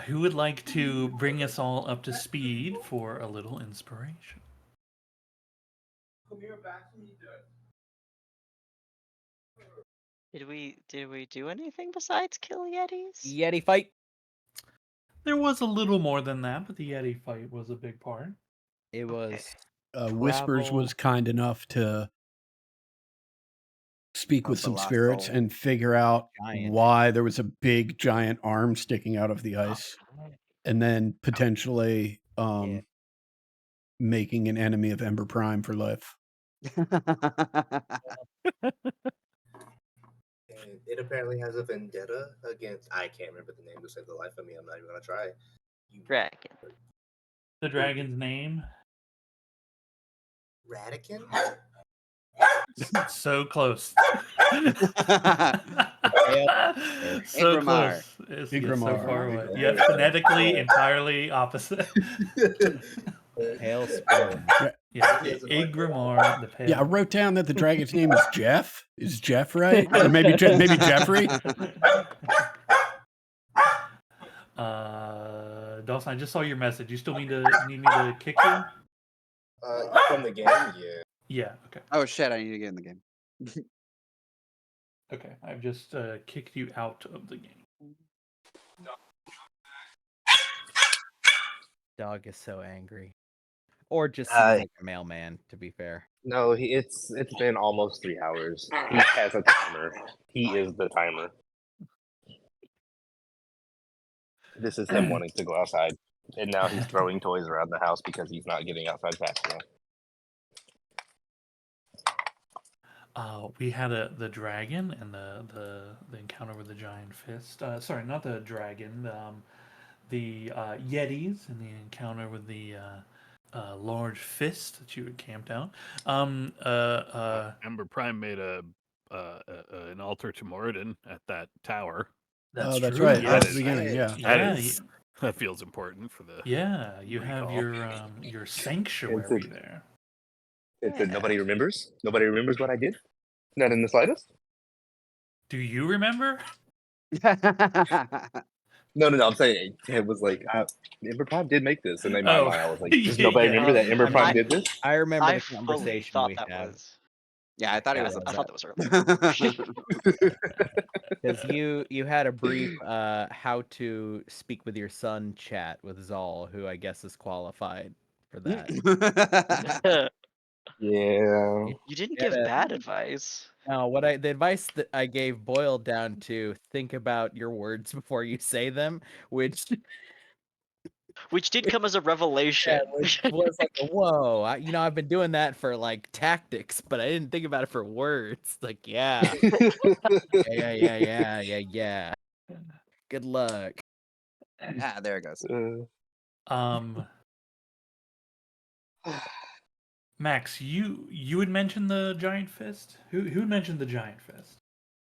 Who would like to bring us all up to speed for a little inspiration? Did we do anything besides kill Yetis? Yeti fight. There was a little more than that, but the Yeti fight was a big part. It was Whispers travel- was kind enough to speak with some Belasco. spirits and figure out Giant. why there was a big giant arm sticking out of the ice, and then potentially making an enemy of Ember Prime for life. And it apparently has a vendetta against. I can't remember the name to save the life of me. I'm not even gonna try. Dragon. The dragon's name? Radican? So close. So Ingramar. close. It's so Ingramar. far away. Yeah, phonetically entirely opposite. Pale Spawn. Yeah, Igramar the Pale. Yeah, I wrote down that the dragon's name is Jeff. Is Jeff right? Or maybe Jeffrey? Dawson, I just saw your message. You still need me to kick you? From the game, yeah. Yeah, okay. Oh shit! I need to get in the game. Okay, I've just kicked you out of the game. Dog is so angry. Or just seems like a mailman, to be fair. No, it's been almost 3 hours. He has a timer. He is the timer. This is him wanting to go outside, and now he's throwing toys around the house because he's not getting outside fast enough. We had the dragon and the encounter with the giant fist. Sorry, not the dragon. The Yetis and the encounter with the large fist that you had camped out. Ember Prime made an altar to Moradin at that tower. That's that's true. right. Yes. That's the beginning. Yeah. That feels important for the. Yeah, you recall. have your sanctuary there. Nobody remembers. Nobody remembers what I did. Not in the slightest. Do you remember? No. I'm saying it was like Ember Prime did make this, and in my mind I was like, does Yeah. nobody remember that Ember Prime did this? I remember I the fully conversation thought we that had. was. Yeah, I thought it was. I thought that was early. Because you had a brief how to speak with your son chat with Zal, who I guess is qualified for that. Yeah. You didn't give bad advice. No, the advice that I gave boiled down to think about your words before you say them, which did come as a revelation. which was like, whoa, I've been doing that for like tactics, but I didn't think about it for words. Like, yeah. Yeah. Good luck. Ah, there it goes. Max, you had mentioned the giant fist. Who mentioned the giant fist?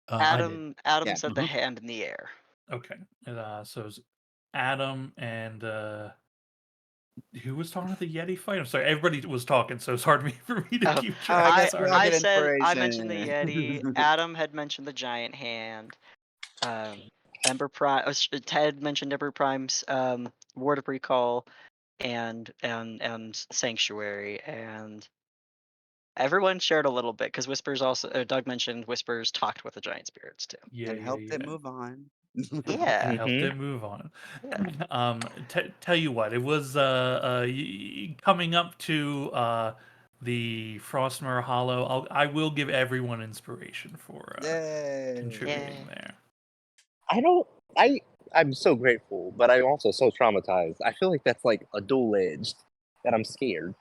Adam Yeah. said the hand in the air. Okay, so it was Adam and who was talking about the Yeti fight? I'm sorry, everybody was talking, so it's hard for me to keep track. I guess we're all I good said I inspiration. mentioned the Yeti. Adam had mentioned the giant hand. Ember Prime. Ted mentioned Ember Prime's Ward of Recall, and Sanctuary, and everyone shared a little bit because Whispers also. Doug mentioned Whispers talked with the giant spirits too. Yeah, It helped it move on. Yeah. Helped it move on. Tell you what, it was coming up to the Frostmere Hollow. I will give everyone inspiration for contributing there. I'm so grateful, but I'm also so traumatized. I feel like that's like a dual edged, that I'm scared.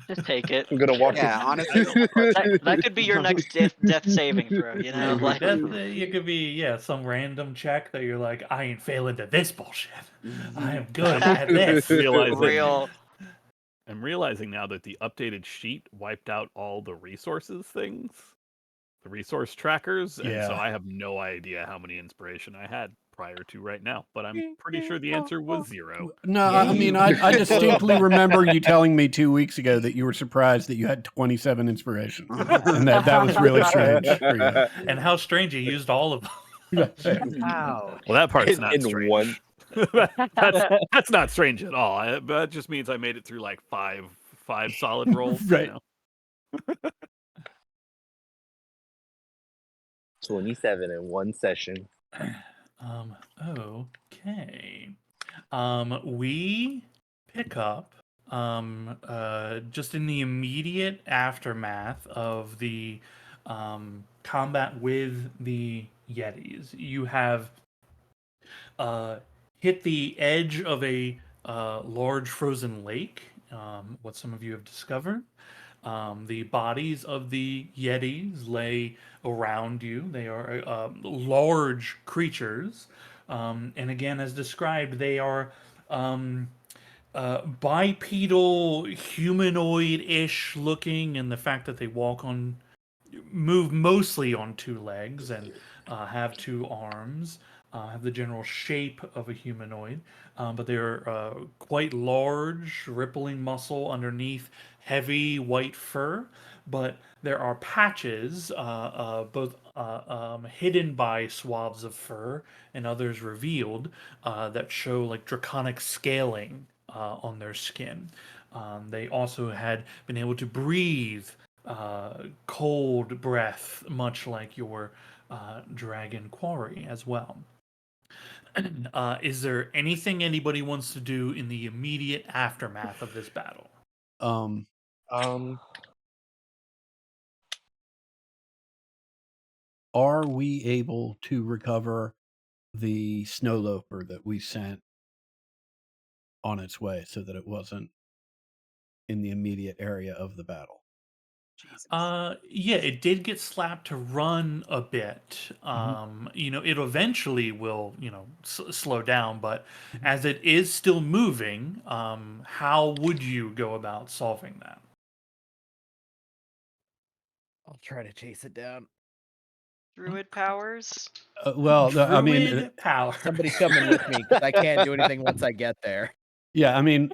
Just take it. I'm gonna walk. Yeah, honestly. that could be your next death saving throw. You know, like It could be some random check that you're like, I ain't failing to this bullshit. I am good at this. real. I'm realizing now that the updated sheet wiped out all the resources things, the resource trackers, and so I have no idea how many inspiration I had prior to right now, but I'm pretty sure the answer was 0. No, I mean, I distinctly remember you telling me 2 weeks ago that you were surprised that you had 27 inspiration. And that was really strange for you. And how strange you used all of them. Wow. Well, that part's In- not in strange. one- that's not strange at all. That just means I made it through like five solid rolls. Right. 27 in one session. Okay. We pick up just in the immediate aftermath of the combat with the Yetis. You have hit the edge of a large frozen lake, what some of you have discovered. The bodies of the Yetis lay around you. They are large creatures. And again, as described, they are bipedal, humanoid ish looking, and the fact that they move mostly on two legs and have two arms, have the general shape of a humanoid, but they're quite large, rippling muscle underneath heavy white fur. But there are patches, both hidden by swaths of fur and others revealed, that show like draconic scaling on their skin. They also had been able to breathe cold breath, much like your dragon quarry as well. Is there anything anybody wants to do in the immediate aftermath of this battle? Um, Um, are we able to recover the snow loper that we sent on its way so that it wasn't in the immediate area of the battle? Jesus. Yeah, it did get slapped to run a bit. It eventually will, slow down, but as it is still moving, how would you go about solving that? I'll try to chase it down. Druid powers. Well, I mean, Druid power. Somebody's coming with me because I can't do anything once I get there. yeah, I mean,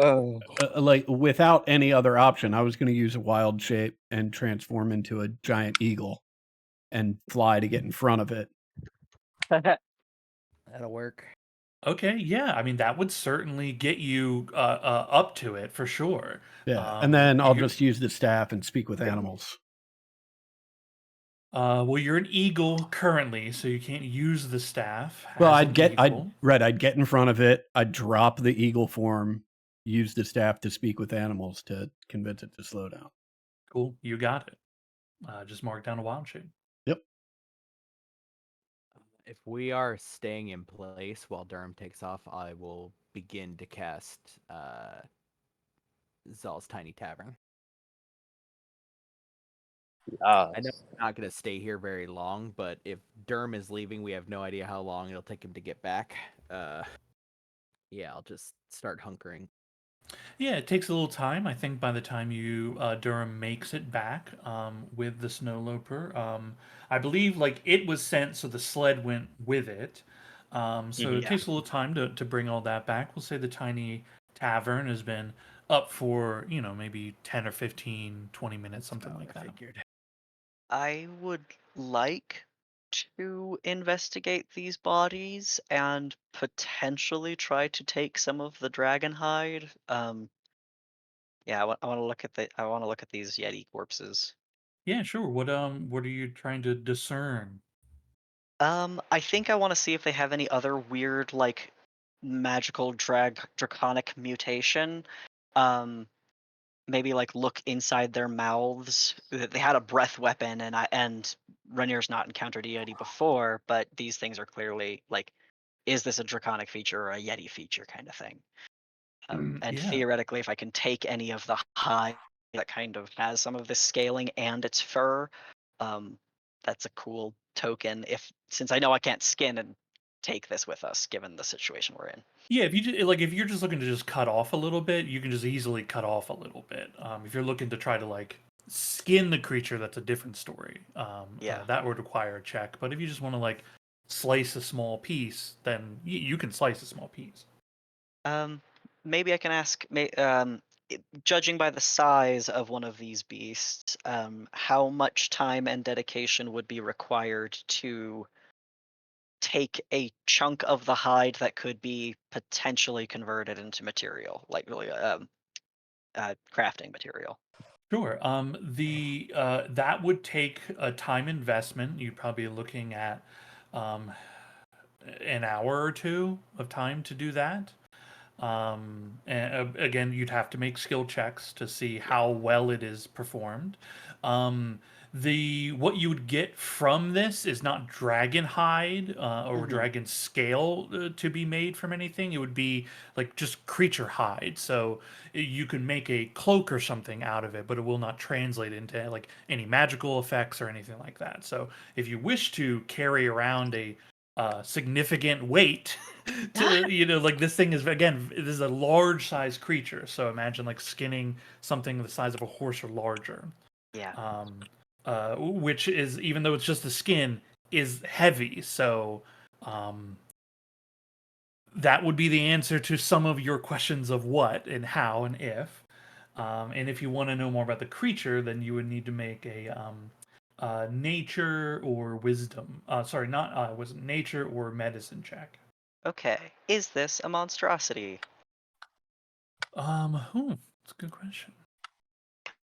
oh, like without any other option, I was going to use a wild shape and transform into a giant eagle and fly to get in front of it. That'll work. Okay, yeah. I mean, that would certainly get you up to it for sure. Yeah, and then I'll you're- just use the staff and speak with animals. well, you're an eagle currently, so you can't use the staff. Well, as I'd an get, eagle. I'd get in front of it. I'd drop the eagle form, use the staff to speak with animals to convince it to slow down. Cool, you got it. Just mark down a wild shape. Yep. If we are staying in place while Durham takes off, I will begin to cast Zal's Tiny Tavern. I know I'm not going to stay here very long, but if Durham is leaving, we have no idea how long it'll take him to get back. Yeah, I'll just start hunkering. Yeah, it takes a little time. I think by the time Durham makes it back with the snow loper, I believe like it was sent, so the sled went with it. So it Yeah. takes a little time to bring all that back. We'll say the tiny tavern has been up for maybe 10 or 15, 20 minutes, something like that. Figured. I would like to investigate these bodies and potentially try to take some of the dragon hide. Yeah, I want to look at these Yeti corpses. Yeah, sure. What are you trying to discern? I think I want to see if they have any other weird like magical draconic mutation. Um, maybe like look inside their mouths. They had a breath weapon, and Rainier's not encountered a Yeti before, but these things are clearly like, is this a draconic feature or a Yeti feature kind of thing? And Yeah. theoretically, if I can take any of the hide that kind of has some of this scaling and its fur, that's a cool token. Since I know I can't skin and take this with us, given the situation we're in. Yeah, if you're just looking to just cut off a little bit, you can just easily cut off a little bit. If you're looking to try to like skin the creature, that's a different story. Yeah. That would require a check. But if you just want to like slice a small piece, then you can slice a small piece. Maybe I can ask. Judging by the size of one of these beasts, how much time and dedication would be required to take a chunk of the hide that could be potentially converted into material, like really crafting material. Sure. That would take a time investment. You'd probably be looking at um, an hour or two of time to do that. And again, you'd have to make skill checks to see how well it is performed. Um, the what you would get from this is not dragon hide or Mhm. dragon scale to be made from anything. It would be like just creature hide. So you can make a cloak or something out of it, but it will not translate into like any magical effects or anything like that. So if you wish to carry around a significant weight to like this thing is again this is a large size creature, so imagine like skinning something the size of a horse or larger, Yeah. which is, even though it's just the skin, is heavy. So that would be the answer to some of your questions of what and how and if. And if you want to know more about the creature, then you would need to make a nature or wisdom. Sorry, not was nature or medicine check. Okay. Is this a monstrosity? That's a good question.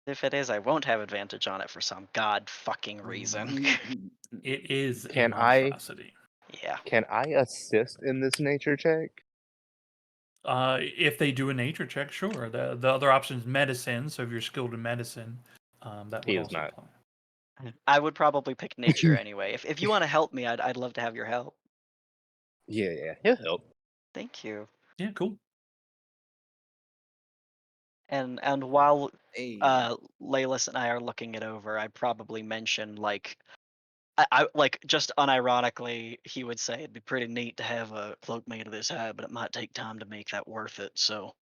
If it is, I won't have advantage on it for some god fucking reason. It is a Can I monstrosity. Yeah. can I assist in this nature check? If they do a nature check, sure. The other option is medicine. So if you're skilled in medicine, that would He is also not. apply. I would probably pick nature anyway. If you want to help me, I'd love to have your help. Yeah, he'll help. Thank you. Yeah, cool. And while Hey. Laylis and I are looking it over, I'd probably mention like I like just unironically, he would say it'd be pretty neat to have a cloak made of this hide, but it might take time to make that worth it. So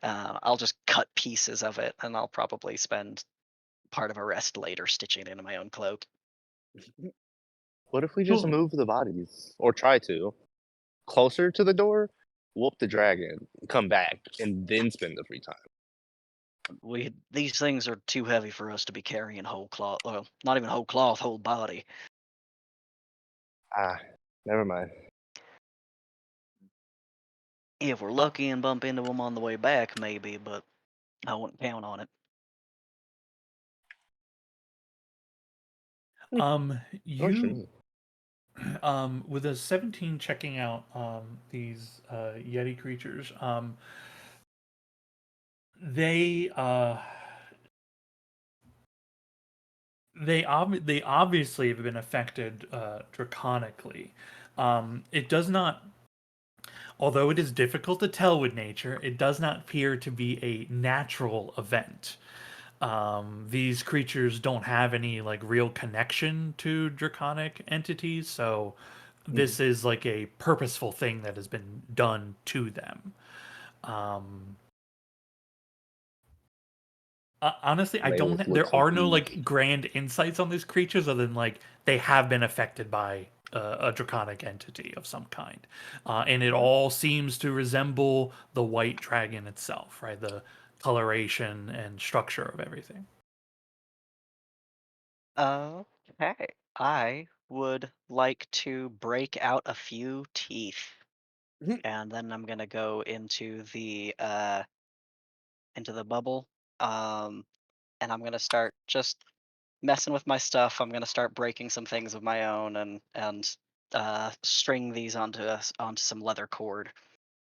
I'll just cut pieces of it, and I'll probably spend part of a rest later stitching it into my own cloak. What if we just Cool. move the bodies, or try to, closer to the door, whoop the dragon, come back, and then spend the free time? These things are too heavy for us to be carrying whole cloth. Well, not even whole cloth, whole body. Ah, never mind. If we're lucky and bump into them on the way back, maybe, but I wouldn't count on it. Works for You me. with a 17 checking out these Yeti creatures, they they obviously have been affected draconically. It does not, although it is difficult to tell with nature, it does not appear to be a natural event. These creatures don't have any like real connection to draconic entities, so this is like a purposeful thing that has been done to them. Um, Honestly, I don't. Layla's looks There are no confused. like grand insights on these creatures other than like they have been affected by a draconic entity of some kind, and it all seems to resemble the white dragon itself, right? The coloration and structure of everything. Okay. I would like to break out a few teeth, and then I'm gonna go into the bubble. Um, and I'm gonna start just messing with my stuff. I'm gonna start breaking some things of my own and string these onto some leather cord.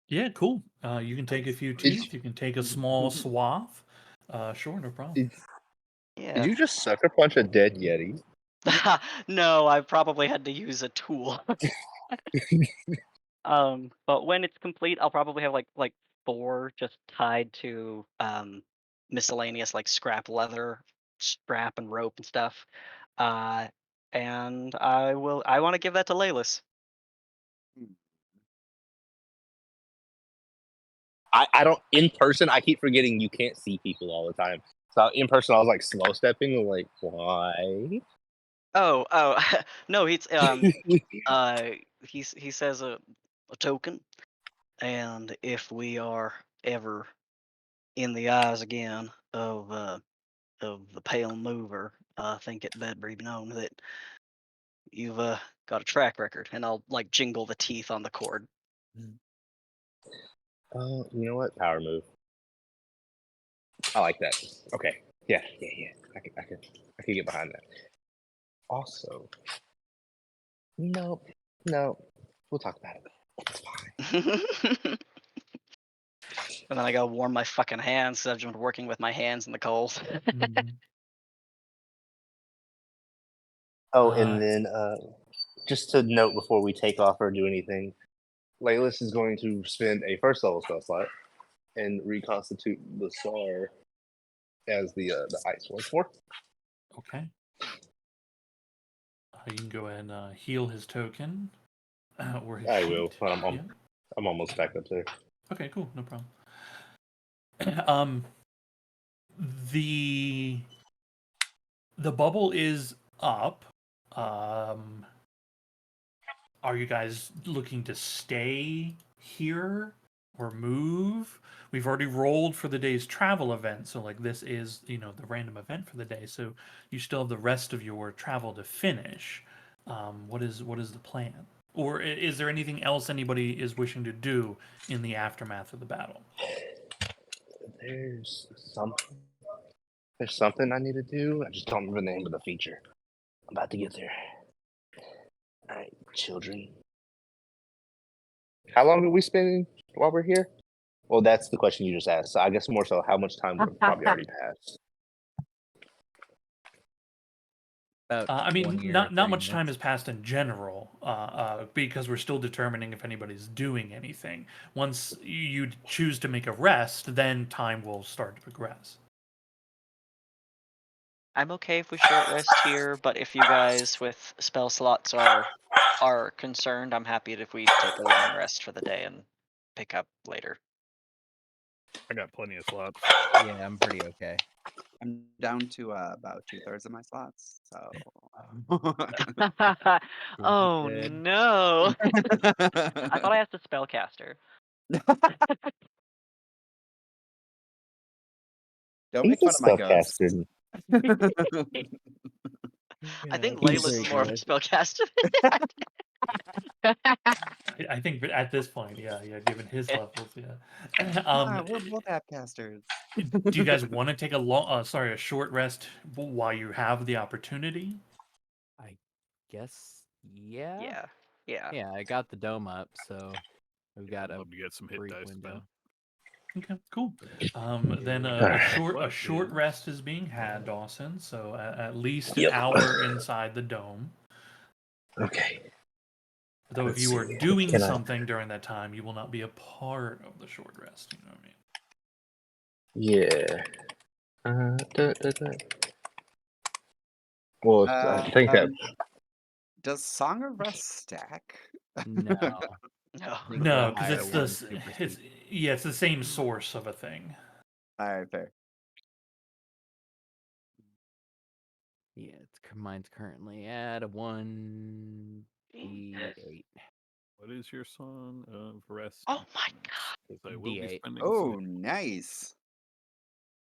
Yeah, cool. You can take a few Did, teeth. You can take a small swath. Sure, no problem. did, did Yeah. you just sucker punch a dead Yeti? No, I probably had to use a tool. But when it's complete, I'll probably have like four just tied to miscellaneous like scrap leather, strap and rope and stuff. Uh, and I want to give that to Laylis. I don't, in person, I keep forgetting you can't see people all the time. So in person, I was like slow stepping, like, why? Oh, no, uh he says a token, and if we are ever in the eyes again of the pale mover, I think it better be known that you've got a track record, and I'll like jingle the teeth on the cord. Oh, you know what? Power move. I like that. Okay. Yeah. I can get behind that. Also, no. We'll talk about it. It's fine. And then I gotta warm my fucking hands because I've been working with my hands in the cold. Mhm. Oh, Uh, and then just to note before we take off or do anything, Laylis is going to spend a first level spell slot and reconstitute the SAR as the ice once more. Okay. You can go ahead and heal his token or his I sheet. will. Yeah. I'm almost back up there. Okay, cool, no problem. The bubble is up. Are you guys looking to stay here or move? We've already rolled for the day's travel event, so like this is, the random event for the day. So you still have the rest of your travel to finish. What is the plan? Or is there anything else anybody is wishing to do in the aftermath of the battle? There's something I need to do. I just don't remember the name of the feature. I'm about to get there. All right, children. How long are we spending while we're here? Well, that's the question you just asked. So I guess more so, how much time would have probably already passed? About I 20 mean, or not 30 much time minutes. has passed in general, because we're still determining if anybody's doing anything. Once you choose to make a rest, then time will start to progress. I'm okay if we short rest here, but if you guys with spell slots are concerned, I'm happy if we take a long rest for the day and pick up later. I got plenty of slots. Yeah, I'm pretty okay. I'm down to about 2/3 of my slots. So. Oh Good. no! I thought I asked a spellcaster. Don't He's make a fun of my ghost. spellcaster. I think he's Layla's very more of a good. spellcaster. I think at this point, yeah, given his Yeah. levels, yeah. We're both appcasters. Do you guys want to take a short rest while you have the opportunity? I guess, yeah. Yeah. Yeah, I got the dome up, so we've got I'd a love to get some hit brief dice window. then. Okay, cool. Then All a right. short What is- rest is being had, Dawson. So at least an Yep. hour inside the dome. Okay. Though if Let's you are see. doing Can I- something during that time, you will not be a part of the short rest. You know what I mean? Yeah. Well, I think that. Does Song of Rest stack? No. No. I think No, the because higher it's one this. supersedes. It's the same source of a thing. All right, fair. Yeah, mine's currently at a 1d8. What is your song of rest? Oh my god. Because I will be D8. spending. Oh, nice.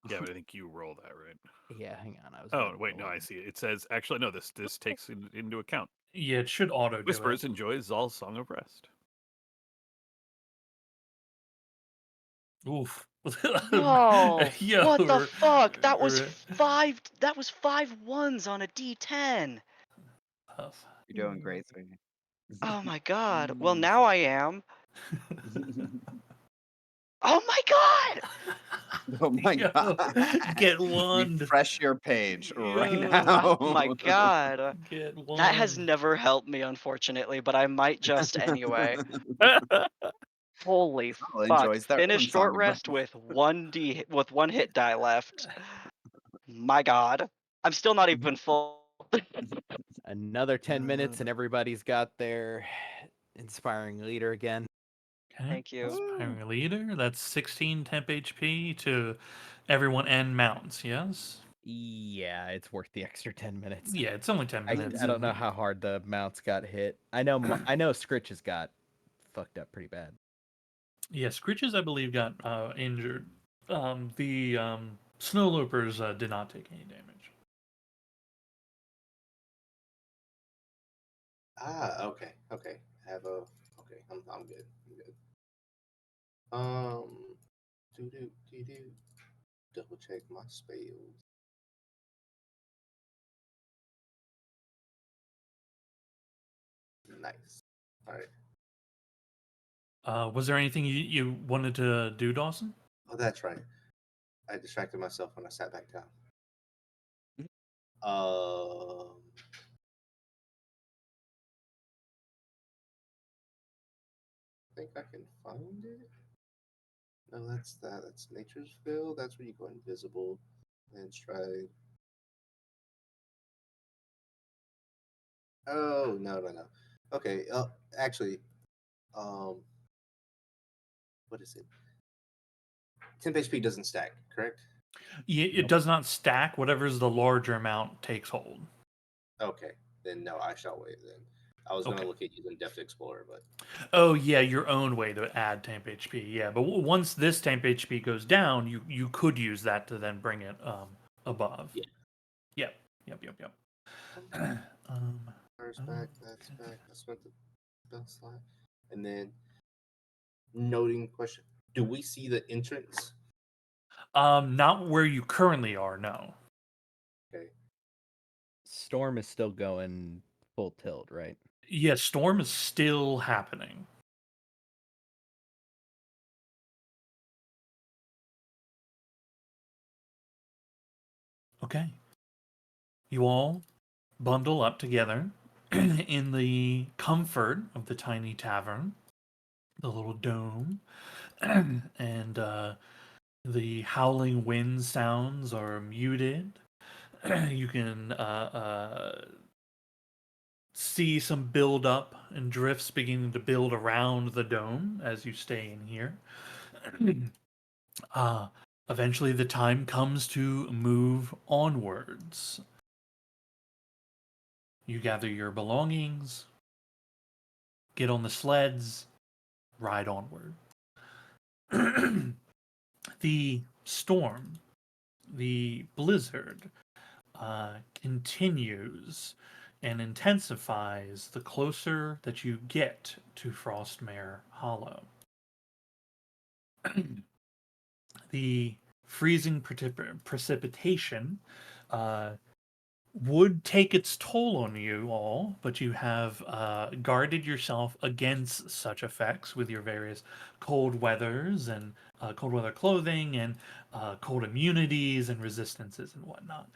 Yeah, but I think you roll that, right? Yeah, hang on. I was. Oh gonna wait, no, roll I it. see. It says actually no. This takes into account. Yeah, it should auto do Whispers it. enjoys Zal's song of rest. Oof. Whoa! Yo, What the fuck? That was r- That was 5 ones on a D10. tough. You're doing great, sweetie. Oh my god. Well, now I am. Oh my god! Oh my Yo, god. get one. Refresh your page right Yo, now. Oh my god. get one. That has never helped me, unfortunately, but I might just anyway. Holy Saul fuck. enjoys that Finish rune short song of rest with one hit die left. My god. I'm still not even full. Another 10 minutes, and everybody's got their inspiring leader again. Okay. Thank you. Inspiring leader. That's 16 temp HP to everyone and mounts. Yes. Yeah, it's worth the extra 10 minutes. Yeah, it's only 10 minutes. I don't know how hard the mounts got hit. I know Scritch has got fucked up pretty bad. Yeah, Scritches, I believe, got injured. The Snowloopers did not take any damage. Okay. Okay. I have a. Okay. I'm good. I'm good. Do. Double check my spells. Nice. All right. Was there anything you wanted to do, Dawson? Oh, that's right. I distracted myself when I sat back down. Mhm. I think I can find it. No, that's that. That's Nature's Fill. That's where you go invisible and stride. Oh no. Okay. Actually, um, what is it? Temp HP doesn't stack, correct? It does not stack. Whatever's the larger amount takes hold. Okay. Then no, I shall wait. Then I was gonna Okay. look at using Depth Explorer, but Oh yeah, your own way to add temp HP. Yeah, but once this temp HP goes down, you could use that to then bring it above. yeah. Yep. um, First back. That's back. I spent the spell slot, and then noting question: do we see the entrance? not where you currently are. No. Okay. Storm is still going full tilt, right? Yeah, storm is still happening. Okay. You all bundle up together in the comfort of the tiny tavern, the little dome, and the howling wind sounds are muted. You can see some build up and drifts beginning to build around the dome as you stay in here. uh, Eventually, the time comes to move onwards. You gather your belongings, get on the sleds, ride onward. The storm, the blizzard, continues and intensifies the closer that you get to Frostmare Hollow. The freezing precipitation uh, would take its toll on you all, but you have guarded yourself against such effects with your various cold weathers and cold weather clothing and cold immunities and resistances and whatnot.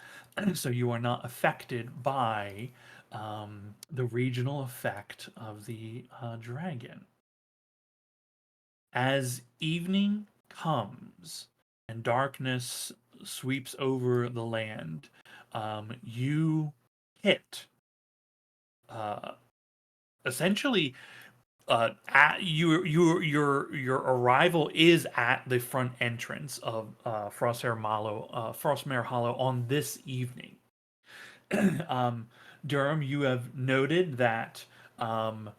So you are not affected by the regional effect of the dragon. As evening comes and darkness sweeps over the land, you hit uh, essentially at your arrival is at the front entrance of Frostmare Hollow on this evening. Durham, you have noted that um,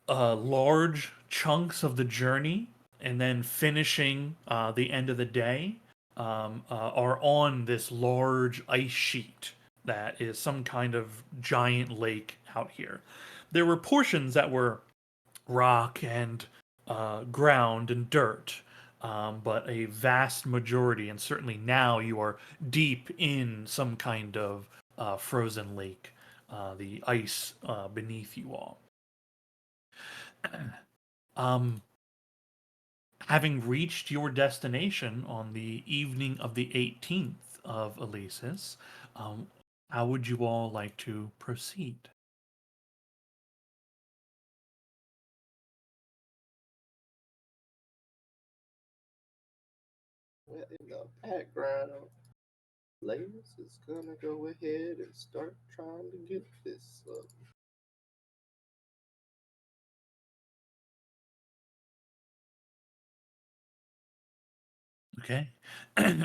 large chunks of the journey and then finishing the end of the day are on this large ice sheet that is some kind of giant lake out here. There were portions that were rock and ground and dirt, but a vast majority, and certainly now you are deep in some kind of frozen lake, the ice beneath you all. Um, Having reached your destination on the evening of the 18th of Alesis, um, how would you all like to proceed? Well, in the background, Layers is gonna go ahead and start trying to get this up. Okay.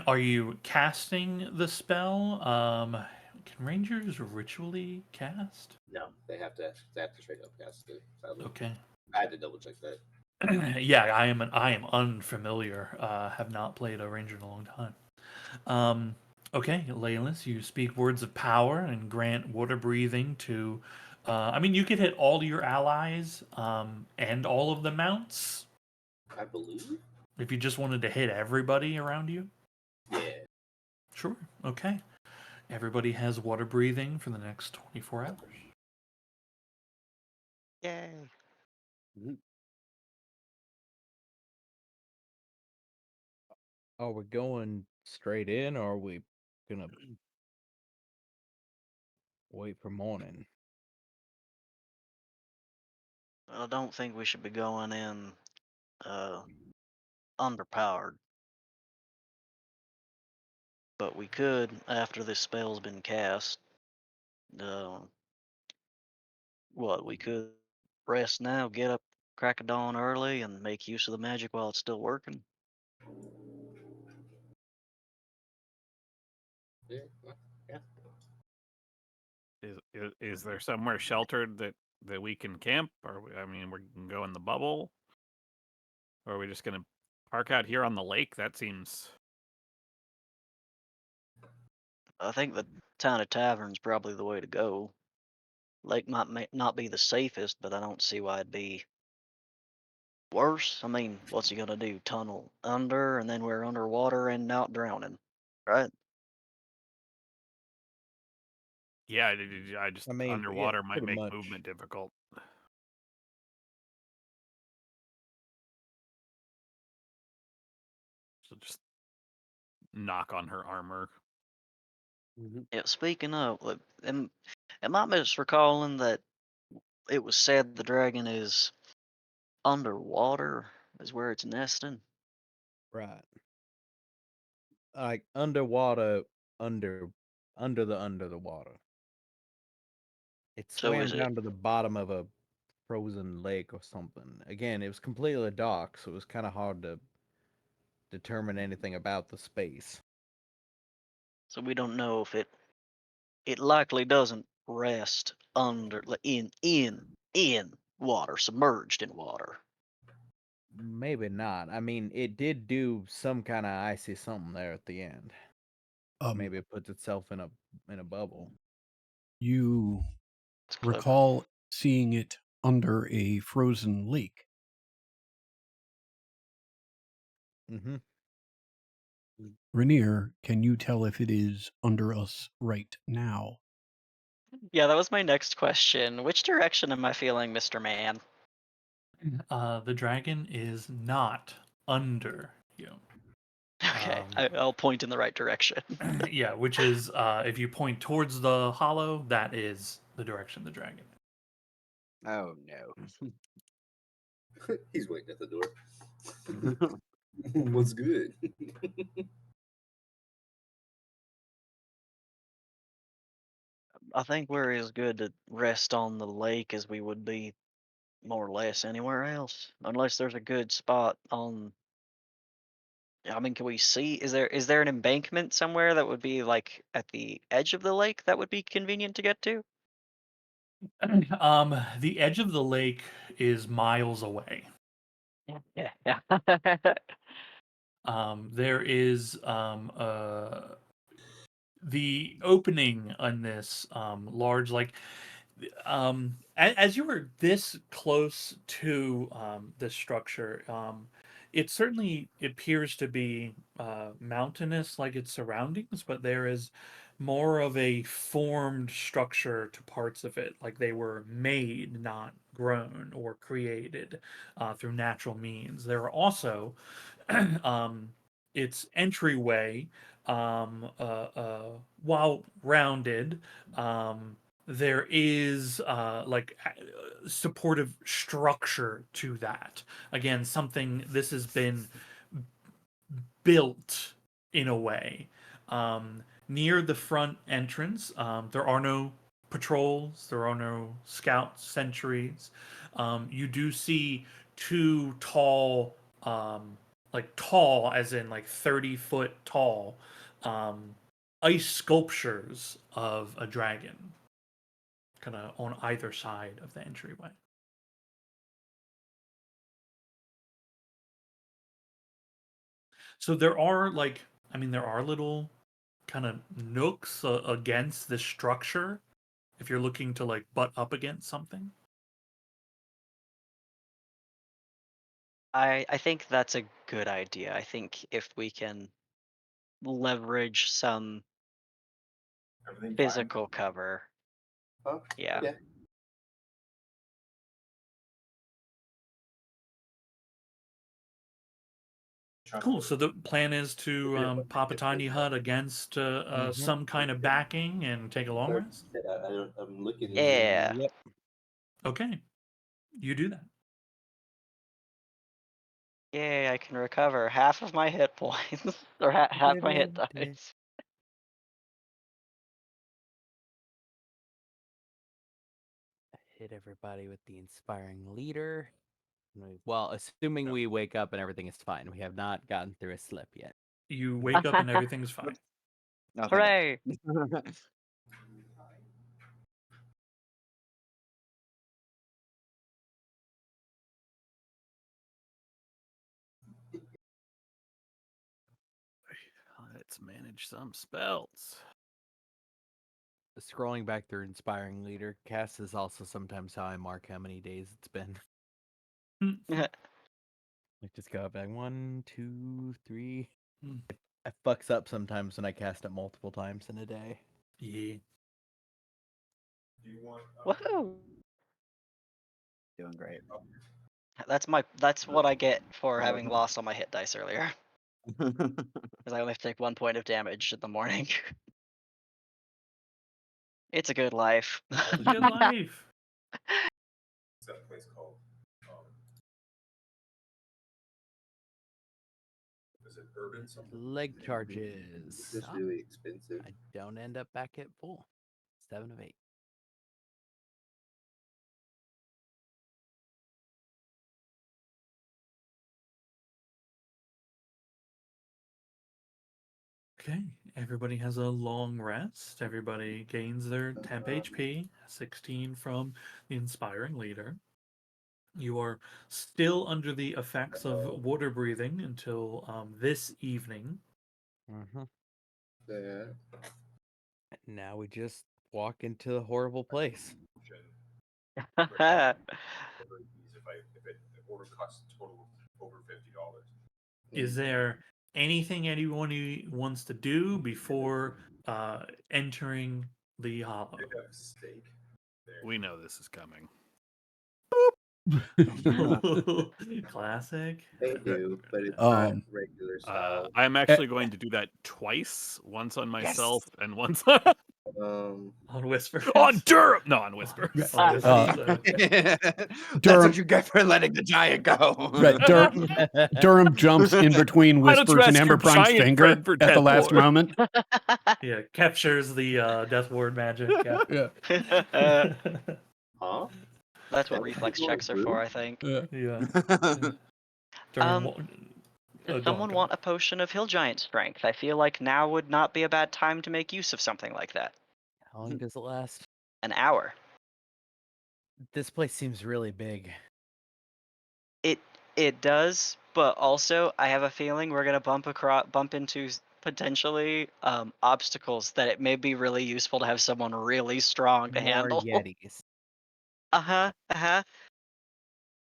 Are you casting the spell? Can rangers ritually cast? No, they have to straight up cast it. Sadly. Okay. I had to double check that. Yeah, I am unfamiliar. Have not played a ranger in a long time. Okay, Leyless, you speak words of power and grant water breathing to I mean, you could hit all your allies and all of the mounts I believe. if you just wanted to hit everybody around you. Yeah. Sure. Okay. Everybody has water breathing for the next 24 hours. Yay. Are we going straight in, or are we gonna wait for morning? I don't think we should be going in underpowered. But we could, after this spell's been cast, we could rest now, get up crack of dawn early, and make use of the magic while it's still working. Yeah. Yeah. Is there somewhere sheltered that we can camp? Or I mean, we can go in the bubble, or are we just gonna park out here on the lake? That seems. I think the town of tavern's probably the way to go. Lake might not be the safest, but I don't see why it'd be worse. I mean, what's he gonna do? Tunnel under, and then we're underwater and out drowning, right? Yeah, I just I mean, yeah, underwater might pretty make much. movement difficult. So just knock on her armor. Yeah. Speaking of, am I misrecalling that it was said the dragon is underwater is where it's nesting? Right. Like underwater, under the water. It So swam is it? down to the bottom of a frozen lake or something. Again, it was completely dark, so it was kind of hard to determine anything about the space. So we don't know if it likely doesn't rest under in water, submerged in water. Maybe not. I mean, it did do some kind of icy something there at the end. Maybe it puts itself in a bubble. You It's clever. recall seeing it under a frozen lake. Mm-hmm. Rainier, can you tell if it is under us right now? Yeah, that was my next question. Which direction am I feeling, Mr. Man? The dragon is not under you. Okay, I'll point in the right direction. Yeah, which is if you point towards the hollow, that is the direction of the dragon. Oh no. He's waiting at the door. What's good? I think we're as good to rest on the lake as we would be more or less anywhere else, unless there's a good spot on. I mean, can we see? Is there an embankment somewhere that would be like at the edge of the lake that would be convenient to get to? The edge of the lake is miles away. Yeah, yeah. There is the opening on this large, like, as you were this close to the structure, it certainly appears to be mountainous like its surroundings, but there is more of a formed structure to parts of it, like they were made, not grown or created through natural means. There are also um, its entryway, while rounded, there is supportive structure to that. Again, something this has been built in a way. Near the front entrance, there are no patrols, there are no scouts, sentries. You do see two tall, like tall as in like 30-foot tall, um, ice sculptures of a dragon, kind of on either side of the entryway. So there are like, I mean, there are little kind of nooks against the structure if you're looking to like butt up against something. I think that's a good idea. I think if we can leverage some Everything fine? physical cover. Huh? Yeah. Yeah. Cool. So the plan is to pop a tiny hut against some kind of backing and take a long rest. I'm looking. Yeah. Yep. Okay, you do that. Yay, I can recover half of my hit points. Or half my hit dice. Hit everybody with the inspiring leader. Well, assuming we wake up and everything is fine. We have not gotten through a slip yet. You wake up and everything's fine. No, thank Hooray! you. Let's manage some spells. Scrolling back through inspiring leader, cast is also sometimes how I mark how many days it's been. Like just go back 1, 2, 3. It fucks up sometimes when I cast it multiple times in a day. Yeah. Woohoo! Doing great. That's what I get for having lost all my hit dice earlier. Because I only have to take 1 point of damage in the morning. It's a good life. It's a good life. What's that place called? Is it urban something? Leg charges. It's really expensive. I don't end up back at full. 7 of 8. Okay, everybody has a long rest. Everybody gains their temp HP, 16 from the inspiring leader. You are still under the effects of water breathing until this evening. Mm-hmm. Yeah. Now we just walk into the horrible place. If it order costs total over $50. Is there anything anyone wants to do before entering the hollow? They have steak there. We know this is coming. Classic. They do, but it's not regular style. I'm actually going to do that twice. Once on myself and once on On Whisper. on Durham. No, on Whisper. On Whisper. That's what you get for letting the giant go. Right, Durham jumps in between Why don't you Whispers and ask Ember your Prime's giant finger friend for at the 10 last more? moment. Yeah, captures the death ward magic. Yeah. Huh? That's what reflex checks are for, I think. Yeah. Um, Go Does on, someone go on. want a potion of hill giant strength? I feel like now would not be a bad time to make use of something like that. How long does it last? An hour. This place seems really big. It does, but also I have a feeling we're gonna bump into potentially obstacles that it may be really useful to have someone really strong to More handle. Yetis. Uh-huh.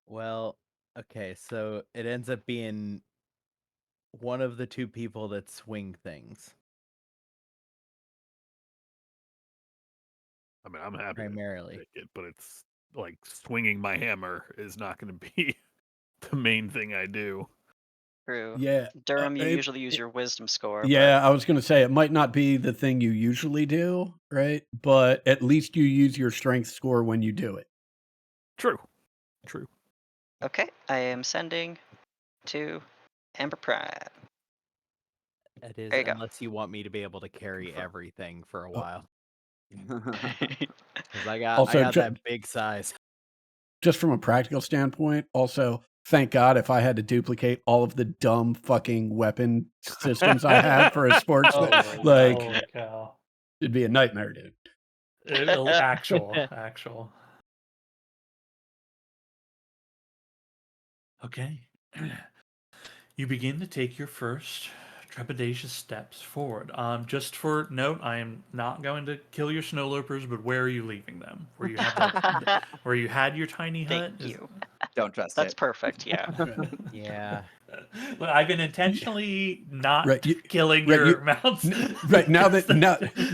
Well, okay, so it ends up being one of the two people that swing things. I mean, I'm happy Primarily. to take it, but it's like swinging my hammer is not going to be the main thing I do. True. Yeah. Durham, you usually use your wisdom score. Yeah, I was going to say it might not be the thing you usually do, right? But at least you use your strength score when you do it. True. But... Okay, I am sending to Amber Prime. It is, There you go. unless you want me to be able to carry everything for a Oh. while. Because I got Also, that big size. Just from a practical standpoint, also, thank God if I had to duplicate all of the dumb fucking weapon systems I have for a sports, Holy like, cow. it'd be a nightmare, dude. Actual. Okay. You begin to take your first Trepidatious steps forward. Just for note, I am not going to kill your snow lopers, but where are you leaving them? Where you have that, where you had your tiny hut? Thank you. Don't trust That's it. perfect. Yeah. Yeah. Look, I've been intentionally not Right, killing right, your mounts. Right now because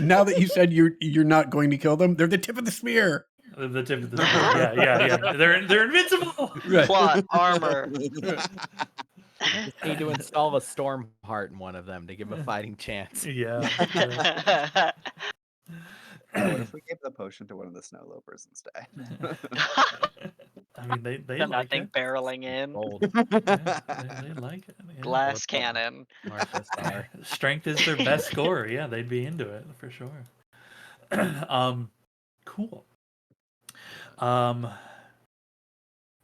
now that you said you're not going to kill them, they're the tip of the spear. the tip of the spear. Yeah. They're invincible. Right. Plot armor. Just need to install a storm heart in one of them to give a fighting chance. Yeah. What if we gave the potion to one of the snow lopers instead? I mean, they Then I like think it. barreling in. Bold. Yeah, they like it. Yeah. Glass cannon. Martha Star. Strength is their best score. Yeah, they'd be into it for sure. Cool.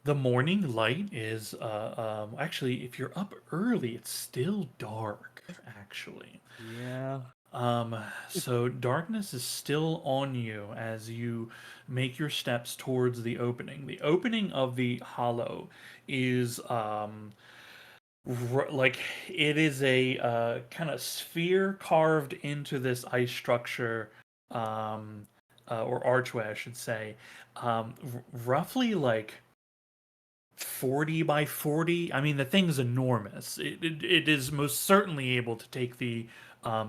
The morning light is actually, if you're up early, it's still dark. Actually, Yeah. so darkness is still on you as you make your steps towards the opening. The opening of the hollow is like it is a kind of sphere carved into this ice structure, or archway, I should say, roughly like 40 by 40. I mean, the thing's enormous. It is most certainly able to take the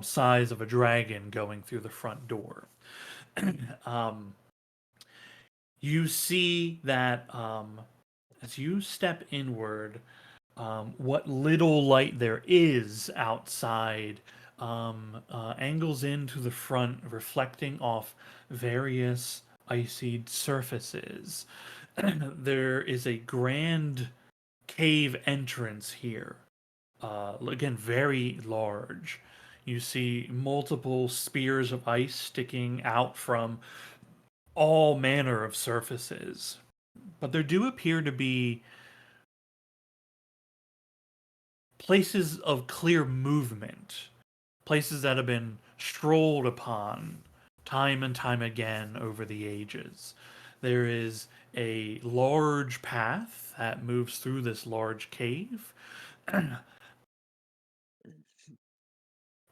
size of a dragon going through the front door. You see that as you step inward, what little light there is outside angles into the front, reflecting off various icy surfaces. There is a grand cave entrance here. Again, very large. You see multiple spears of ice sticking out from all manner of surfaces. But there do appear to be places of clear movement, places that have been strolled upon time and time again over the ages. There is a large path that moves through this large cave.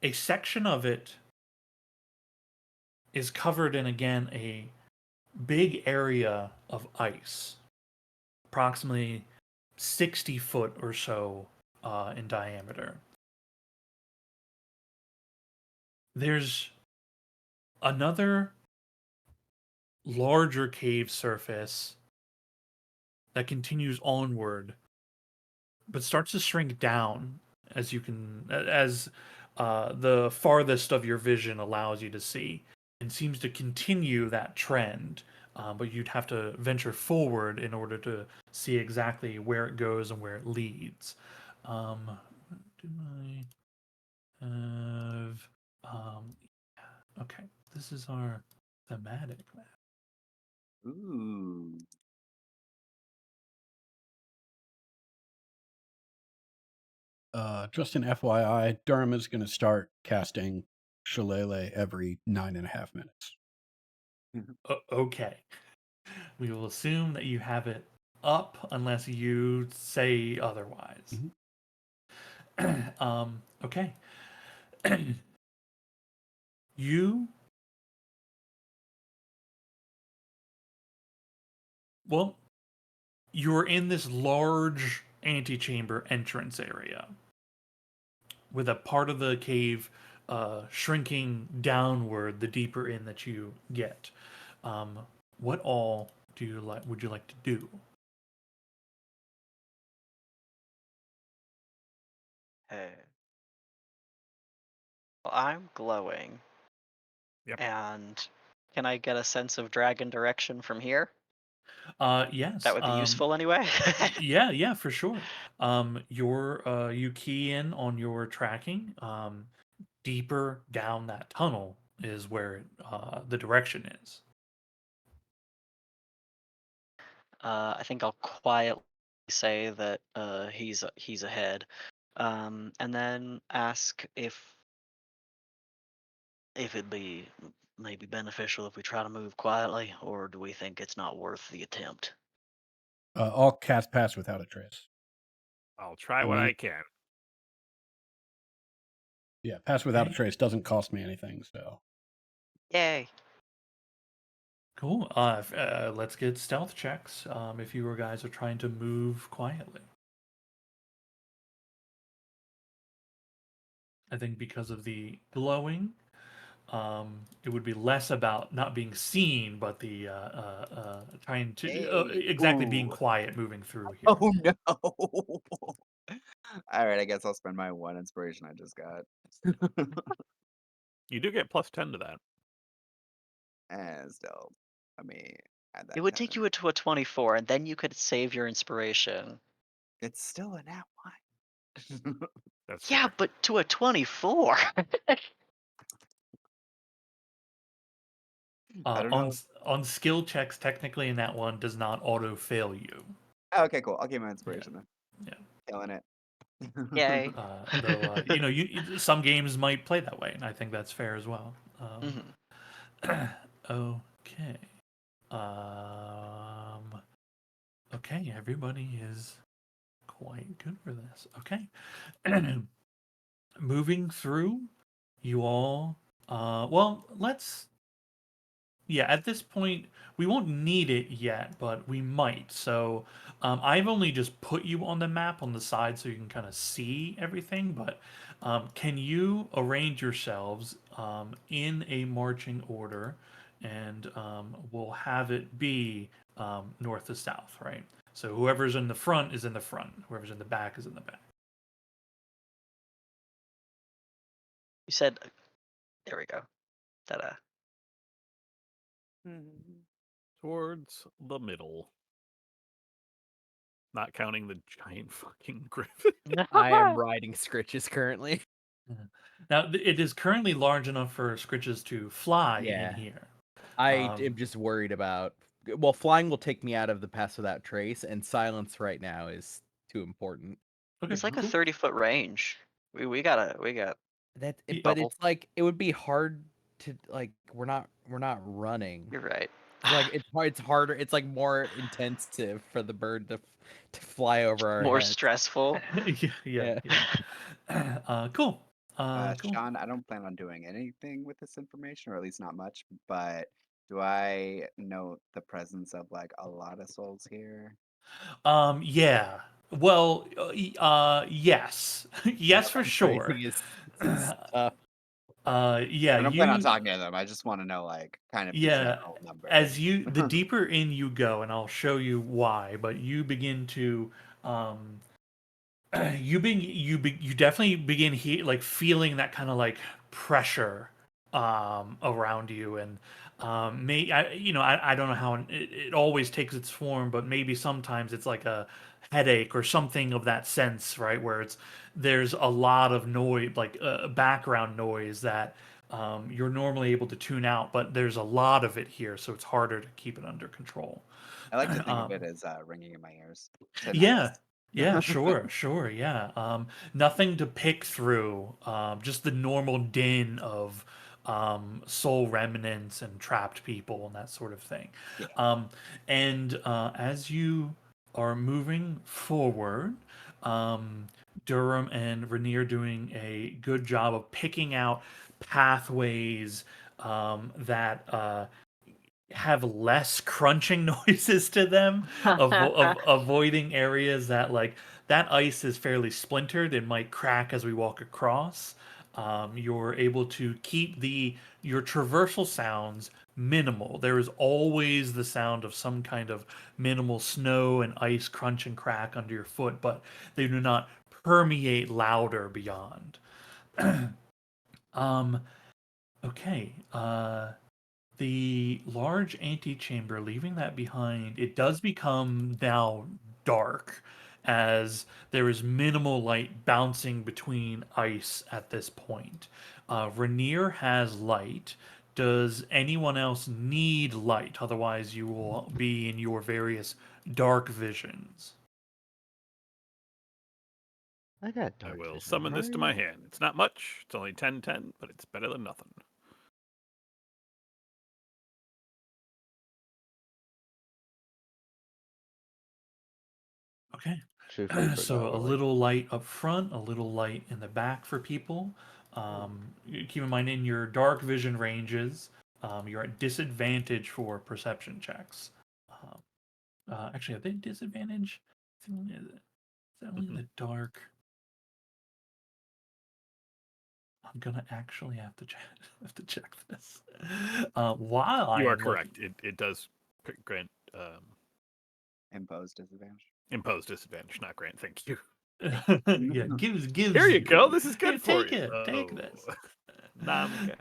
A section of it is covered in, again, a big area of ice, approximately 60 foot or so in diameter. There's another larger cave surface that continues onward, but starts to shrink down as the farthest of your vision allows you to see, and seems to continue that trend. But you'd have to venture forward in order to see exactly where it goes and where it leads. Do I have? Okay, this is our thematic map. Ooh. Just an FYI, Durham is going to start casting Shillelagh every 9.5 minutes. Okay. We will assume that you have it up unless you say otherwise. Okay. You're in this large antechamber entrance area with a part of the cave shrinking downward the deeper in that you get. What all would you like to do? Hey. Well, I'm glowing. Yep. And can I get a sense of dragon direction from here? Yes. That would be useful anyway. Yeah, for sure. You key in on your tracking. Deeper down that tunnel is where the direction is. I think I'll quietly say that he's ahead, and then ask if it'd be maybe beneficial if we try to move quietly, or do we think it's not worth the attempt? I'll cast Pass Without a Trace. I'll try I what mean- I can. Yeah, pass without a Okay. trace doesn't cost me anything, so. Yay. Cool. Let's get stealth checks. If you guys are trying to move quietly. I think because of the glowing, it would be less about not being seen, but the trying to Hey. exactly being Ooh. quiet moving through here. Oh no. All right, I guess I'll spend my one inspiration I just got. You do get +10 to that. And still, let me add It that would take 10. you to a 24, and then you could save your inspiration. It's still a nat one. That's Yeah, fair. but to a 24. I don't On know. on skill checks, technically, in that one does not auto fail you. Okay, cool. I'll keep my inspiration then. Yeah. Killing it. Yay. Though some games might play that way, and I think that's fair as well. Okay. Okay, everybody is quite good for this. Okay. Moving through, you all well, at this point, we won't need it yet, but we might. So, I've only just put you on the map on the side so you can kind of see everything. But can you arrange yourselves in a marching order, and we'll have it be north to south, right? So whoever's in the front is in the front. Whoever's in the back is in the back. You said, there we go. Ta-da. Towards the middle. Not counting the giant fucking griffin. I am riding Scritches currently. Yeah. Now, it is currently large enough for Scritches to fly in Yeah. here. I Um, am just worried about. Well, flying will take me out of the pass without trace, and silence right now is too important. Okay, It's like a cool. 30-foot range. We got But bubble. it's like it would be hard to like. We're not running. You're right. Like it's hard. It's harder. It's like more intensive for the bird to fly over our More heads. stressful. Yeah. Cool. Cool. Sean, I don't plan on doing anything with this information, or at least not much, but do I note the presence of like a lot of souls here? Yeah. Well, yes, yes for sure. Phrasing is tough. Yeah, I don't plan on you. talking to them. I just want to know like kind of the Yeah, general as numbers. the deeper in you go, and I'll show you why. But you begin to um, you definitely begin like feeling that kind of like pressure around you, and I don't know how it always takes its form, but maybe sometimes it's like a headache or something of that sense, right, where there's a lot of noise, like background noise that you're normally able to tune out, but there's a lot of it here, so it's harder to keep it under control. I like to think of um, it as ringing in my ears. yeah. Tinnitus. Yeah, sure, yeah. Nothing to pick through. Just the normal din of soul remnants and trapped people and that sort of thing. Yeah. And as you are moving forward, Durham and Rainier doing a good job of picking out pathways that have less crunching noises to them, avoiding areas that like that ice is fairly splintered and might crack as we walk across. You're able to keep your traversal sounds minimal. There is always the sound of some kind of minimal snow and ice crunch and crack under your foot, but they do not permeate louder beyond. um, okay. The large antechamber, leaving that behind, it does become now dark as there is minimal light bouncing between ice at this point. Rainier has light. Does anyone else need light? Otherwise, you will be in your various dark visions. I got I dark will vision, summon this to my right? hand. It's not much. It's only 10/10, but it's better than nothing. Okay. True favorite So a dollar. little light up front, a little light in the back for people. Keep in mind in your dark vision ranges, you're at disadvantage for perception checks. Actually, are they disadvantage? Is that only in the dark? I'm gonna actually have to check this. While I You are am correct. It does grant Imposed disadvantage. impose disadvantage, not grant. Thank you. yeah, gives. Here you go. This is good Here, for take you. it. Take this. Namga.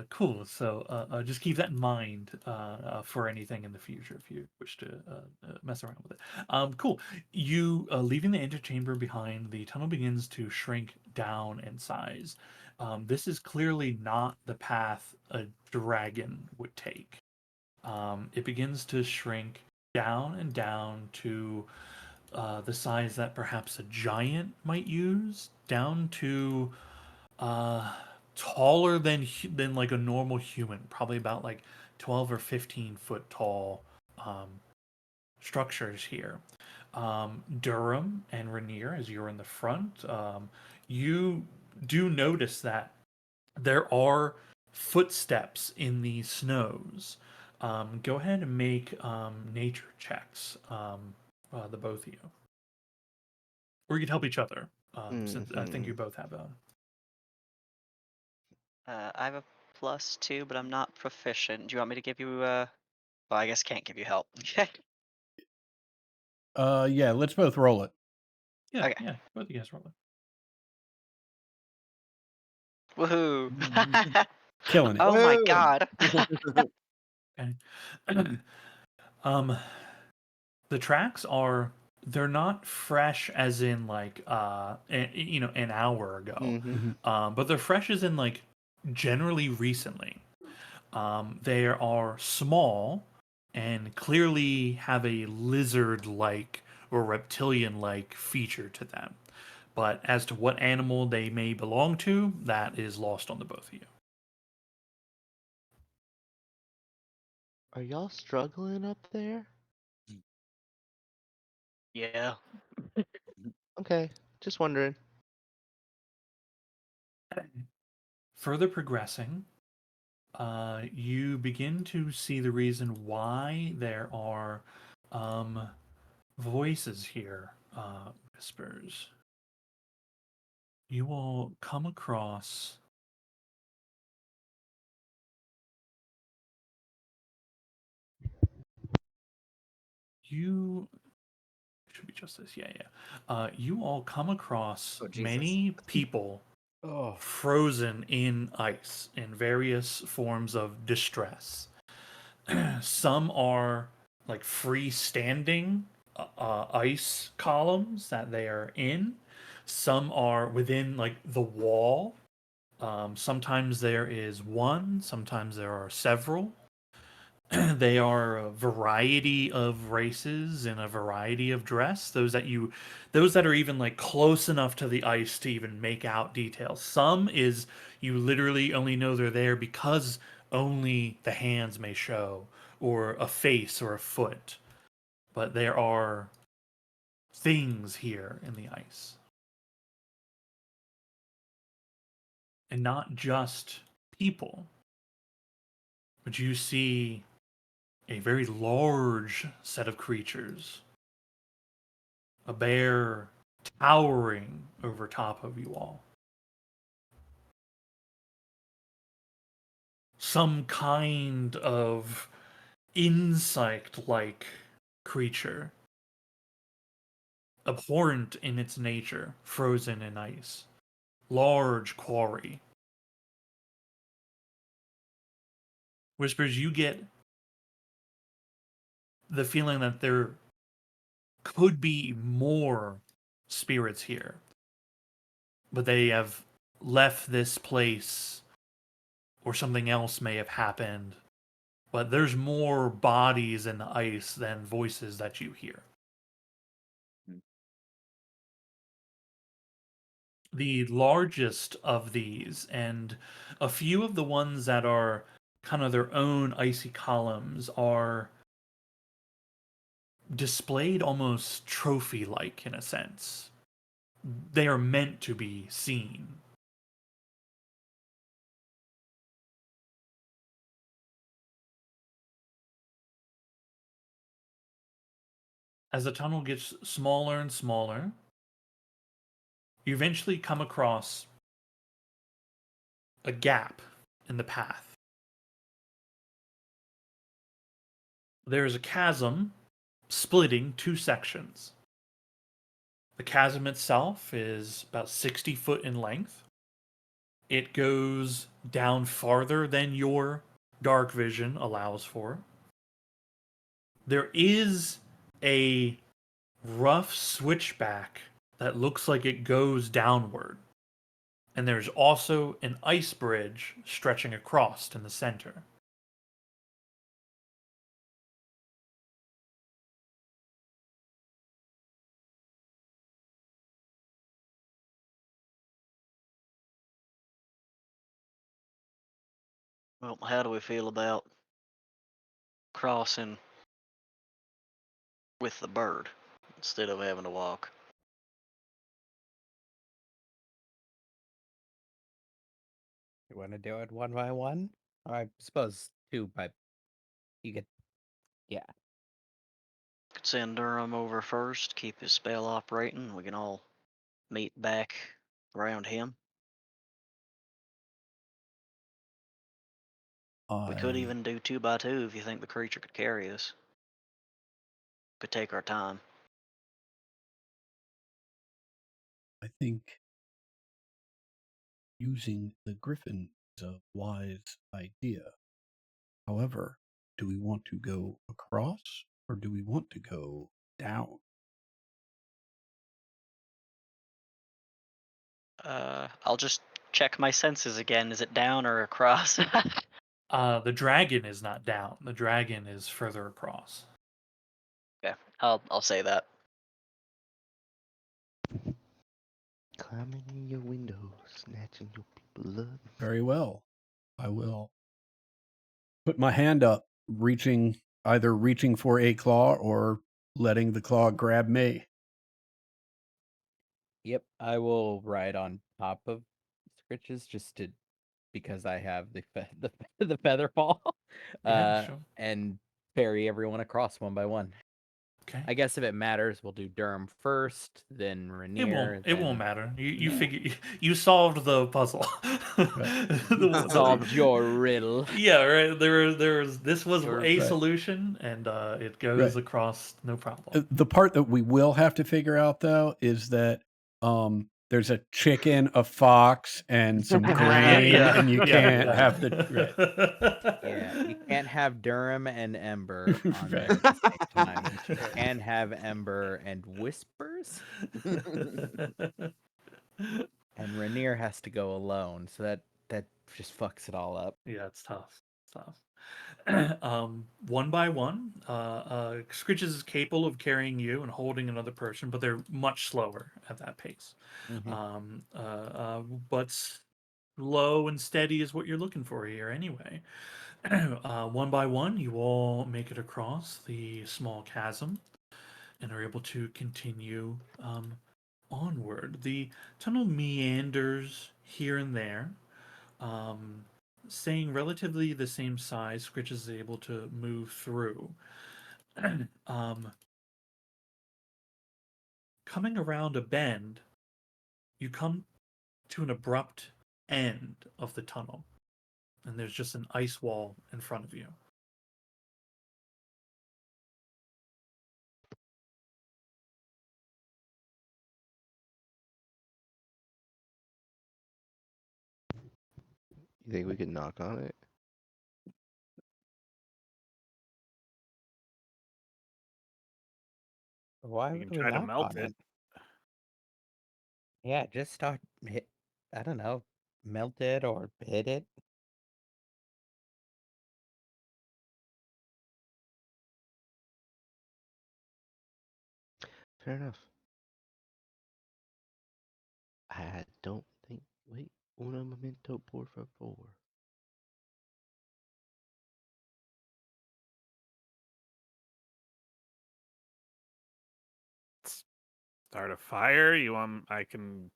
Cool. So just keep that in mind for anything in the future if you wish to mess around with it. Cool. You leaving the antechamber behind, the tunnel begins to shrink down in size. This is clearly not the path a dragon would take. It begins to shrink down and down to the size that perhaps a giant might use, down to taller than like a normal human, probably about like 12 or 15-foot tall structures here. Durham and Rainier, as you're in the front, you do notice that there are footsteps in the snows. Go ahead and make nature checks, the both of you. Or you could help each other, since I think you both have a. I have a +2, but I'm not proficient. Do you want me to give you well, I guess can't give you help. Yeah, let's both roll it. Yeah, Okay. yeah, both of you guys roll it. Woohoo! Killing it. Oh my Woo! god. Okay. The tracks are, they're not fresh as in like an hour ago. Mhm. But they're fresh as in like generally recently. They are small and clearly have a lizard-like or reptilian-like feature to them. But as to what animal they may belong to, that is lost on the both of you. Are y'all struggling up there? Yeah. Okay, just wondering. Further progressing, you begin to see the reason why there are voices here, whispers. You will come across you should be just this, yeah. You all come across Oh, Jesus. many people Oh, frozen in ice in various forms of distress. Some are like freestanding ice columns that they are in. Some are within like the wall. Sometimes there is one, sometimes there are several. They are a variety of races and a variety of dress. Those that are even like close enough to the ice to even make out details. Some is you literally only know they're there because only the hands may show, or a face or a foot. But there are things here in the ice. And not just people, but you see a very large set of creatures. A bear towering over top of you all. Some kind of insect like creature. Abhorrent in its nature, frozen in ice. Large quarry. Whispers, you get the feeling that there could be more spirits here, but they have left this place, or something else may have happened. But there's more bodies in the ice than voices that you hear. Hmm. The largest of these, and a few of the ones that are kind of their own icy columns, are displayed almost trophy like in a sense. they are meant to be seen. As the tunnel gets smaller and smaller, you eventually come across a gap in the path. There is a chasm splitting two sections. The chasm itself is about 60 foot in length. It goes down farther than your dark vision allows for. There is a rough switchback that looks like it goes downward. And there's also an ice bridge stretching across in the center. Well, how do we feel about crossing with the bird instead of having to walk? You want to do it one by one? Or I suppose two, but you could, yeah. Could send Durham over first, keep his spell operating. We can all meet back around him. We could I even do 2 by 2 if you think the creature could carry us. Could take our time. think using the griffin is a wise idea. However, do we want to go across or do we want to go down? I'll just check my senses again. Is it down or across? The dragon is not down. The dragon is further across. Okay, I'll say that. Climbing in your window, snatching your people up. Very well. I will put my hand up, either reaching for a claw or letting the claw grab me. Yep, I will ride on top of Scritches because I have the feather fall, Yeah, sure. and ferry everyone across one by one. Okay. I guess if it matters, we'll do Durham first, then Rainier. It won't matter. You figure you solved the puzzle. Solved your riddle. Yeah, right. This was Your- a Right. solution, and it goes across no problem. The part that we will have to figure out, though, is that there's a chicken, a fox, and some grain, and you can't have the. Right. Yeah, you can't have Durham and Ember on there at the same time. You can have Ember and Whispers, and Rainier has to go alone. So that just fucks it all up. Yeah, it's tough. It's tough. One by one, Scritches is capable of carrying you and holding another person, but they're much slower at that pace. But slow and steady is what you're looking for here, anyway. One by one, you all make it across the small chasm and are able to continue onward. The tunnel meanders here and there. Staying relatively the same size, Scritch is able to move through. Coming around a bend, you come to an abrupt end of the tunnel, and there's just an ice wall in front of you. You think we could knock on it? Why You would can we try to knock melt on it. it? Yeah, just start hit. I don't know, melt it or hit it. Fair enough. I don't think. Wait, uno momento, por favor. Start a fire? You want? I can.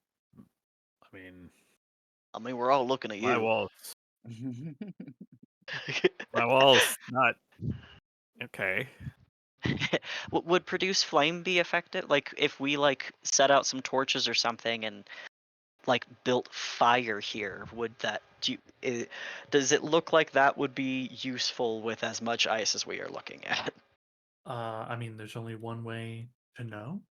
I mean, we're all looking at my you. walls. My walls not okay. Would produce flame be effective? Like if we like set out some torches or something and like built fire here, would that does it look like that would be useful with as much ice as we are looking at? I mean, there's only one way to know.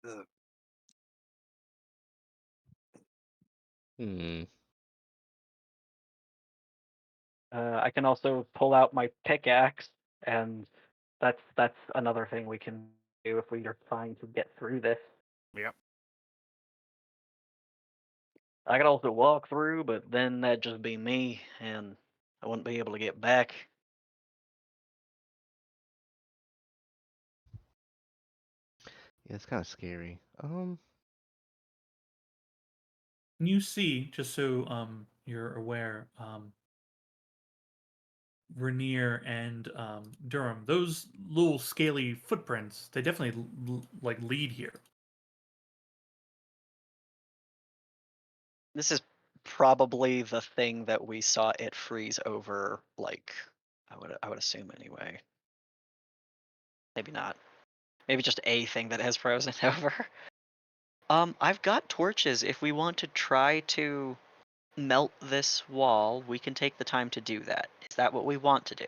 Ugh. Hmm. I can also pull out my pickaxe, and that's another thing we can do if we are trying to get through this. Yep. I could also walk through, but then that'd just be me, and I wouldn't be able to get back. Yeah, it's kind of scary. You see, just so you're aware, Rainier and Durham, those little scaly footprints, they definitely like lead here. This is probably the thing that we saw it freeze over. Like, I would assume anyway. Maybe not. Maybe just a thing that has frozen over. I've got torches. If we want to try to melt this wall, we can take the time to do that. Is that what we want to do?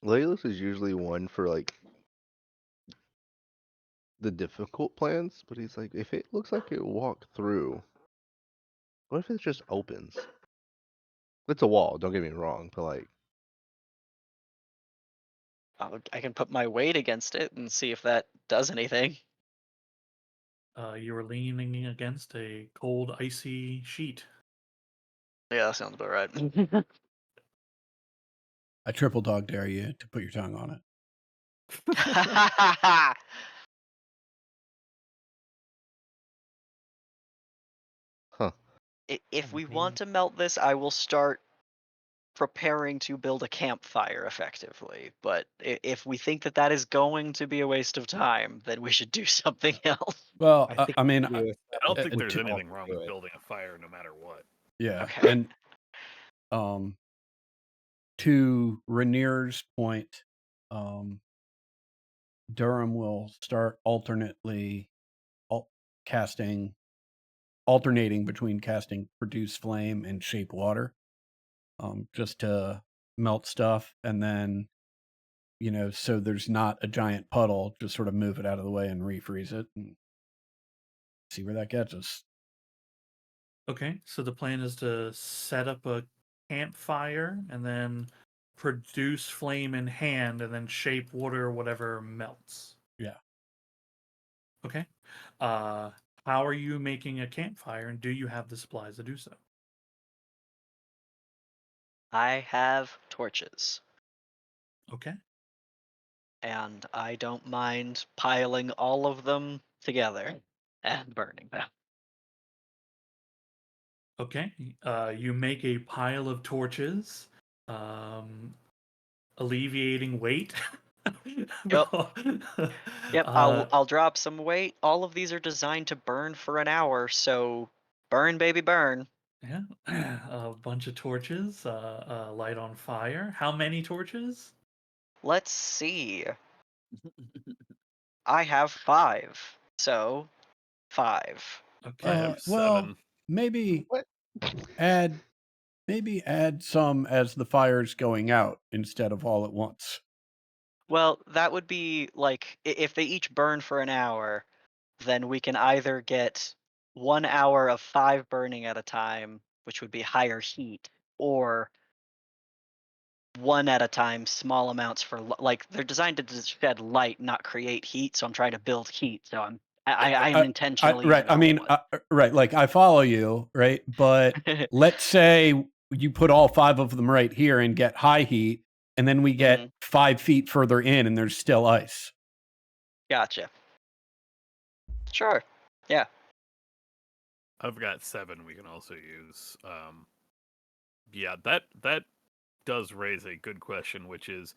Layla's is usually one for like the difficult plans, but he's like, if it looks like it walked through, what if it just opens? It's a wall, don't get me wrong, but like, I can put my weight against it and see if that does anything. You were leaning against a cold, icy sheet. Yeah, that sounds about right. I triple dog dare you to put your tongue on it. huh? If we want to melt this, I will start preparing to build a campfire effectively. But if we think that that is going to be a waste of time, then we should do something else. Well, I think I mean, we I don't think and there's to- anything wrong do with it. building a fire, no matter what. yeah, Okay. and to Rainier's point, Durham will start casting, alternating between casting produce flame and shape water, just to melt stuff, and then so there's not a giant puddle, just sort of move it out of the way and refreeze it and see where that gets us. Okay, so the plan is to set up a campfire and then produce flame in hand and then shape water whatever melts. Yeah. Okay. How are you making a campfire, and do you have the supplies to do so? I have torches, Okay. and I don't mind piling all of them together and burning them. Okay. You make a pile of torches, alleviating weight. Yep. Yep. uh, I'll drop some weight. All of these are designed to burn for an hour, so burn, baby, burn. yeah. A bunch of torches, light on fire. How many torches? Let's see. I have 5, so 5. I Okay. have Well, 7. maybe What? add some as the fire's going out instead of all at once. Well, that would be like if they each burn for an hour, then we can either get 1 hour of 5 burning at a time, which would be higher heat, or 1 at a time, small amounts for like they're designed to just shed light, not create heat. So I'm trying to build heat. So I am intentionally Right. using I all mean, at right. Like I follow you, right? But once. let's say you put all 5 of them right here and get high heat, and then we get Mhm. 5 feet further in, and there's still ice. Gotcha. Sure. Yeah. I've got 7 we can also use. Yeah, that does raise a good question, which is,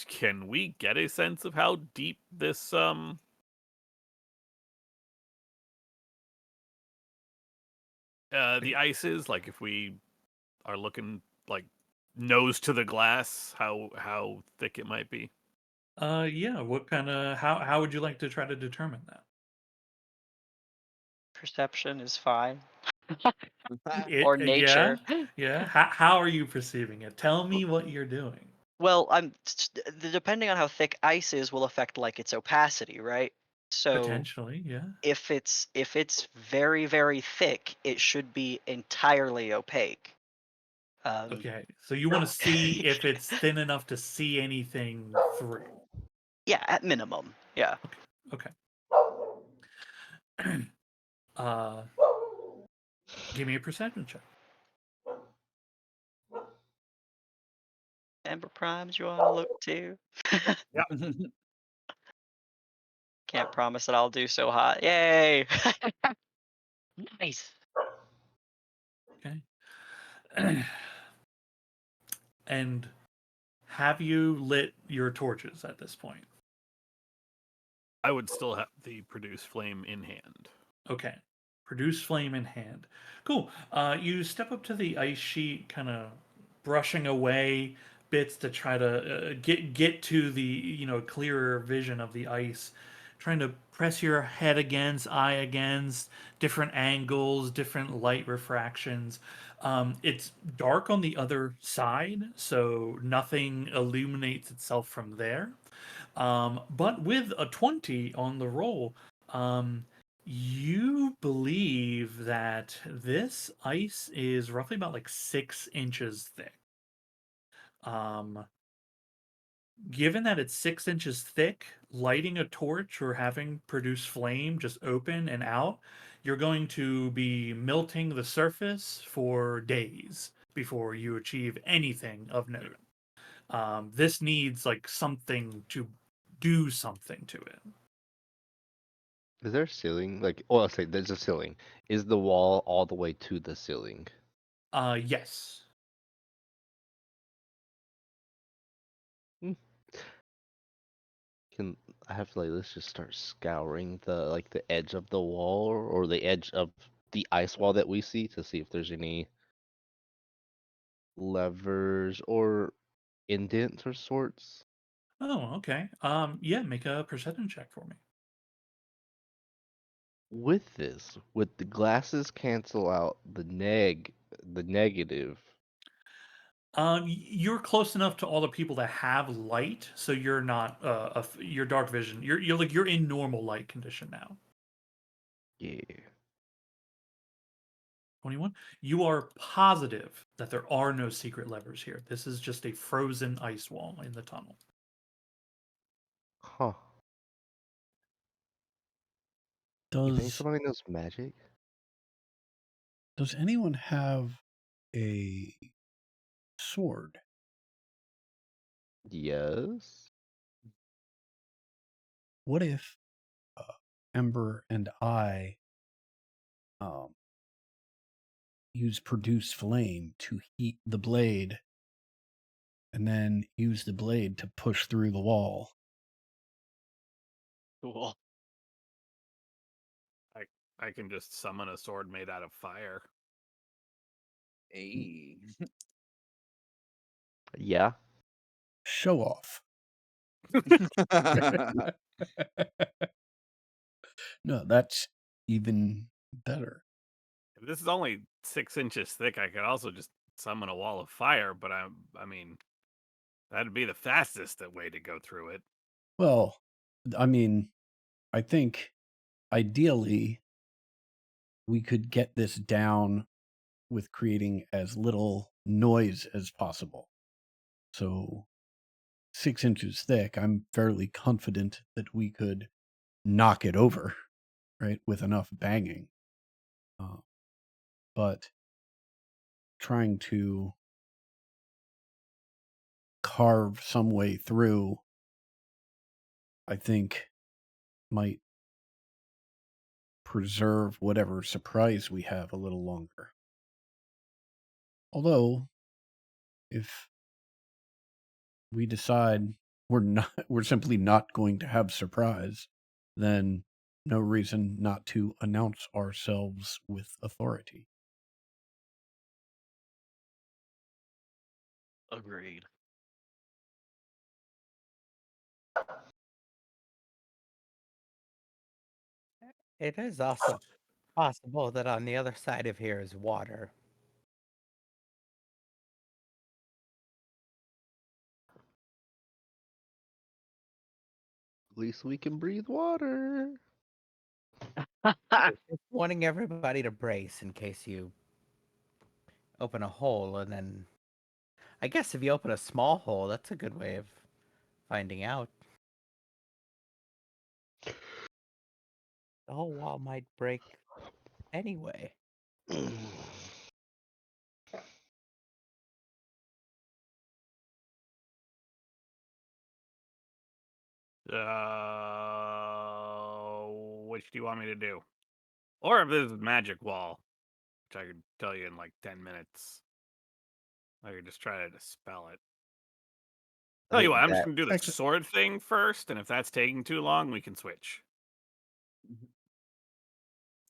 can we get a sense of how deep this the ice is? Like, if we are looking like nose to the glass, how thick it might be? Yeah. What kind of how would you like to try to determine that? Perception is fine. It Or yeah, nature. yeah. How are you perceiving it? Tell me what you're doing. Well, depending on how thick ice is will affect like its opacity, right? So Potentially, yeah. if it's very very thick, it should be entirely opaque. Okay. So you want to see if it's thin enough to see anything through. Yeah, at minimum. Yeah. Okay. uh, give me a perception check. Ember Primes, you want to look too? Can't promise that I'll do so hot. Yay! Nice. Okay. And have you lit your torches at this point? I would still have the produce flame in hand. Okay. Produce flame in hand. Cool. You step up to the ice sheet, kind of brushing away bits to try to get to the clearer vision of the ice. Trying to press your head against, eye against, different angles, different light refractions. It's dark on the other side, so nothing illuminates itself from there. But with a 20 on the roll, you believe that this ice is roughly about like 6 inches thick. Um, Given that it's 6 inches thick, lighting a torch or having produce flame just open and out, you're going to be melting the surface for days before you achieve anything of note. This needs like something to do something to it. Is there a ceiling? Like, oh, I'll say there's a ceiling. Is the wall all the way to the ceiling? Yes. Hmm. Can I have to like let's just start scouring the edge of the wall or the edge of the ice wall that we see to see if there's any levers or indents or sorts. Oh, okay. Yeah, make a perception check for me. With this, would the glasses cancel out the negative? You're close enough to all the people that have light, so you're not your dark vision. You're in normal light condition now. Yeah. 21. You are positive that there are no secret levers here. This is just a frozen ice wall in the tunnel. Huh. You think Does somebody knows magic? does anyone have a sword? Yes. What if Ember and I um, use produce flame to heat the blade and then use the blade to push through the wall? Cool. I can just summon a sword made out of fire. Hey. Yeah. Show off. No, that's even better. If this is only 6 inches thick, I could also just summon a wall of fire. But I mean, that'd be the fastest way to go through it. Well, I mean, I think ideally we could get this down with creating as little noise as possible. So 6 inches thick, I'm fairly confident that we could knock it over, right, with enough banging. But trying to carve some way through, I think, might preserve whatever surprise we have a little longer. Although, if we decide we're simply not going to have surprise, then no reason not to announce ourselves with authority. Agreed. It is also possible that on the other side of here is water. At least we can breathe water. Just wanting everybody to brace in case you open a hole, and then I guess if you open a small hole, that's a good way of finding out. The whole wall might break anyway. Which do you want me to do? Or if this is magic wall, which I could tell you in like 10 minutes. I could just try to dispel it. Tell you what, I'm just gonna do the Actually- sword thing first, and if that's taking too long, we can switch.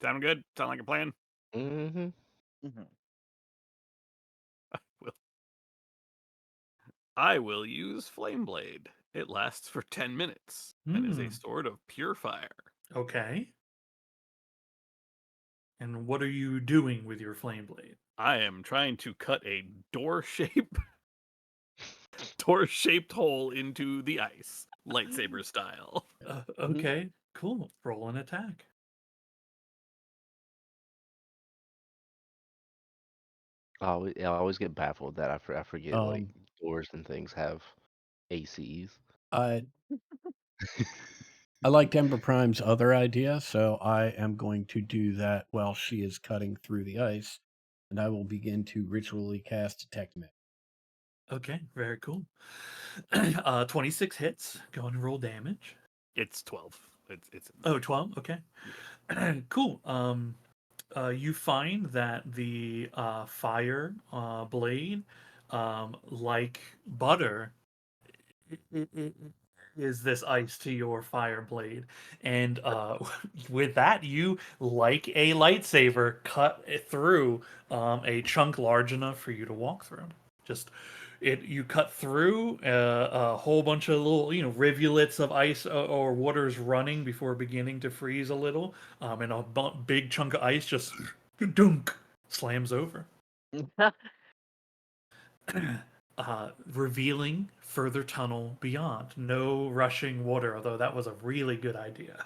Sound good? Sound like a plan? Mm-hmm. I will use Flame Blade. It lasts for 10 minutes and is a sword of pure fire. Okay. And what are you doing with your flame blade? I am trying to cut a door-shaped hole into the ice, lightsaber style. Okay, cool. Roll an attack. I always get baffled that I forget like Um, doors and things have ACs. I liked Ember Prime's other idea, so I am going to do that while she is cutting through the ice, and I will begin to ritually cast Detect Magic. Okay, very cool. 26 hits. Go and roll damage. It's 12. It's in there. Oh, 12? Okay. Cool. You find that the fire blade, like butter, is this ice to your fire blade, and with that, you, like a lightsaber, cut it through a chunk large enough for you to walk through. Just you cut through a whole bunch of little, rivulets of ice or waters running before beginning to freeze a little, and a big chunk of ice just dunk slams over. Revealing further tunnel beyond. No rushing water, although that was a really good idea.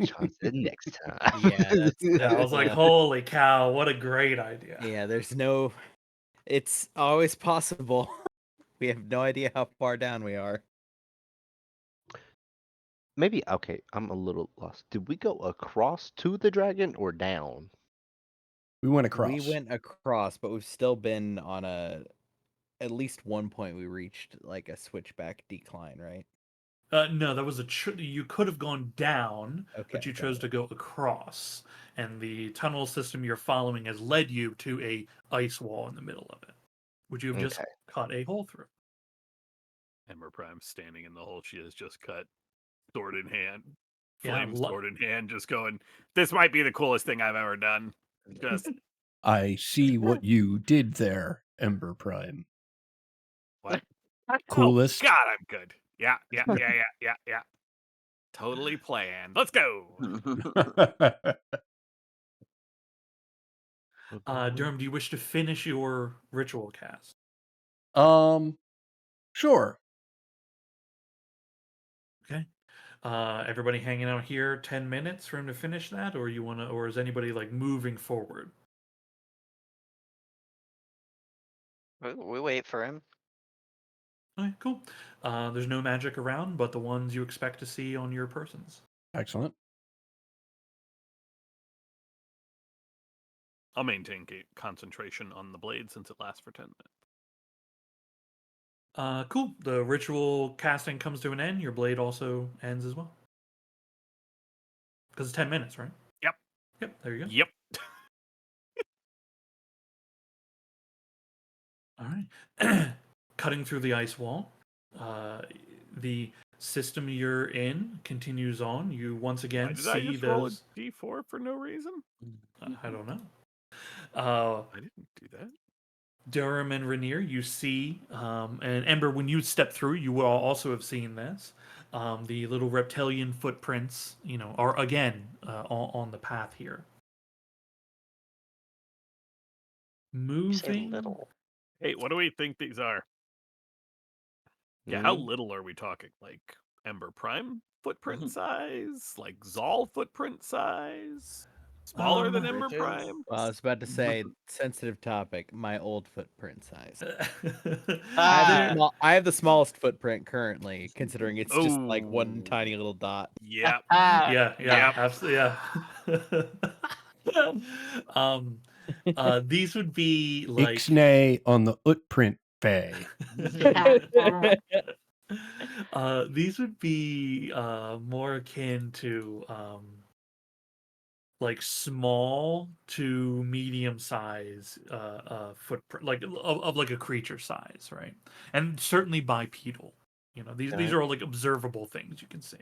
John said next time. Yeah, Yeah, I was like, holy cow, what a great idea. yeah, there's no. It's always possible. We have no idea how far down we are. Maybe okay. I'm a little lost. Did we go across to the dragon or down? We went across. We went across, but we've still been on a. At least one point, we reached like a switchback decline, right? No, that was you could have gone down, Okay, but you got chose it. to go across, and the tunnel system you're following has led you to a ice wall in the middle of it, which you have just Okay. cut a hole through. Ember Prime standing in the hole she has just cut, sword in hand, Yeah, flame sword in hand, just going, this might be the coolest thing I've ever done. Just, I see what you did there, Ember Prime. what? Coolest. Oh, God, I'm good. Yeah. Totally planned. Let's go. Durham, do you wish to finish your ritual cast? Sure. Okay. Everybody hanging out here 10 minutes for him to finish that, or or is anybody like moving forward? We wait for him. Okay, cool. There's no magic around, but the ones you expect to see on your persons. Excellent. I'll maintain concentration on the blade since it lasts for 10 minutes. Cool. The ritual casting comes to an end. Your blade also ends as well. Because it's 10 minutes, right? Yep. Yep, there you go. Yep. All right. cutting through the ice wall. The system you're in continues on. You once Why again did I see just roll a those. d4 for no reason? I don't know. I didn't do that. Durham and Rainier, you see, and Ember, when you step through, you will also have seen this. The little reptilian footprints, are again on the path here. You say Moving. little. Hey, what do we think these are? Yeah, how little are we talking? Like Ember Prime footprint size? Like Zal footprint size? Smaller than Ember Bridges? Prime? Well, I was about to say sensitive topic. My old footprint size. There- I have the smallest footprint currently, considering it's just like one Oh. tiny little dot. Yep. yeah, Yep. absolutely, yeah. These would be like Ixnay on the footprint bay. these would be more akin to like small to medium size footprint, like of like a creature size, right? And certainly bipedal. These are all like observable things you can see.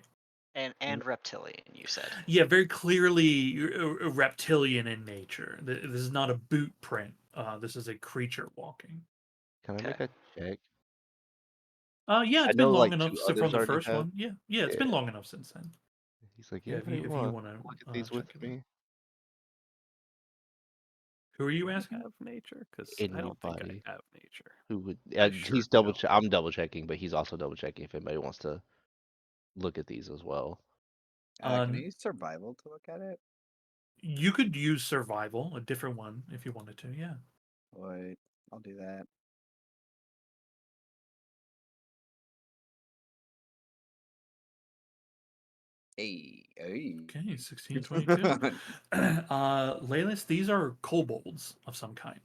And reptilian, you said. Yeah, very clearly reptilian in nature. This is not a boot print. This is a creature walking. Can I Okay. make a check? Yeah, I it's know been long like enough 2 from others the already first have. one. Yeah, it's been long enough since then. He's like, Yeah, yeah, if you want to look at these with check it out. me. Who are you Do I asking? have nature? Because I don't think Anybody I have nature. who would? I sure He's double. don't. I'm double checking, but he's also double checking if anybody wants to look at these as well. Can I use survival to look at it? You could use survival, a different one, if you wanted to. Yeah. Wait, I'll do that. Hey. Okay, 1622. Laylis, these are kobolds of some kind.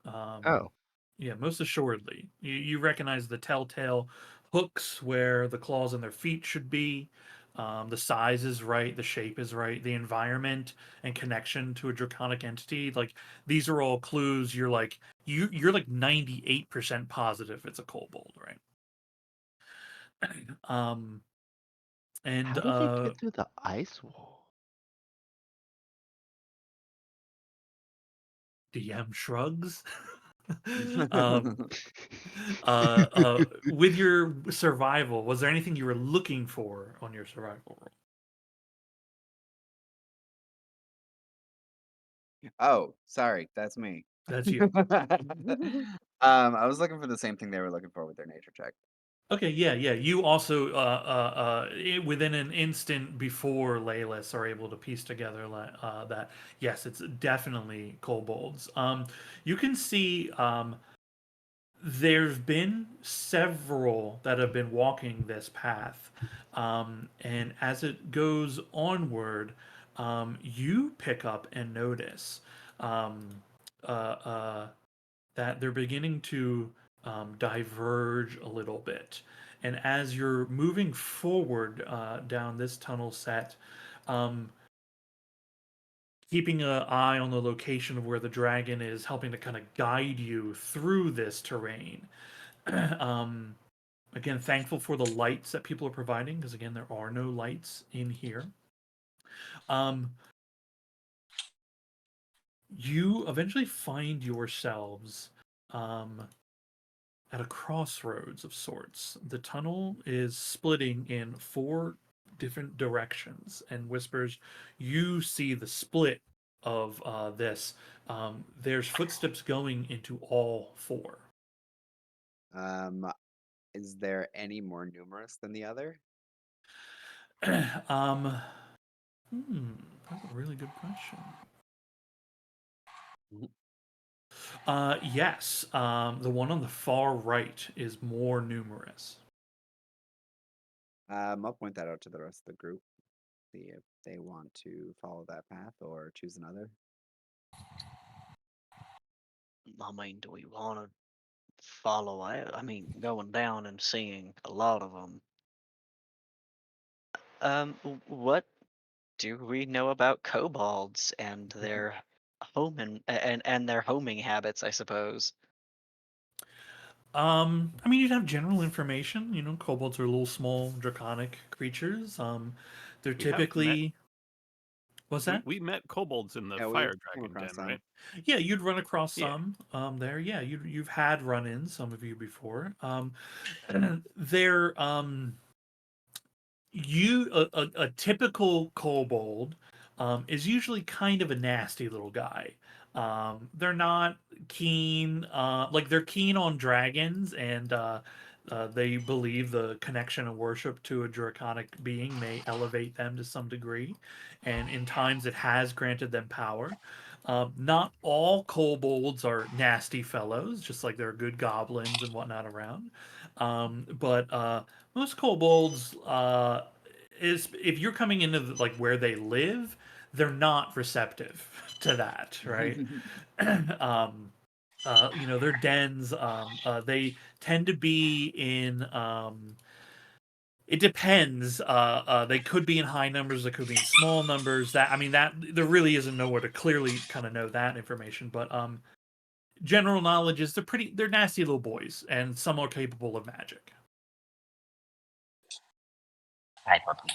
Oh, Yeah, most assuredly. You recognize the telltale hooks where the claws in their feet should be. The size is right, the shape is right, the environment and connection to a draconic entity. Like these are all clues. You're like 98% positive it's a kobold, right? And how did they get through the ice wall? DM shrugs. With your survival, was there anything you were looking for on your survival roll? Oh, sorry, that's me. That's you. I was looking for the same thing they were looking for with their nature check. Okay, yeah. You also, within an instant before Laylis are able to piece together that yes, it's definitely kobolds. You can see there's been several that have been walking this path, and as it goes onward, you pick up and notice um, uh, uh, that they're beginning to diverge a little bit. And as you're moving forward down this tunnel set, um, keeping an eye on the location of where the dragon is helping to kind of guide you through this terrain. um, Again, thankful for the lights that people are providing because, again, there are no lights in here. Um, you eventually find yourselves at a crossroads of sorts. The tunnel is splitting in 4 different directions, and Whispers, you see the split of this. There's footsteps going into all 4. Is there any more numerous than the other? um, that's a really good question. Yes, the one on the far right is more numerous. I'll point that out to the rest of the group. See if they want to follow that path or choose another. I mean, do we want to follow? I mean, going down and seeing a lot of them. What do we know about kobolds and their and their homing habits? I suppose. I mean, you'd have general information. You know, kobolds are little, small, draconic creatures. They're We have met typically. What's that? we met kobolds in the Yeah, fire we've come dragon across den, some. right? Yeah, you'd run across Yeah. some there. Yeah, you've had run-ins, some of you before. They're a typical kobold is usually kind of a nasty little guy. They're not keen, like they're keen on dragons, and they believe the connection and worship to a draconic being may elevate them to some degree, and in times it has granted them power. Not all kobolds are nasty fellows, just like there are good goblins and whatnot around. But most kobolds is if you're coming into like where they live, they're not receptive to that, right? um, you know, their dens, they tend to be in. It depends. They could be in high numbers. They could be in small numbers. That I mean, that there really isn't nowhere to clearly kind of know that information. But general knowledge is they're nasty little boys, and some are capable of magic. Hi, puppy.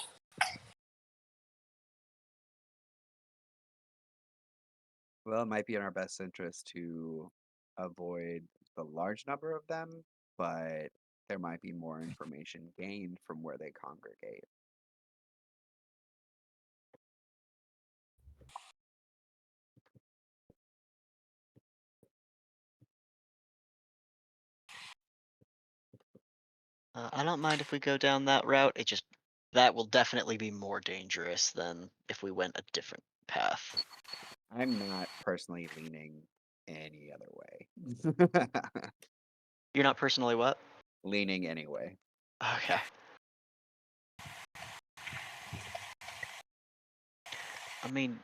Well, it might be in our best interest to avoid the large number of them, but there might be more information gained from where they congregate. I don't mind if we go down that route. That will definitely be more dangerous than if we went a different path. I'm not personally leaning any other way. You're not personally what? Leaning anyway. Okay. I mean,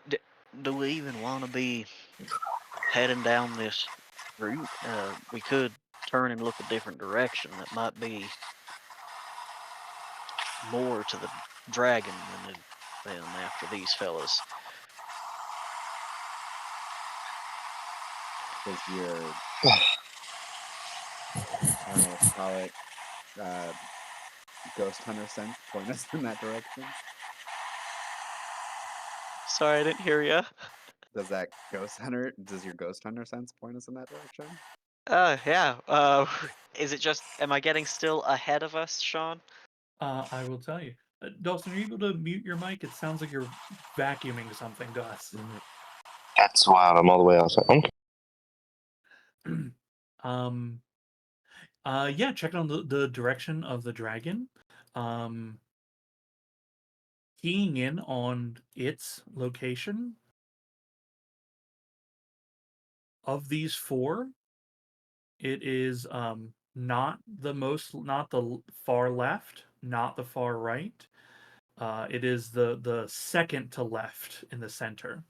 do we even want to be heading down this route? We could turn and look a different direction. That might be more to the dragon than after these fellas. Does your, I don't know what to call it, ghost hunter sense point us in that direction? Sorry, I didn't hear ya. Does your ghost hunter sense point us in that direction? Yeah. Is it just? Am I getting still ahead of us, Sean? I will tell you. Dawson, are you able to mute your mic? It sounds like you're vacuuming something, Gus. That's wild. I'm all the way outside. um, yeah, check on the direction of the dragon. Um, keying in on its location of these four, it is not the far left, not the far right. It is the second to left in the center.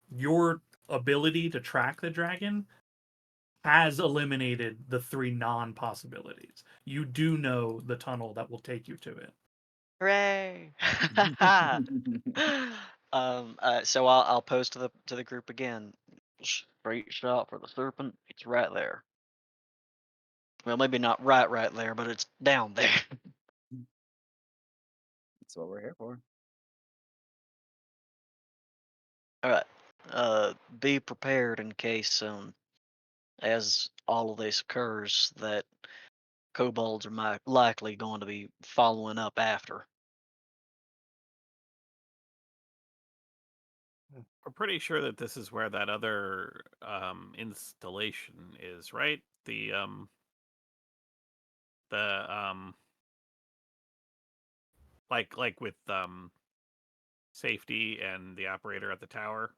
Your ability to track the dragon has eliminated the three non-possibilities. You do know the tunnel that will take you to it. Hooray! So I'll pose to the group again. Straight shot for the serpent. It's right there. Well, maybe not right there, but it's down there. That's what we're here for. All right. Be prepared in case as all of this occurs that kobolds are likely going to be following up after. We're pretty sure that this is where that other installation is, right? The like with safety and the operator at the tower.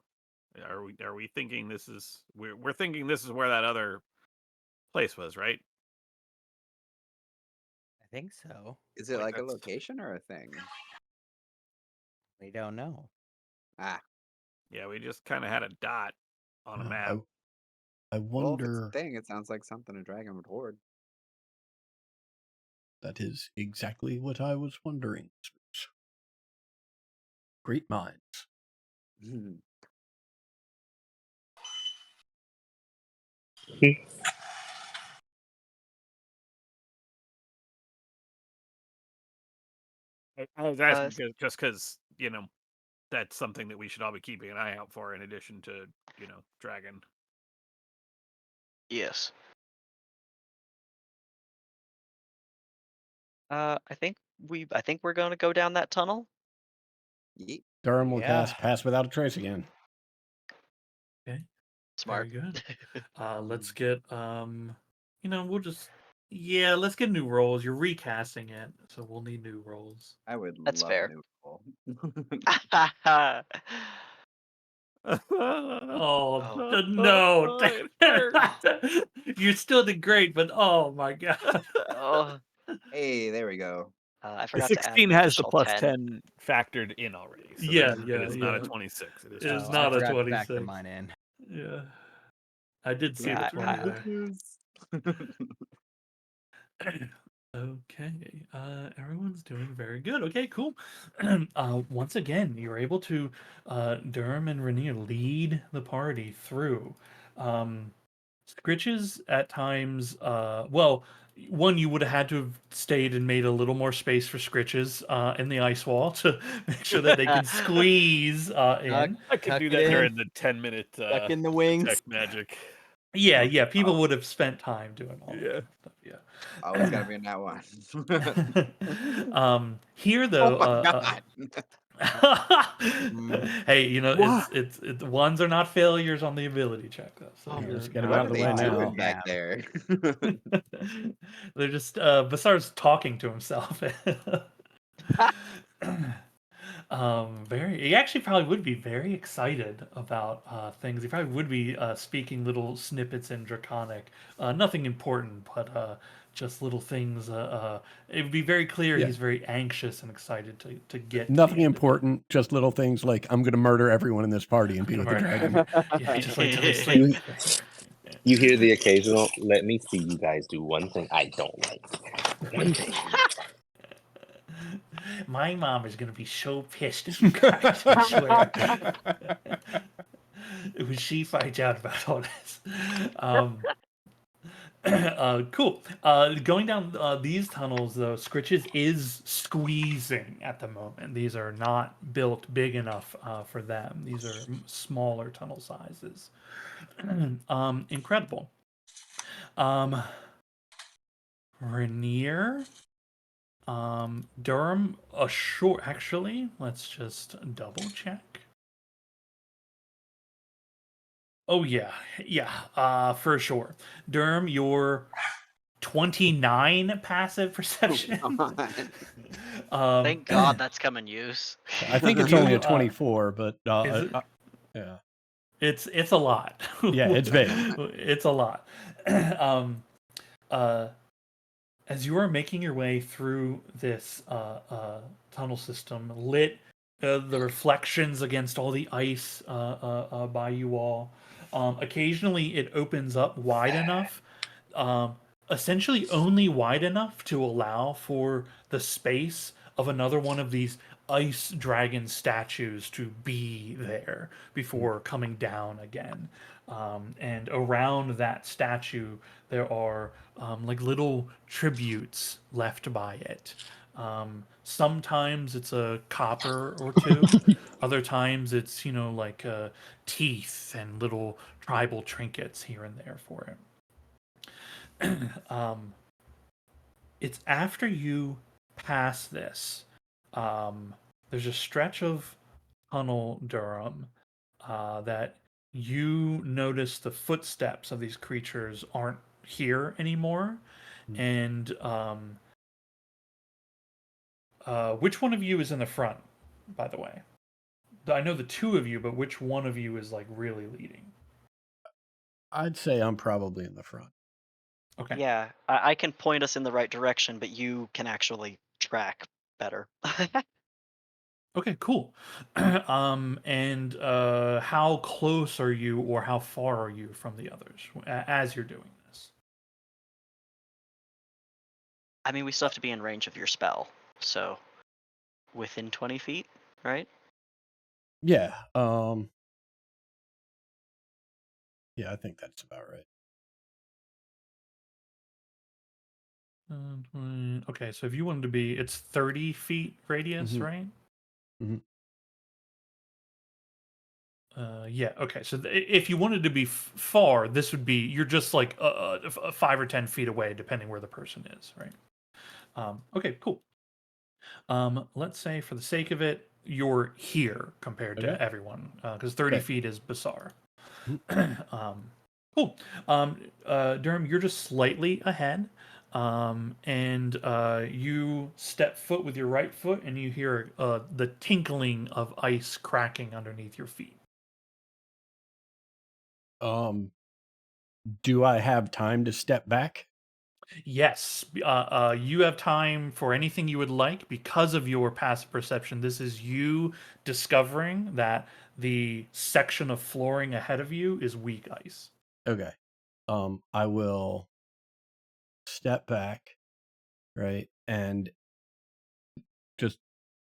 Are we thinking this is we're thinking this is where that other place was, right? I think so. Is it like a that's location or a thing? We don't know. Ah, yeah, we just kind of had a dot on a map. I well, if it's a wonder. thing, it sounds like something a dragon would hoard. That is exactly what I was wondering. Great minds. I was asking just because that's something that we should all be keeping an eye out for, in addition to dragon. Yes. I think we're going to go down that tunnel. Yeet. Durham will Yeah. cast Pass Without a Trace again. Okay. Smart. Very good. Let's get let's get new rolls. You're recasting it, so we'll need new rolls. I would That's love fair. a new roll. Oh, Oh. no. It hurts. You still did great, but oh my god. Oh. Hey, there we go. I The forgot to add 16 an has the additional plus 10. 10 factored in already, so Yeah, it is not a yeah. 26. It is It is 26. I not a forgot to factor 26. mine in. Yeah. I did see Yeah, the 20 there. Yes. Okay, everyone's doing very good. Okay, cool. Once again, you're able to, Durham and Rainier lead the party through. Scritches at times, one, you would have had to have stayed and made a little more space for Scritches in the ice wall to make sure that they can squeeze in. I could Tuck do it that in. during the 10-minute Tuck in the wings. detect magic. Yeah, people would have spent time doing all that Yeah. kind of stuff. Yeah. Always gotta be in that one. Here Oh though, my god. hey, What? it's ones are not failures on the ability check though. So Oh, Let's you're get him What out are of the they way now. doing back Yeah. there? they're just Basar's talking to himself. He actually probably would be very excited about things. He probably would be speaking little snippets in Draconic. Nothing important, but just little things. It would be very clear Yeah. he's very anxious and excited to get to the Nothing end of it. important, just little things like I'm going to murder everyone in this party and be with the dragon. Yeah, just wait till they sleep. You hear the occasional, let me see you guys do one thing I don't like. One thing. My mom is gonna be so pissed at you guys, I swear. When she finds out about all this. Cool. Going down these tunnels, though, Scritches is squeezing at the moment. These are not built big enough for them. These are smaller tunnel sizes. Incredible. Rainier. Durham, actually, let's just double check. Oh yeah, for sure. Durham, your 29 passive perception. Thank God that's come in use. I think it's You, only a 24, but is it? yeah. It's a lot. Yeah, it's big. It's a lot. As you are making your way through this tunnel system, lit, the reflections against all the ice by you all. Occasionally, it opens up wide enough, essentially only wide enough to allow for the space of another one of these ice dragon statues to be there before coming down again. And around that statue, there are like little tributes left by it. Sometimes it's a copper or two. Other times it's, like teeth and little tribal trinkets here and there for it. It's after you pass this. There's a stretch of tunnel, Durham, that you notice the footsteps of these creatures aren't here anymore. And which one of you is in the front, by the way? I know the two of you, but which one of you is like really leading? I'd say I'm probably in the front. Okay. Yeah, I can point us in the right direction, but you can actually track better. Okay, cool. And how close are you, or how far are you from the others as you're doing this? I mean, we still have to be in range of your spell, so within 20 feet, right? Yeah. Yeah, I think that's about right. Okay, so if you wanted to be, it's 30 feet radius, Mhm. right? Mhm. Yeah. Okay. So if you wanted to be far, this would be you're just like 5 or 10 feet away, depending where the person is, right? Okay. Cool. Let's say for the sake of it, you're here compared Okay. to everyone, because 30 Okay. feet is bizarre. Mhm. Cool. Durham, you're just slightly ahead. And you step foot with your right foot, and you hear the tinkling of ice cracking underneath your feet. Do I have time to step back? Yes, you have time for anything you would like because of your passive perception. This is you discovering that the section of flooring ahead of you is weak ice. Okay. I will step back, right, and just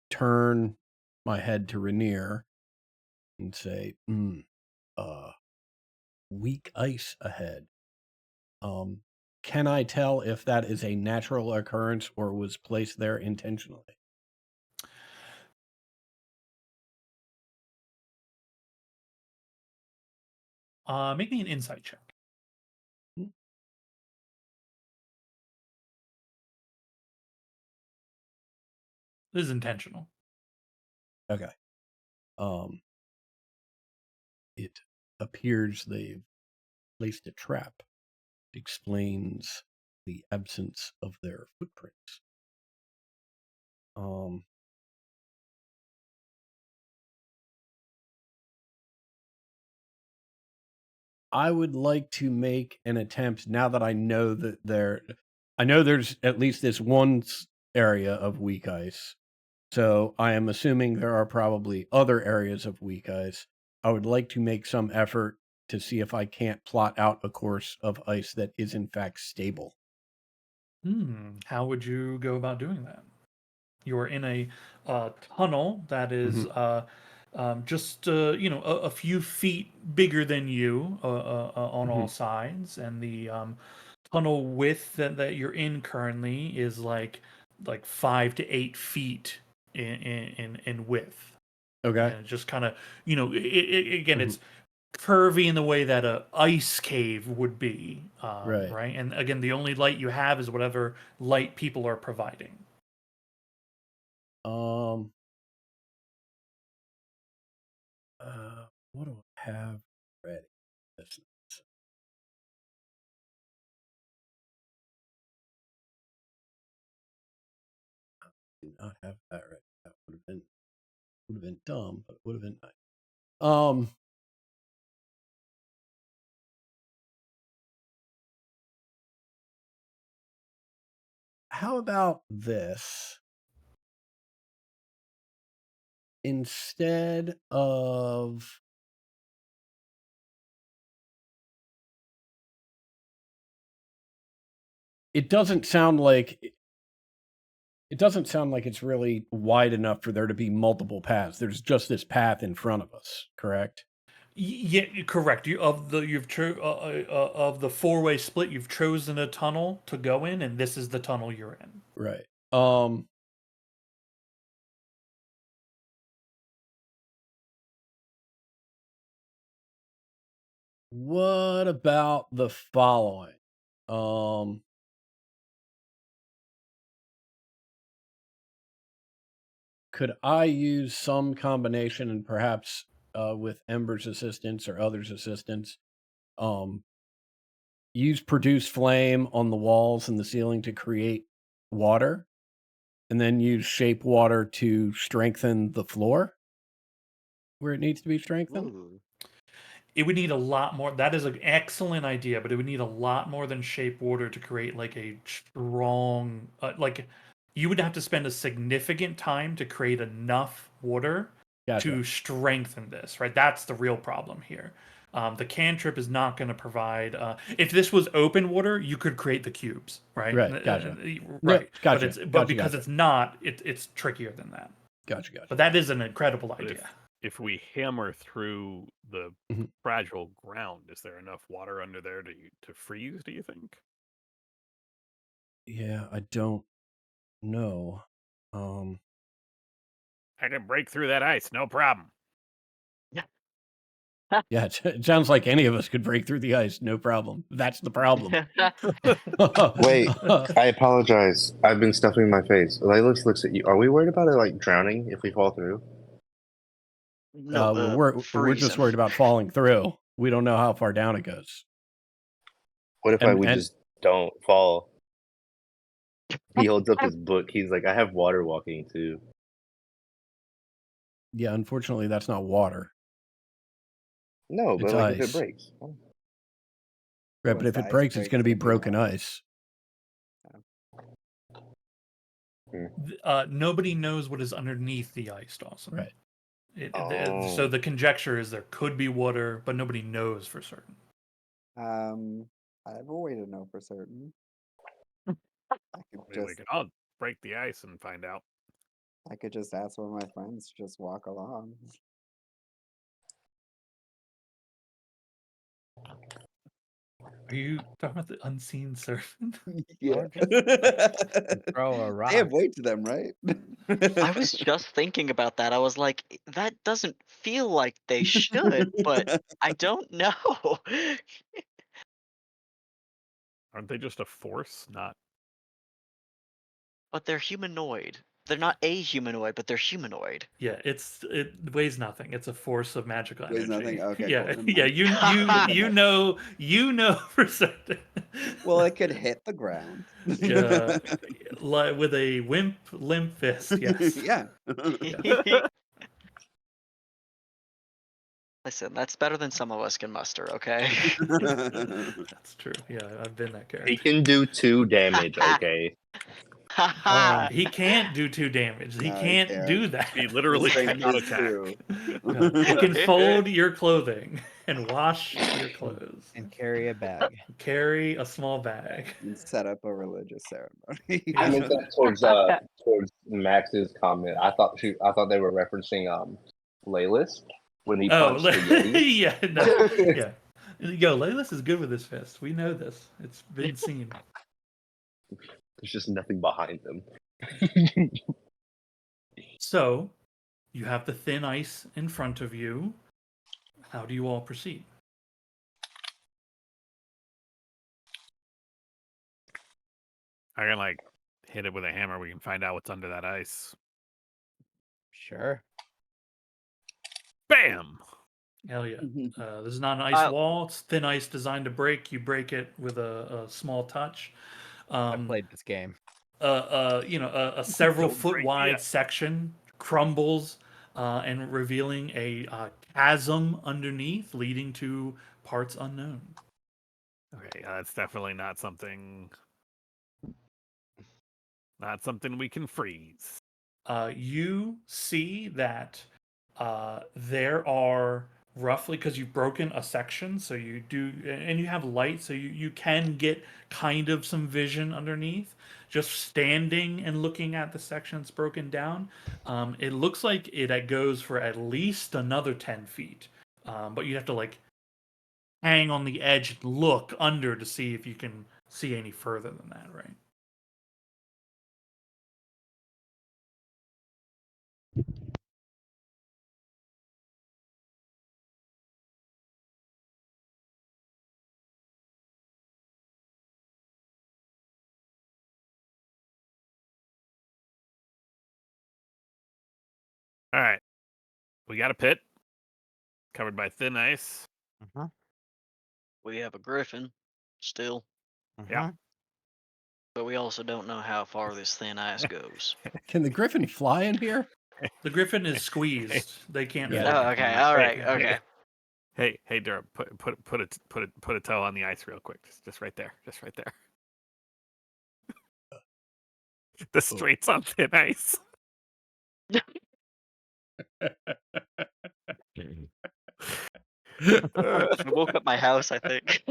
turn my head to Rainier and say, uh, weak ice ahead. Can I tell if that is a natural occurrence or was placed there intentionally? Make me an insight check. Hmm. This is intentional. Okay. Um, it appears they've placed a trap. It explains the absence of their footprints. Um, I would like to make an attempt now that I know that I know there's at least this one area of weak ice. So I am assuming there are probably other areas of weak ice. I would like to make some effort to see if I can't plot out a course of ice that is in fact stable. How would you go about doing that? You're in a tunnel that is Mhm. just a few feet bigger than you on all Mhm. sides, and the tunnel width that you're in currently is like 5 to 8 feet in width, Okay. and it just kind of again Mhm. it's curvy in the way that a ice cave would be, Right. right? And again, the only light you have is whatever light people are providing. Um. What do I have ready? Did not have that ready. That would have been dumb, but it would have been nice. How about this? Instead of it doesn't sound like it's really wide enough for there to be multiple paths. There's just this path in front of us, correct? Yeah, correct. Of the four-way split, you've chosen a tunnel to go in, and this is the tunnel you're in. Right. What about the following? Could I use some combination and perhaps with Ember's assistance or others' assistance, um, use produce flame on the walls and the ceiling to create water, and then use shape water to strengthen the floor where it needs to be strengthened? Ooh. It would need a lot more. That is an excellent idea, but it would need a lot more than shape water to create like a strong, like you would have to spend a significant time to create enough water Gotcha. to strengthen this, right? That's the real problem here. The cantrip is not going to provide. If this was open water, you could create the cubes, right? Right. Gotcha. No, Right. gotcha. But Gotcha. because Gotcha. it's not, it's trickier than that. Gotcha. Gotcha. But that is an incredible But idea. if we hammer through the Mhm. fragile ground, is there enough water under there to freeze? Do you think? Yeah, I don't know. I can break through that ice, no problem. Yeah, it sounds like any of us could break through the ice, no problem. That's the problem. Wait, I apologize. I've been stuffing my face. Laylis looks at you. Are we worried about it like drowning if we fall through? No, we're just freezing. worried about falling through. We don't know how far down it goes. What if we just don't fall? He holds up his book. He's like, I have water walking too. Yeah, unfortunately, that's not water. No, but It's like if it ice. breaks. Oh. Right, but if it breaks, it's going to be broken ice. Nobody knows what is underneath the ice, Dawson. Right. So the conjecture is there could be water, but nobody knows for certain. I have a way to know for certain. We can all break the ice and find out. I could just ask one of my friends to just walk along. Are you talking about the unseen servant? Yeah. Throw a rock. They have weight to them, right? I was just thinking about that. I was like, that doesn't feel like they should, but I don't know. Aren't they just a force, not? But they're humanoid. They're not a humanoid, but they're humanoid. Yeah, it weighs nothing. It's a force of magical energy. Weighs nothing? Okay, yeah, cool. yeah. You know for certain. Well, it could hit the ground. Yeah, with a limp fist. Yes. Yeah. Listen, that's better than some of us can muster, okay? That's true. Yeah, I've been that character. He can do 2 damage, okay? He can't do 2 damage. He can't do that. He literally cannot attack. No, it can fold your clothing and wash your clothes. And carry a bag. Carry a small bag. And set up a religious ceremony. I meant that towards Max's comment. I thought they were referencing Laylis when he punched the Yeti. Yeah, no, yeah. Yo, Laylis is good with his fist. We know this. It's been seen. There's just nothing behind them. So, you have the thin ice in front of you. How do you all proceed? I can like hit it with a hammer. We can find out what's under that ice. Sure. Bam! Hell yeah. This is not an ice wall. It's thin ice designed to break. You break it with a small touch. I played this game. A several Don't foot break wide yet. section crumbles and revealing a chasm underneath, leading to parts unknown. Okay, that's definitely not something we can freeze. You see that there are roughly, because you've broken a section, so you do, and you have light, so you can get kind of some vision underneath. Just standing and looking at the section that's broken down, it looks like it goes for at least another 10 feet. But you have to like hang on the edge and look under to see if you can see any further than that, right? All right, we got a pit covered by thin ice. We have a griffin, still. Yeah. But we also don't know how far this thin ice goes. Can the griffin fly in here? The griffin is squeezed. They can't Yeah. fly. Oh, okay, all right, Hey, okay. Hey, Durham, put a toe on the ice real quick. Just right there. Just right there. The straight's on thin ice. I woke up my house, I think.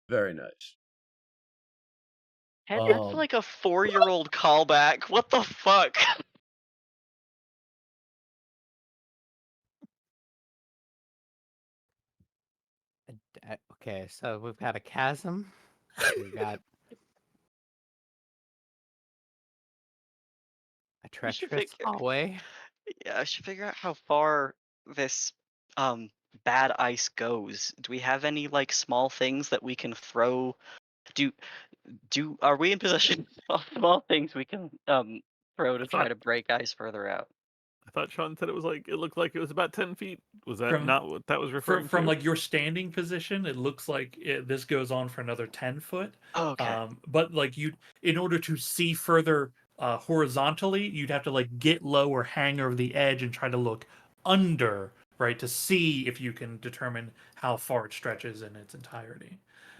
Very nice. That's like a 4-year-old callback. What the fuck? Okay, so we've got a chasm. We've got a We should treacherous figure. hallway. Yeah, I should figure out how far this bad ice goes. Do we have any like small things that we can throw? Do are we in possession of small things we can throw to I try thought to break ice further out? I thought Sean said it looked like it was about 10 feet. Was that From not what that was referring from to? like your standing position, it looks like this goes on for another 10 foot. Oh, okay. But like in order to see further horizontally, you'd have to like get low or hang over the edge and try to look under, right, to see if you can determine how far it stretches in its entirety.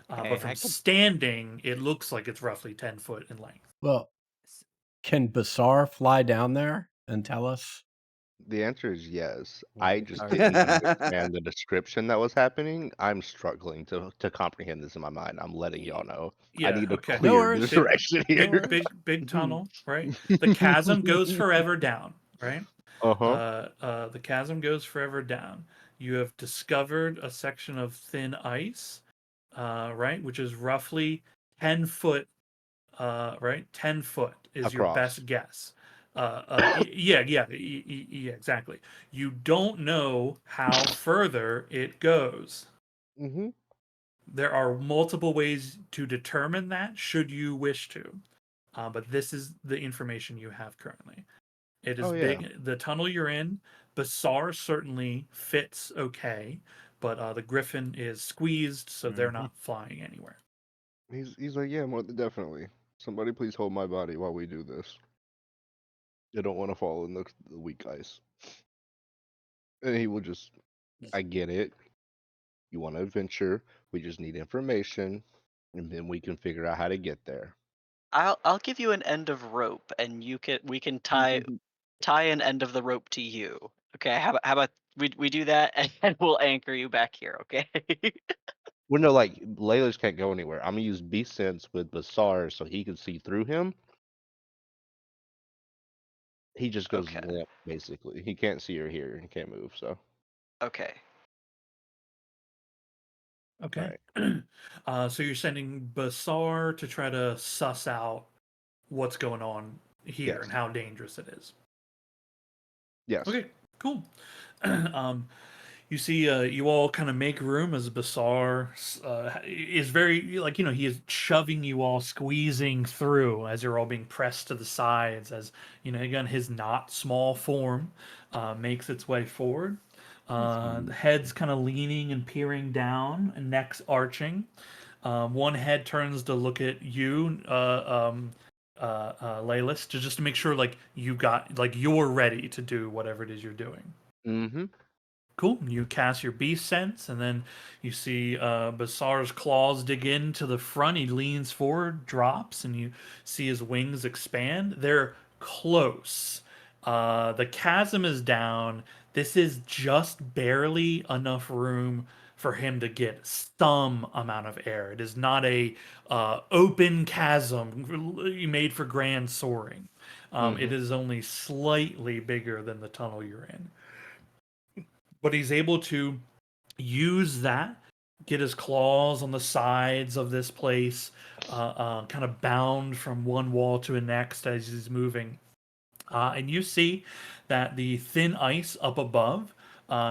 Okay, But from standing, it looks like it's roughly 10 foot in length. Well, can Basar fly down there and tell us? The answer is yes. Yeah, I we just already didn't know. understand the description that was happening. I'm struggling to comprehend this in my mind. I'm letting y'all know. I Yeah. need a Okay. No clear worries. direction No here. worries. Big tunnel, right? The chasm goes forever down, right? Uh-huh. The chasm goes forever down. You have discovered a section of thin ice, right, which is roughly 10 foot. Right, 10 foot is your Across. best guess. Yeah, exactly. You don't know how further it goes. Mm-hmm. There are multiple ways to determine that, should you wish to. But this is the information you have currently. It is Oh yeah. big. The tunnel you're in, Basar certainly fits okay, but the Griffin is squeezed, so they're Mhm. not flying anywhere. He's like, yeah, more definitely. Somebody please hold my body while we do this. I don't want to fall in the weak ice. And he will just, I get it. You want to adventure. We just need information, and then we can figure out how to get there. I'll give you an end of rope, and we can tie an end of the rope to you. Okay, how about we do that, and we'll anchor you back here. Okay. Well, no, like Layla's can't go anywhere. I'm gonna use Beast Sense with Basar so he can see through him. He just goes Okay. limp, basically. He can't see or hear. He can't move. So, Okay. all Okay. right. So you're sending Basar to try to suss out what's going on here and Yes. how dangerous it is. Yes. Okay, cool. um, you see, you all kind of make room as Basar is very, like, he is shoving you all, squeezing through as you're all being pressed to the sides. As again, his not small form makes its way forward. The head's kind of leaning and peering down, and neck's arching. One head turns to look at you, Laylis, just to make sure like you're ready to do whatever it is you're doing. Mm-hmm. Cool. You cast your beast sense, and then you see Basar's claws dig into the front. He leans forward, drops, and you see his wings expand. They're close. The chasm is down. This is just barely enough room for him to get some amount of air. It is not a open chasm made for grand soaring. It Mm-hmm. is only slightly bigger than the tunnel you're in, but he's able to use that, get his claws on the sides of this place, kind of bound from one wall to the next as he's moving. And you see that the thin ice up above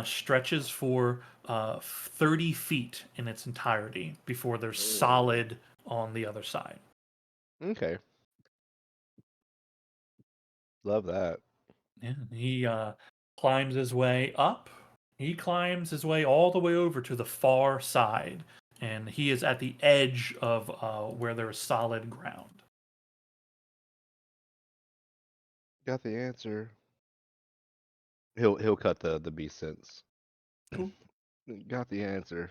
stretches for 30 feet in its entirety before there's solid on the other side. Okay. Love that. Yeah, he climbs his way up. He climbs his way all the way over to the far side, and he is at the edge of where there is solid ground. Got the answer. He'll cut the Beast Sense. Cool. Got the answer.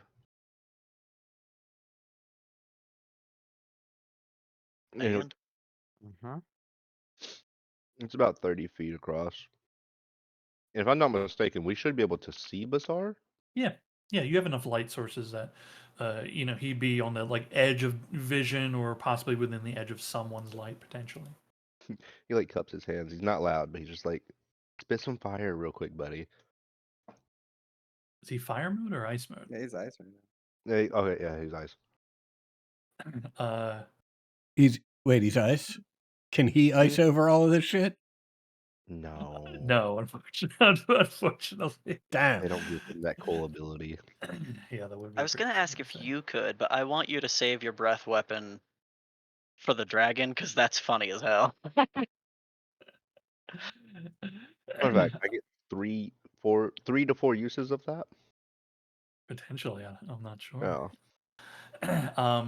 And And Mhm. it's about 30 feet across. If I'm not mistaken, we should be able to see Basar. Yeah, yeah, you have enough light sources that he'd be on the like edge of vision or possibly within the edge of someone's light potentially. He like cups his hands. He's not loud, but he's just like, spit some fire real quick, buddy. Is he fire mode or ice mode? Yeah, he's ice right now. Okay, yeah, he's ice. He's ice. Can he ice over all of this shit? No, No, unfortunately. Damn. they don't give him that cool ability. Yeah, that would be I was pretty gonna ask if insane. you could, but I want you to save your breath weapon for the dragon because that's funny as hell. Fun fact: I get 3 to 4 uses of that. Potentially, I'm not sure. Oh,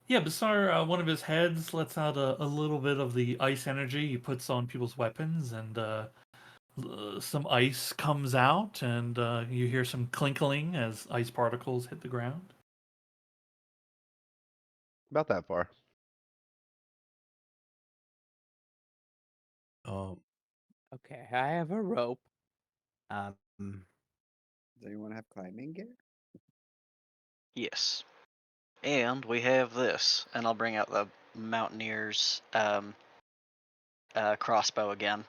Yeah, Basar, one of his heads lets out a little bit of the ice energy he puts on people's weapons, and some ice comes out, and you hear some clinkling as ice particles hit the ground. about that far. Okay, I have a rope. Does anyone have climbing gear? Yes. And we have this, and I'll bring out the Mountaineer's crossbow again.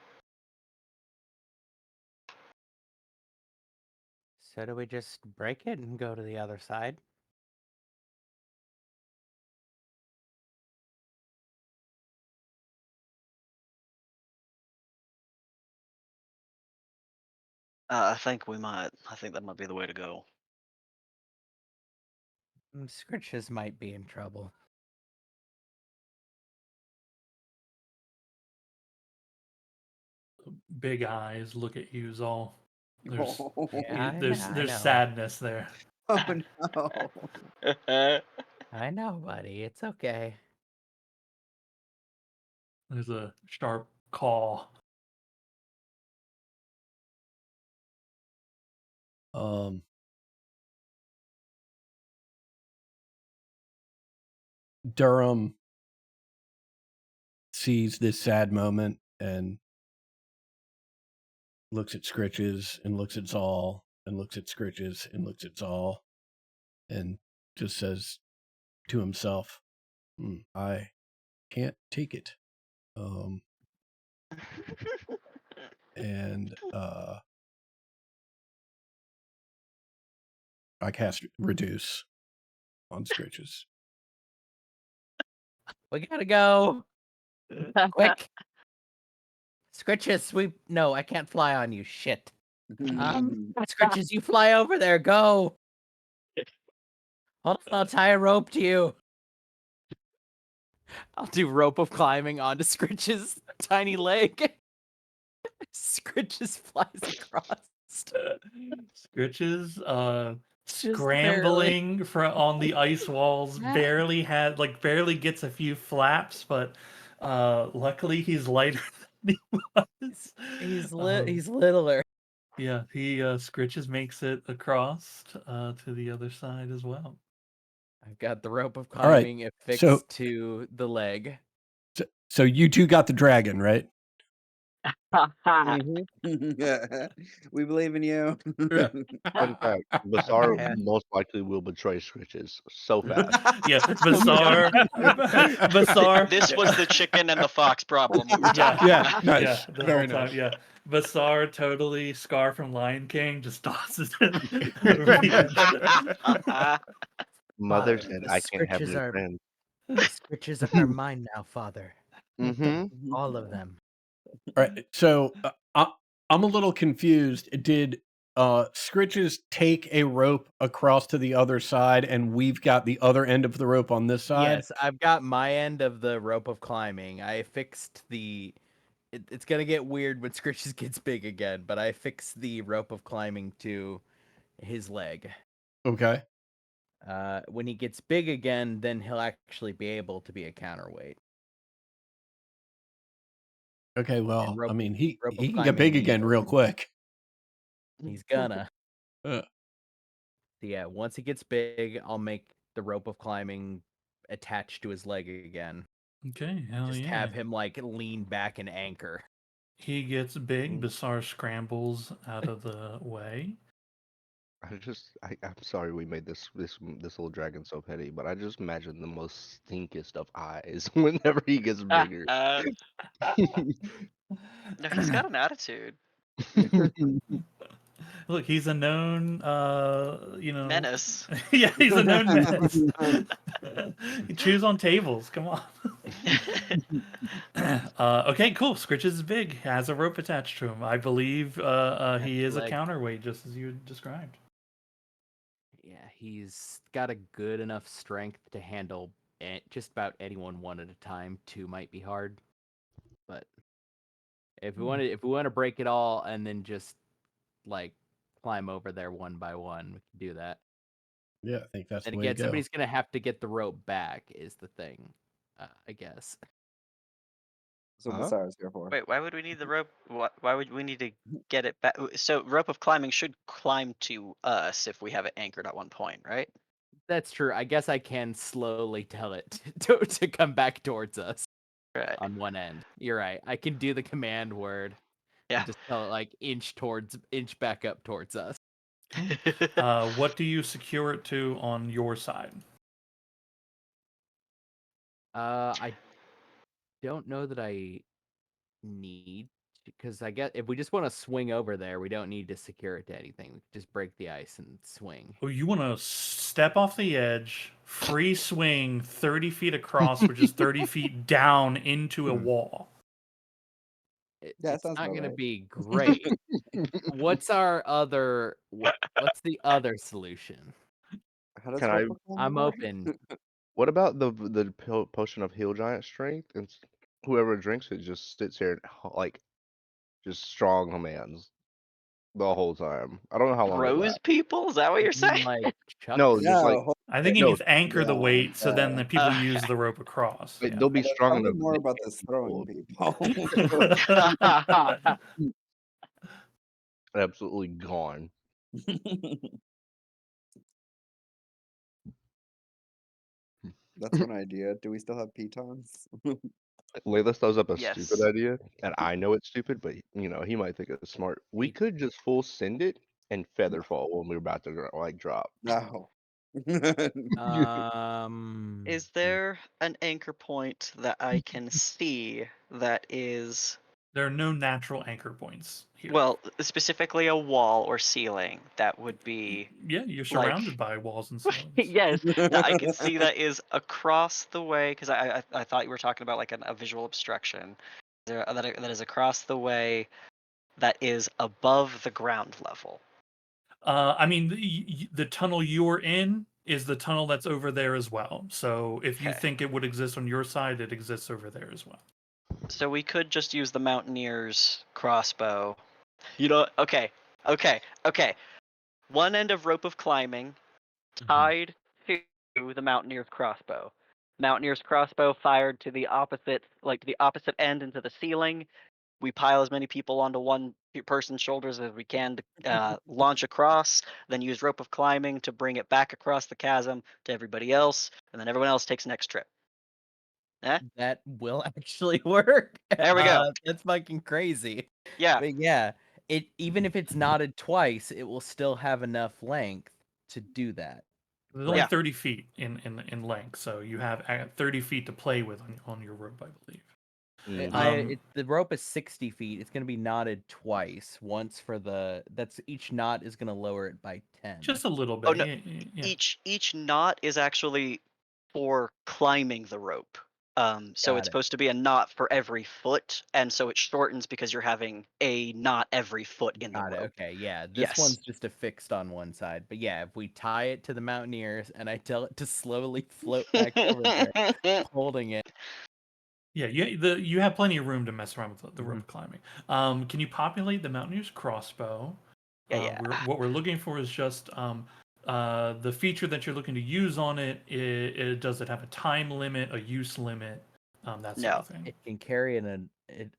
So do we just break it and go to the other side? I think we might. I think that might be the way to go. Scritches might be in trouble. Big eyes look at you, Zol. There's Yeah, there's I there's know. sadness there. Oh no. I know, buddy. It's okay. There's a sharp call. Durham sees this sad moment and looks at Scritches and looks at Zol and looks at Scritches and looks at Zol and just says to himself, I can't take it. And I cast Reduce on Scritches. We gotta go. Quick. Scritches, no, I can't fly on you. Shit. Scritches, you fly over there. Go. Hold on, I'll tie a rope to you. I'll do rope of climbing onto Scritch's tiny leg. Scritches flies across. Scritches, Just scrambling on the ice walls, barely. barely gets a few flaps, but luckily he's lighter than he was. He's littler. Yeah, he Scritches makes it across to the other side as well. I've got the rope of All right, climbing affixed so- to the leg. So you two got the dragon, right? We believe in you. Fun fact: Basar Yeah. most likely will betray Scritches so fast. Yeah, Basar. This was the chicken and the fox problem we were talking Yeah, about. nice. Yeah, the Very whole time. nice. Yeah, Basar totally Scar from Lion King just tosses him over the edge. Mother Father, said, the "I can't have Scritches new are friends." the Scritches are mine now, Father. Mm-hmm. All of them. All right. So I'm a little confused. Did Scritches take a rope across to the other side, and we've got the other end of the rope on this side? Yes, I've got my end of the rope of climbing. I fixed the. It's gonna get weird when Scritches gets big again, but I fixed the rope of climbing to his leg. Okay. When he gets big again, then he'll actually be able to be a counterweight. Okay. Well, rope- I mean, he rope of can get climbing big needs again it. real quick. He's gonna. Uh. Yeah, once he gets big, I'll make the rope of climbing attached to his leg again. Okay, hell Just yeah. have him like lean back and anchor. He gets big. Basar scrambles out of the way. I'm sorry we made this little dragon so petty, but I just imagine the most stinkest of eyes whenever he gets bigger. No, he's got an attitude. Look, he's a known, Menace. yeah, he's a known menace. He chews on tables. Come on. Okay, cool. Scritches is big. Has a rope attached to him. I believe he is a Leg. counterweight, just as you described. Yeah, he's got a good enough strength to handle just about anyone one at a time. Two might be hard, but if we want to break it all and then just like climb over there one by one, we can do that. Yeah, I think that's And the way to again, go. somebody's gonna have to get the rope back. Is the thing, I guess. So Huh? Masara's here for. Wait, why would we need the rope? Why would we need to get it back? So rope of climbing should climb to us if we have it anchored at one point, right? That's true. I guess I can slowly tell it to come back towards us Right. on one end. You're right. I can do the command word. Yeah. And just tell it like inch back up towards us. What do you secure it to on your side? I don't know that I need because I guess if we just want to swing over there, we don't need to secure it to anything. We can just break the ice and swing. Oh, you want to step off the edge, free swing 30 feet across, which is 30 feet down into a wall. Yeah, It's sounds not about going to right. be great. What's our other? What's the other solution? How does Can I? rope of climbing I'm work? open. What about the potion of heal giant strength? And whoever drinks it just sits here and like just strong commands the whole time. I don't know how long it Froze lasts. people? Is that what You you're saying? mean like Chuck? No, just like No, I think he no, means anchor the yeah, weight so then the people Okay. use the rope across. like, Yeah. they'll be Tell strong me enough that more they about can't this be throwing pulled. people. Absolutely gone. That's one idea. Do we still have pitons? Layla throws up a stupid Yes. idea, and I know it's stupid, but he might think it's smart. We could just full send it and feather fall when we're about to like drop. No. Is there an anchor point that I can see that is, There are no natural anchor points here. well, specifically a wall or ceiling that would be Yeah, you're like surrounded by walls and ceilings. yes, that I can see that is across the way because I thought you were talking about like a visual obstruction. That is across the way that is above the ground level. I mean, the tunnel you're in is the tunnel that's over there as well. So if you Okay. think it would exist on your side, it exists over there as well. So we could just use the Mountaineer's crossbow. Okay. One end of rope of climbing tied to the Mountaineer's crossbow. Mountaineer's crossbow fired to the opposite end into the ceiling. We pile as many people onto one person's shoulders as we can to launch across, then use rope of climbing to bring it back across the chasm to everybody else, and then everyone else takes next trip. Eh? That will actually work. There we go. That's fucking crazy. Yeah. But yeah, even if it's knotted twice, it will still have enough length to do that. There's only Yeah. 30 feet in length, so you have 30 feet to play with on your rope, I believe. The rope is 60 feet. It's gonna be knotted twice. Once for that's each knot is gonna lower it by 10. Just a little bit. Oh no. Yeah. Each knot is actually for climbing the rope. So Got it's it. supposed to be a knot for every foot, and so it shortens because you're having a knot every foot in the Got it. rope. Okay, yeah. This Yes. one's just affixed on one side. But yeah, if we tie it to the Mountaineers and I tell it to slowly float back over there, holding it. Yeah, you have plenty of room to mess around with the Mhm. rope climbing. Can you populate the Mountaineer's crossbow? Yeah. What we're looking for is just the feature that you're looking to use on it. Does it have a time limit, a use limit, that sort No. of thing? It can carry an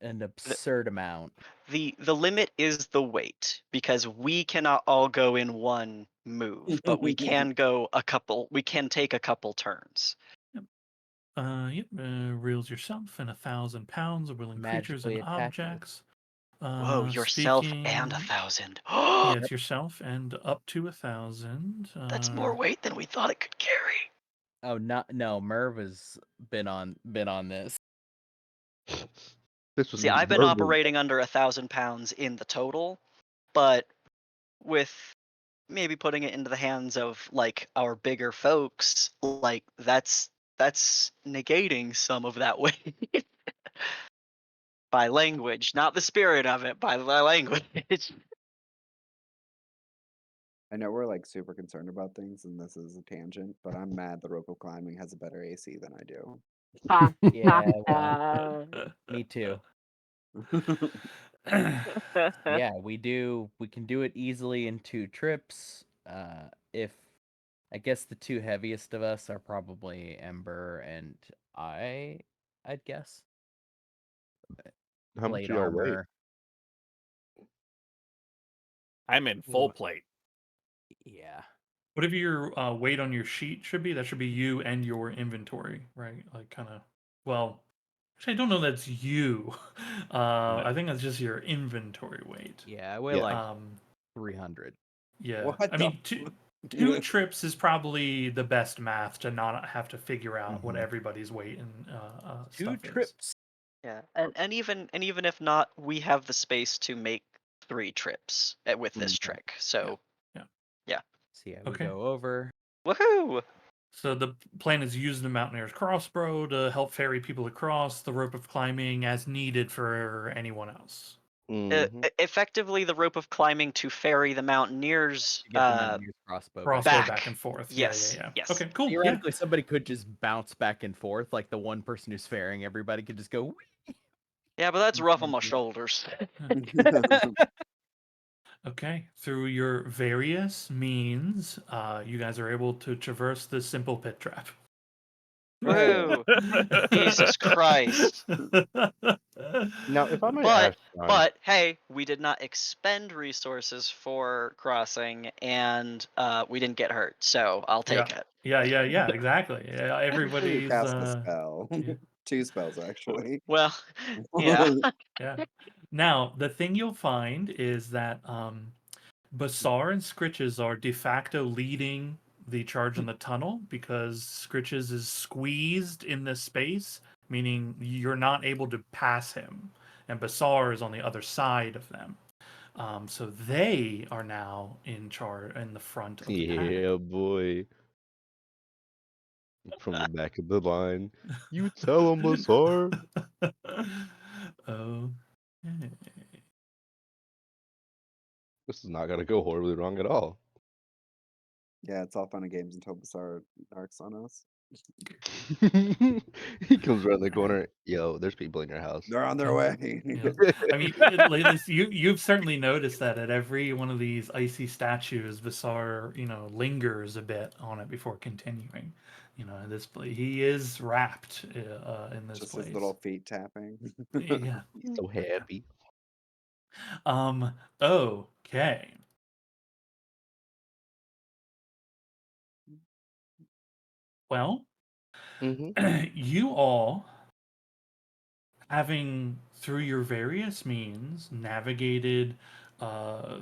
absurd amount. The limit is the weight because we cannot all go in one move, but we can go we can take a couple turns. Reels yourself and 1,000 pounds of willing creatures and Magically attaches. objects. Whoa, yourself Speaking, and 1,000. yeah, it's yourself and up to 1,000. That's more weight than we thought it could carry. Oh, no, Merv has been on this. This was See, I've been verbal. operating under 1,000 pounds in the total, but with maybe putting it into the hands of like our bigger folks, like that's negating some of that weight by language, not the spirit of it, by the language. I know we're like super concerned about things, and this is a tangent, but I'm mad the rope climbing has a better AC than I do. Yeah, well, me too. Yeah, we can do it easily in 2 trips. If I guess the 2 heaviest of us are probably Ember and I'd guess. How much Plate do y'all weigh? armor. I'm in full plate. Yeah. Whatever your weight on your sheet should be, that should be you and your inventory, right? Like kind of. Well, actually, I don't know that's you. I think that's just your inventory weight. Yeah, I weigh Yeah. like Um, 300. yeah. What I the mean, two trips is probably the best math to not have to figure out what Mhm. everybody's weight and 2 stuff is. trips. Yeah, and even if not, we have the space to make 3 trips with this trick. So So yeah, Okay. we go over. woohoo! So the plan is use the Mountaineer's crossbow to help ferry people across the rope of climbing as needed for anyone else. Mhm. Effectively, the rope of climbing to ferry the Mountaineers To get the Mountaineer's crossbow Crossbow back. back and forth. Yes, Yeah. yes. Okay, cool. Yeah. Theoretically, somebody could just bounce back and forth, like the one person who's ferrying everybody could just go. Yeah, but that's rough on my shoulders. Okay. Through your various means, you guys are able to traverse the simple pit trap. Woo! Jesus Christ. Now, if I may But ask, John, but hey, we did not expend resources for crossing, and we didn't get hurt, so I'll take it. Yeah, exactly. Yeah, you everybody's cast a spell. yeah. 2 spells actually. Well, yeah. Yeah. Now, the thing you'll find is that Basar and Scritches are de facto leading the charge in the tunnel because Scritches is squeezed in this space, meaning you're not able to pass him, and Basar is on the other side of them. So they are now in charge in the front of the pack. yeah, boy, from the back of the line, you tell him, Bazaar. Oh. This is not gonna go horribly wrong at all. Yeah, it's all fun and games until Bazaar narcs on us. He comes around the corner. Yo, there's people in your house. They're on their way. Yeah. I mean, Latest, you've certainly noticed that at every one of these icy statues, Visar, lingers a bit on it before continuing. This he is wrapped in this Just place. his little feet tapping. Yeah. He's so happy. Okay. Well, Mm-hmm. you all, having through your various means navigated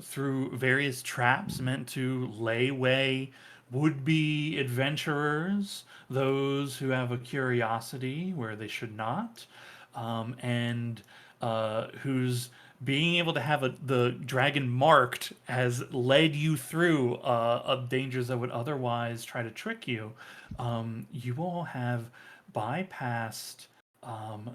through various traps meant to lay way would-be adventurers, those who have a curiosity where they should not, and whose being able to have the dragon marked has led you through dangers that would otherwise try to trick you. You all have bypassed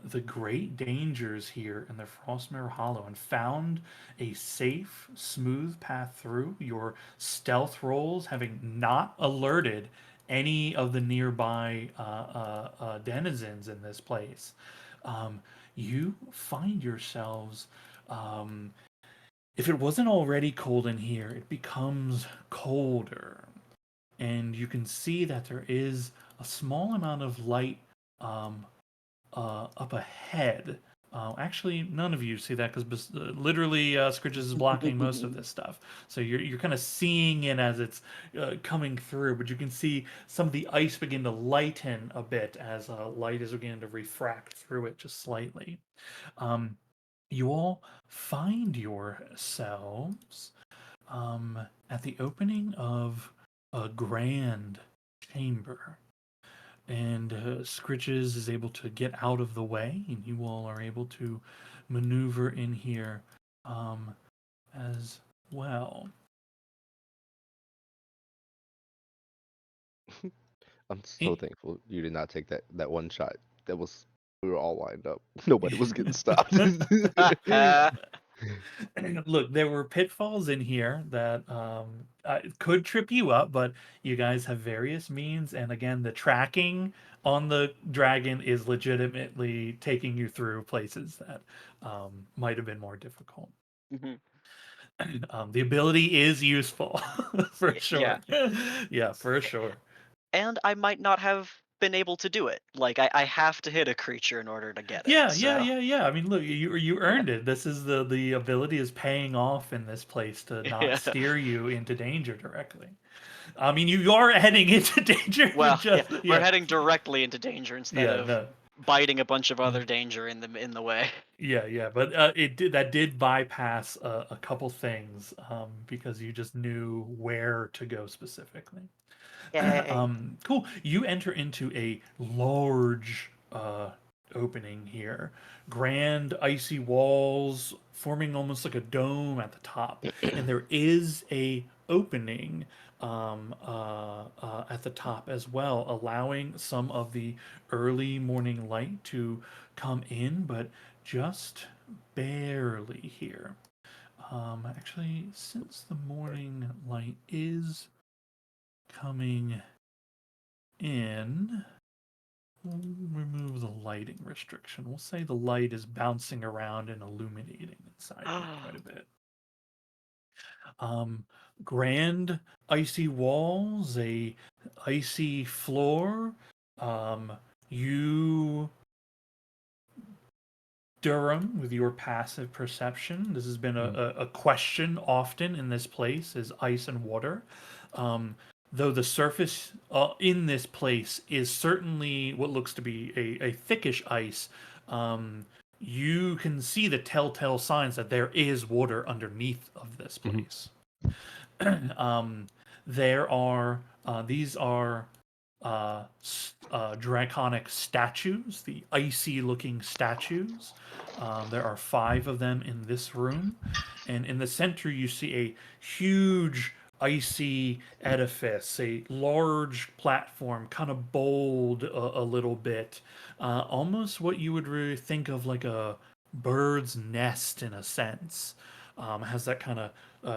the great dangers here in the Frostmere Hollow and found a safe, smooth path through. Your stealth rolls having not alerted any of the nearby denizens in this place. You find yourselves, if it wasn't already cold in here, it becomes colder. And you can see that there is a small amount of light up ahead. Actually, none of you see that because literally Scritches is blocking most of this stuff. So you're kind of seeing it as it's coming through, but you can see some of the ice begin to lighten a bit as light is beginning to refract through it just slightly. You all find yourselves at the opening of a grand chamber. And Scritches is able to get out of the way, and you all are able to maneuver in here as well. I'm so thankful you did not take that one shot. That was we were all lined up. Nobody was getting stopped. Look, there were pitfalls in here that could trip you up, but you guys have various means. And again, the tracking on the dragon is legitimately taking you through places that might have been more difficult. Mhm. The ability is useful for Yeah. sure. Yeah, for sure. And I might not have been able to do it. Like I have to hit a creature in order to get it. Yeah. I mean, look, you earned it. This is the ability is paying off in this place to not Yeah. steer you into danger directly. I mean, you are heading into danger. Well, yeah, Just we're heading directly into danger instead yeah, of no, biting a bunch of other danger in the way. yeah. But that did bypass a couple things because you just knew where to go specifically. Yay. Cool. You enter into a large opening here. Grand icy walls forming almost like a dome at the top, and there is a opening at the top as well, allowing some of the early morning light to come in, but just barely here. Actually, since the morning light is coming in, we'll remove the lighting restriction. We'll say the light is bouncing around and illuminating inside here quite a bit. Grand icy walls, a icy floor. You, Durham, with your passive perception, this has been a question often in this place: is ice and water. Though the surface in this place is certainly what looks to be a thickish ice, you can see the telltale signs that there is water underneath of this place. There are these are draconic statues, the icy looking statues. There are 5 of them in this room. And in the center, you see a huge icy edifice, a large platform, kind of bold a little bit. Almost what you would really think of like a bird's nest in a sense. Has that kind of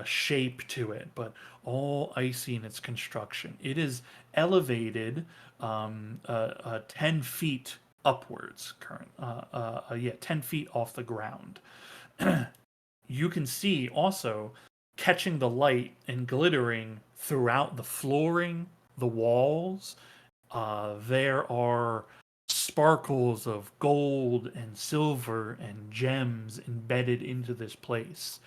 shape to it, but all icy in its construction. It is elevated 10 feet upwards, 10 feet off the ground. You can see also catching the light and glittering throughout the flooring, the walls. There are sparkles of gold and silver and gems embedded into this place,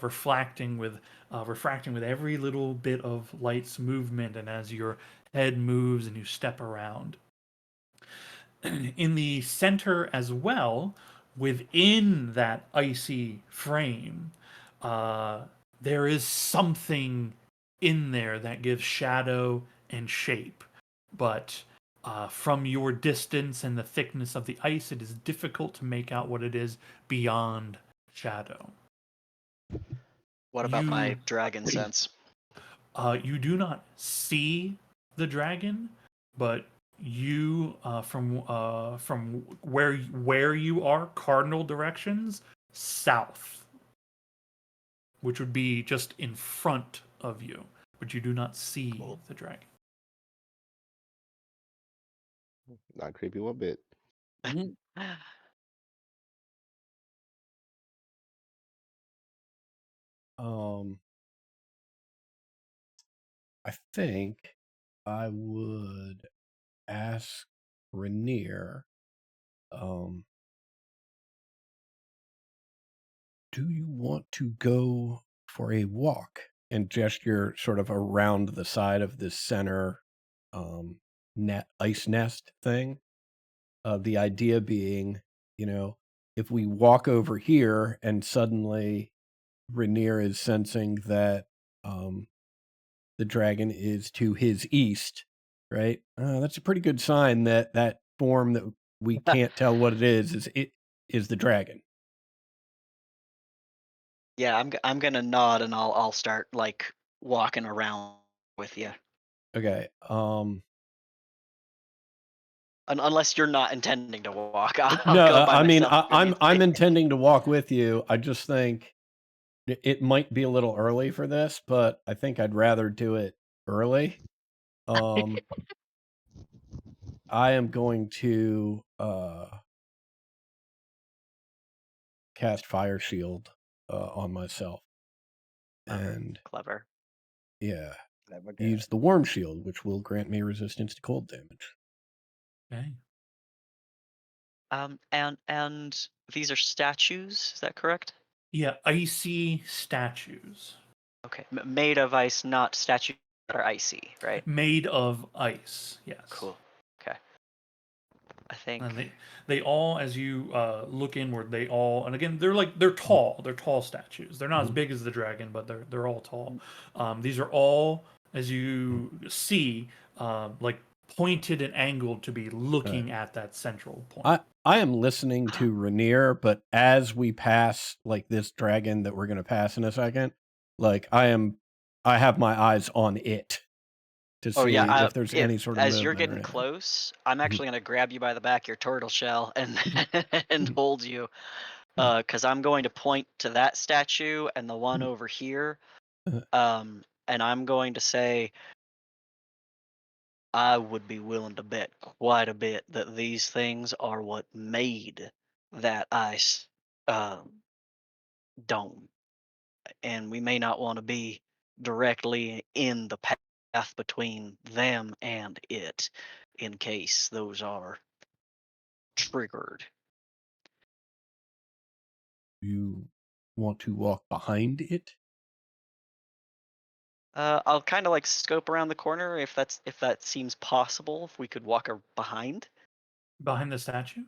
refracting with every little bit of light's movement, and as your head moves and you step around. In the center as well, within that icy frame, there is something in there that gives shadow and shape. But from your distance and the thickness of the ice, it is difficult to make out what it is beyond shadow. What about my dragon sense? You do not see the dragon, but you from where you are, cardinal directions, south, which would be just in front of you, but you do not see the dragon. Not creepy one bit. I think I would ask Rainier, do you want to go for a walk and gesture sort of around the side of this center ice nest thing? The idea being, if we walk over here and suddenly Rainier is sensing that the dragon is to his east, right? That's a pretty good sign that that form that we can't tell what it is the dragon. Yeah, I'm gonna nod and I'll start like walking around with you. Okay. Unless you're not intending to walk, I'll No, go by I mean, myself. I'm intending to walk with you. I just think it might be a little early for this, but I think I'd rather do it early. I am going to cast Fire Shield on myself, and Clever. yeah, Clever use the Worm Shield, which will grant me resistance to cold damage. Okay. And these are statues. Is that correct? Yeah, icy statues. Okay, made of ice, not statues that are icy, right? Made of ice. Yes. Cool. Okay. I think. And they all, as you look inward, they all, and again, they're tall. They're tall statues. They're not as big as the dragon, but they're all tall. These are all, as you see, like pointed and angled to be looking at that central point. I am listening to Rainier, but as we pass like this dragon that we're going to pass in a second, like I have my eyes on it to see if there's any sort of as movement you're or getting anything. close, I'm actually going to grab you by the back of your turtle shell and hold you, because I'm going to point to that statue and the one over here, and I'm going to say, I would be willing to bet quite a bit that these things are what made that ice dome, and we may not want to be directly in the path between them and it in case those are triggered. You want to walk behind it? I'll kind of like scope around the corner if that seems possible. If we could walk behind. Behind the statue?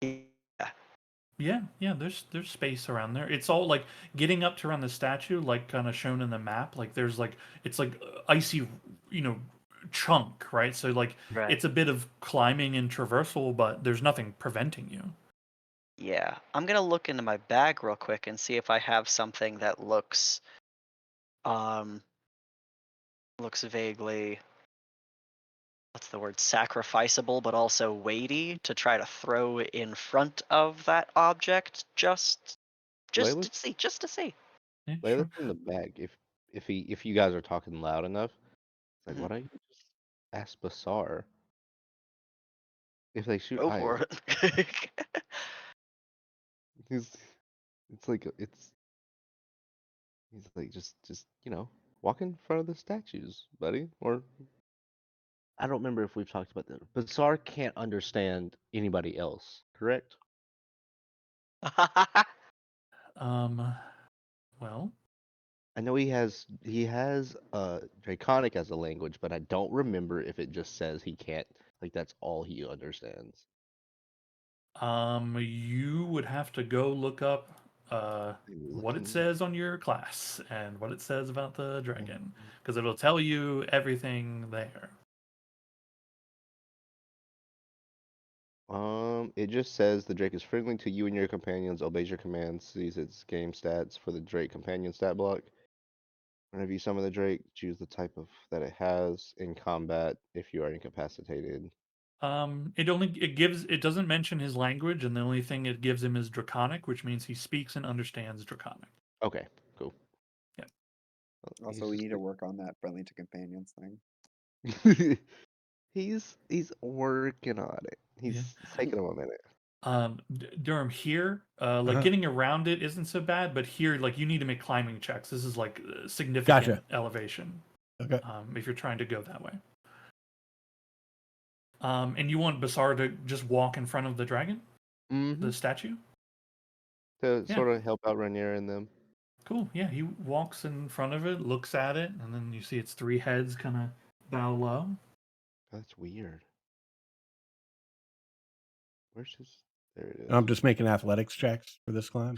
Yeah. Yeah, there's space around there. It's all like getting up to around the statue, like kind of shown in the map. Like there's like it's like icy, chunk, right? So like Right. it's a bit of climbing and traversal, but there's nothing preventing you. Yeah. I'm gonna look into my bag real quick and see if I have something that looks vaguely, what's the word, sacrificable, but also weighty to try to throw in front of that object just Layla's, to see. Yeah, Layla's sure. in the bag. If you guys are talking loud enough, it's like, why don't you just ask Basar if they shoot Go higher? for it. He's he's like just walk in front of the statues, buddy. Or I don't remember if we've talked about that. Basar can't understand anybody else, correct? Well, I know he has Draconic as a language, but I don't remember if it just says he can't, like that's all he understands. you would have to go look up what it Looking. says on your class and what it says about the dragon, because it'll tell you everything there. It just says the Drake is friendly to you and your companions, obeys your commands, sees its game stats for the Drake companion stat block. Whenever you summon the Drake, choose the type of that it has in combat if you are incapacitated. It doesn't mention his language, and the only thing it gives him is Draconic, which means he speaks and understands Draconic. Okay, cool. Yeah. Well, Also, we need to work on that friendly to companions thing. he's working on it. It's taking him a minute. Durham, here, like getting around it isn't so bad, but here, like you need to make climbing checks. This is like significant elevation. Okay. If you're trying to go that way. And you want Basar to just walk in front of the dragon, the statue, to sort of help out Rainier and them. Cool. Yeah, he walks in front of it, looks at it, and then you see its three heads kind of bow low. That's weird. Where's his? There it is. I'm just making athletics checks for this climb.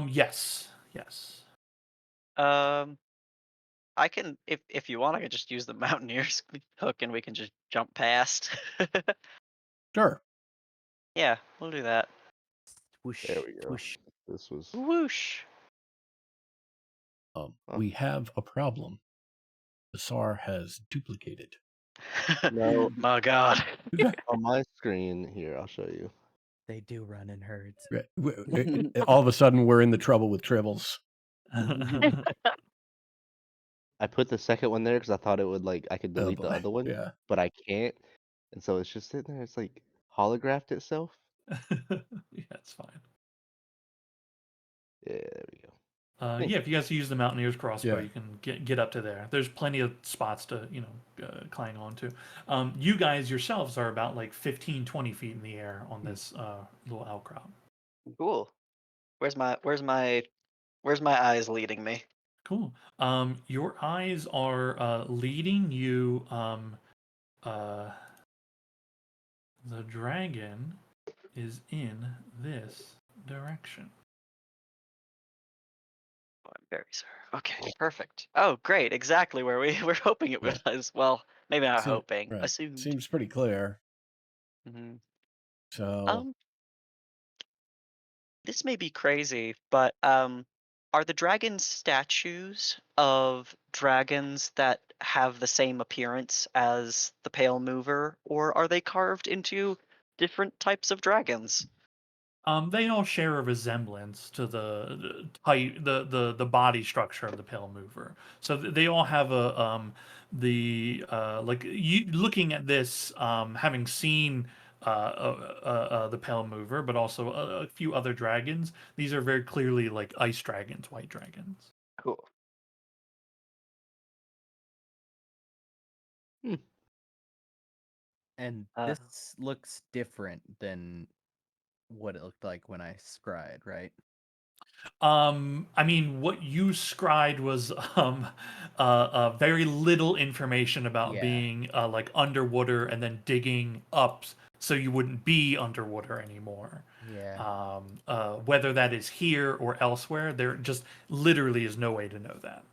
Yes. I can, if you want, I can just use the Mountaineer's hook and we can just jump past. Sure. Yeah, we'll do that. Whoosh, There we go. whoosh. This was. Whoosh. We have a problem. Basar has duplicated. No. My God. On my screen here, I'll show you. They do run in herds. All of a sudden, we're in the trouble with tribbles. I put the second one there because I thought it would I could Oh delete the boy. other one, Yeah. but I can't, and so it's just sitting there. It's like holographed itself. Yeah, it's fine. Yeah, there we go. Yeah, if you guys use the Mountaineer's crossbow, Yeah. you can get up to there. There's plenty of spots to climb onto. You guys yourselves are about like 15, 20 feet in the air on this little outcrop. Cool. Where's my eyes leading me? Cool. Your eyes are leading you. The dragon is in this direction. Oh, I'm very sorry. Okay, perfect. Oh, great. Exactly where we were hoping it Yeah. was. Well, maybe not Seem- hoping. right. Assumed. Seems pretty clear. hmm So This may be crazy, but are the dragon statues of dragons that have the same appearance as the Pale Mover, or are they carved into different types of dragons? They all share a resemblance to the type, the body structure of the Pale Mover. So they all have like you looking at this, having seen the Pale Mover, but also a few other dragons. These are very clearly like ice dragons, white dragons. Cool. And Uh, this looks different than what it looked like when I scryed, right? I mean, what you scried was very little information about Yeah. being like underwater and then digging up so you wouldn't be underwater anymore. Yeah. Whether that is here or elsewhere, there just literally is no way to know that.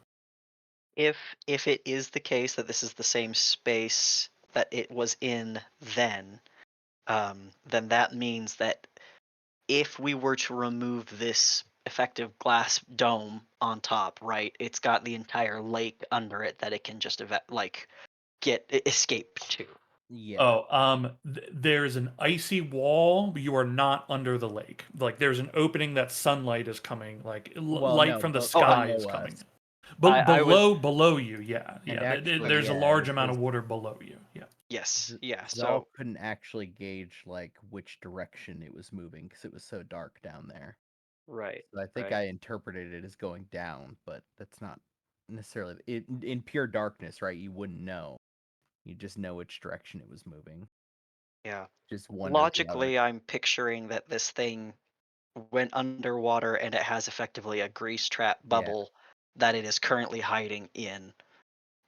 if it is the case that this is the same space that it was in then that means that if we were to remove this effective glass dome on top, right, it's got the entire lake under it that it can just escape to. Yeah. Oh, there's an icy wall, but you are not under the lake. Like there's an opening that sunlight is coming, like Well, light no, from the but sky below is coming. us. I was Below you, yeah, And yeah. actually, There's a yeah, large amount of because water below you. Yeah. yes, yeah. Zal So couldn't actually gauge which direction it was moving because it was so dark down there. right, So I think right. I interpreted it as going down, but that's not necessarily in pure darkness, right? You wouldn't know. You just know which direction it was moving. Yeah. Just one or the other. Logically, I'm picturing that this thing went underwater and it has effectively a grease trap bubble that it is currently hiding in,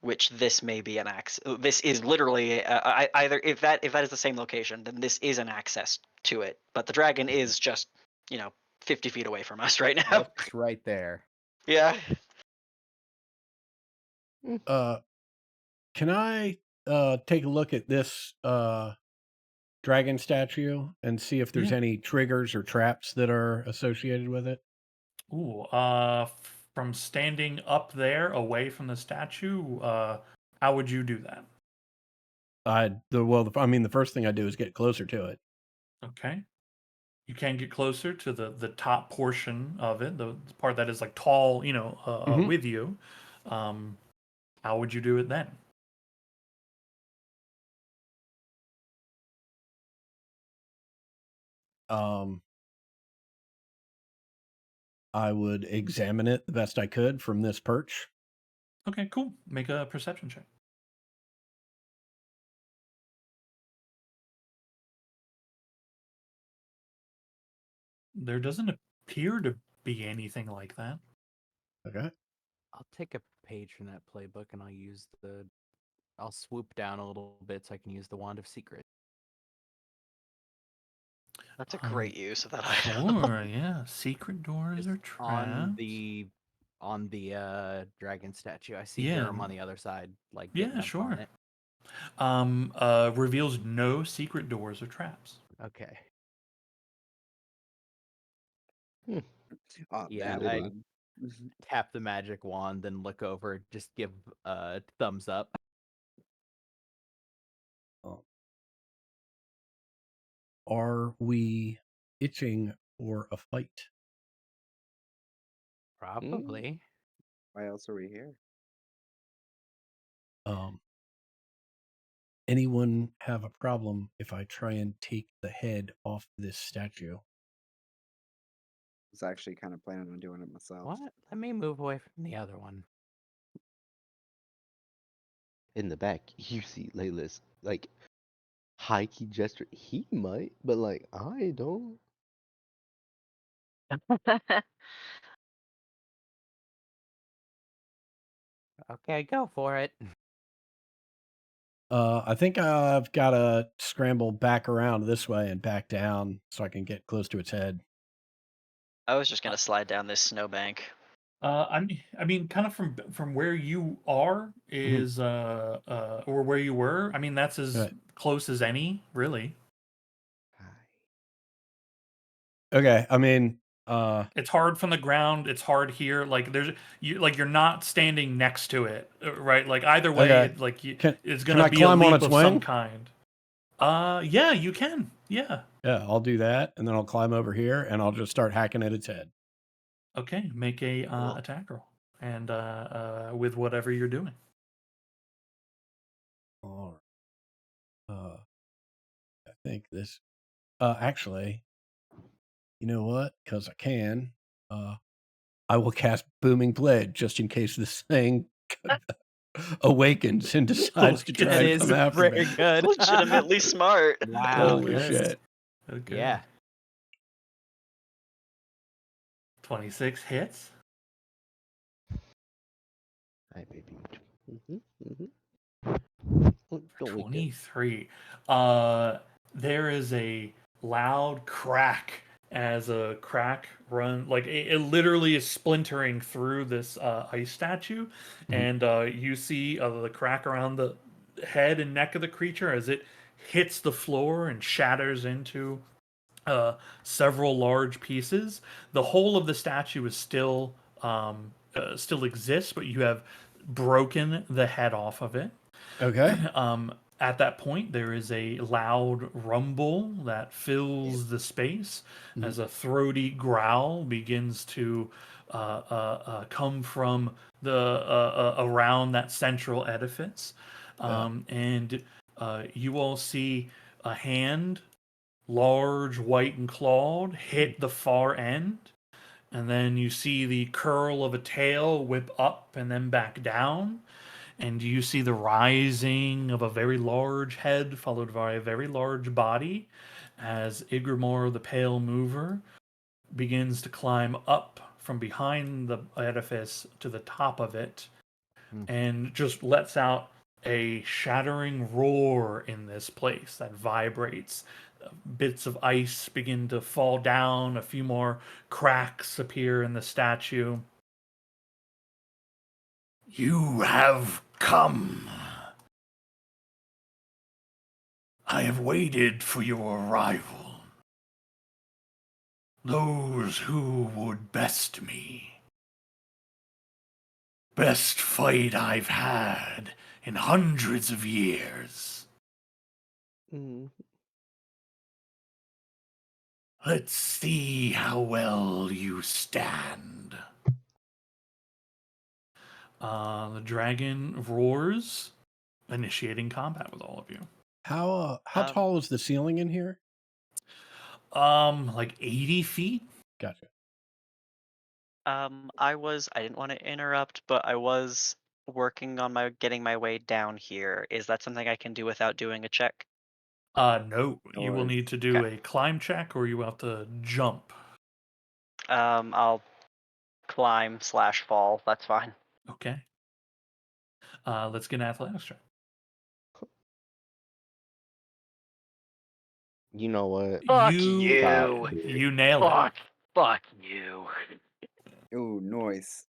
which this may be an access. This is literally either if that is the same location, then this is an access to it. But the dragon is just 50 feet away from us right now. Yep, it's right there. Yeah. can I take a look at this dragon statue and see if there's Yeah. any triggers or traps that are associated with it? Ooh, from standing up there away from the statue, how would you do that? The first thing I do is get closer to it. Okay. You can get closer to the top portion of it, the part that is like tall, Mhm. with you. How would you do it then? Um, I would examine it the best I could from this perch. Okay, cool. Make a perception check. There doesn't appear to be anything like that. Okay. I'll take a page from that playbook and I'll swoop down a little bit so I can use the Wand of Secret. That's a Um, great use of that item. Sure, yeah. Secret doors or traps. On the dragon statue. I see Yeah. Durham on the other side, getting Yeah, up on sure. it. Reveals no secret doors or traps. Okay. Yeah, That I one. tap the magic wand, then look over, just give a thumbs up. are we itching for a fight? Probably. Why else are we here? Anyone have a problem if I try and take the head off this statue? I was actually kind of planning on doing it myself. What? Let me move away from the other one. In the back, you see Layla's like high key gesture. He might, but like I don't. Okay, go for it. I think I've got to scramble back around this way and back down so I can get close to its head. I was just gonna slide down this snowbank. I mean, kind of from where you are is or where you were. I mean, that's as Right. close as any, really. Okay, I mean, It's hard from the ground. It's hard here. Like you're not standing next to it, right? Like either way, okay. it's Can gonna I be a climb on leap its of some wing? kind. Yeah, you can. Yeah. Yeah, I'll do that, and then I'll climb over here, and I'll just start hacking at its head. Okay, make a Cool. attack roll, and with whatever you're doing. All right. I think this. Actually, you know what? Because I can. I will cast Booming Blade just in case this thing awakens and decides to try That and is come after very me. good. Legitimately smart. Wow. Holy good. shit! Okay. Yeah. 26 hits. Hi, baby. Don't wake up. 23. There is a loud crack as a crack run, like it literally is splintering through this ice statue, and you see the crack around the head and neck of the creature as it hits the floor and shatters into several large pieces. The whole of the statue is still exists, but you have broken the head off of it. Okay. At that point, there is a loud rumble that fills the space as a throaty growl begins to come from the around that central edifice, and you all see a hand, large, white, and clawed, hit the far end. And then you see the curl of a tail whip up and then back down. And you see the rising of a very large head, followed by a very large body, as Igramor the Pale Mover begins to climb up from behind the edifice to the top of it, and just lets out a shattering roar in this place that vibrates. Bits of ice begin to fall down, a few more cracks appear in the statue. You have come. I have waited for your arrival. Those who would best me. Best fight I've had in hundreds of years. Let's see how well you stand. The dragon roars, initiating combat with all of you. How Um, tall is the ceiling in here? Like 80 feet. Gotcha. I didn't want to interrupt, but I was working on getting my way down here. Is that something I can do without doing a check? No, you will Or need to do Okay. a climb check, or you will have to jump. I'll climb/fall. That's fine. Okay. Let's get an athletics check. You know what? Fuck You you. you nailed it. Fuck you. ooh, noise.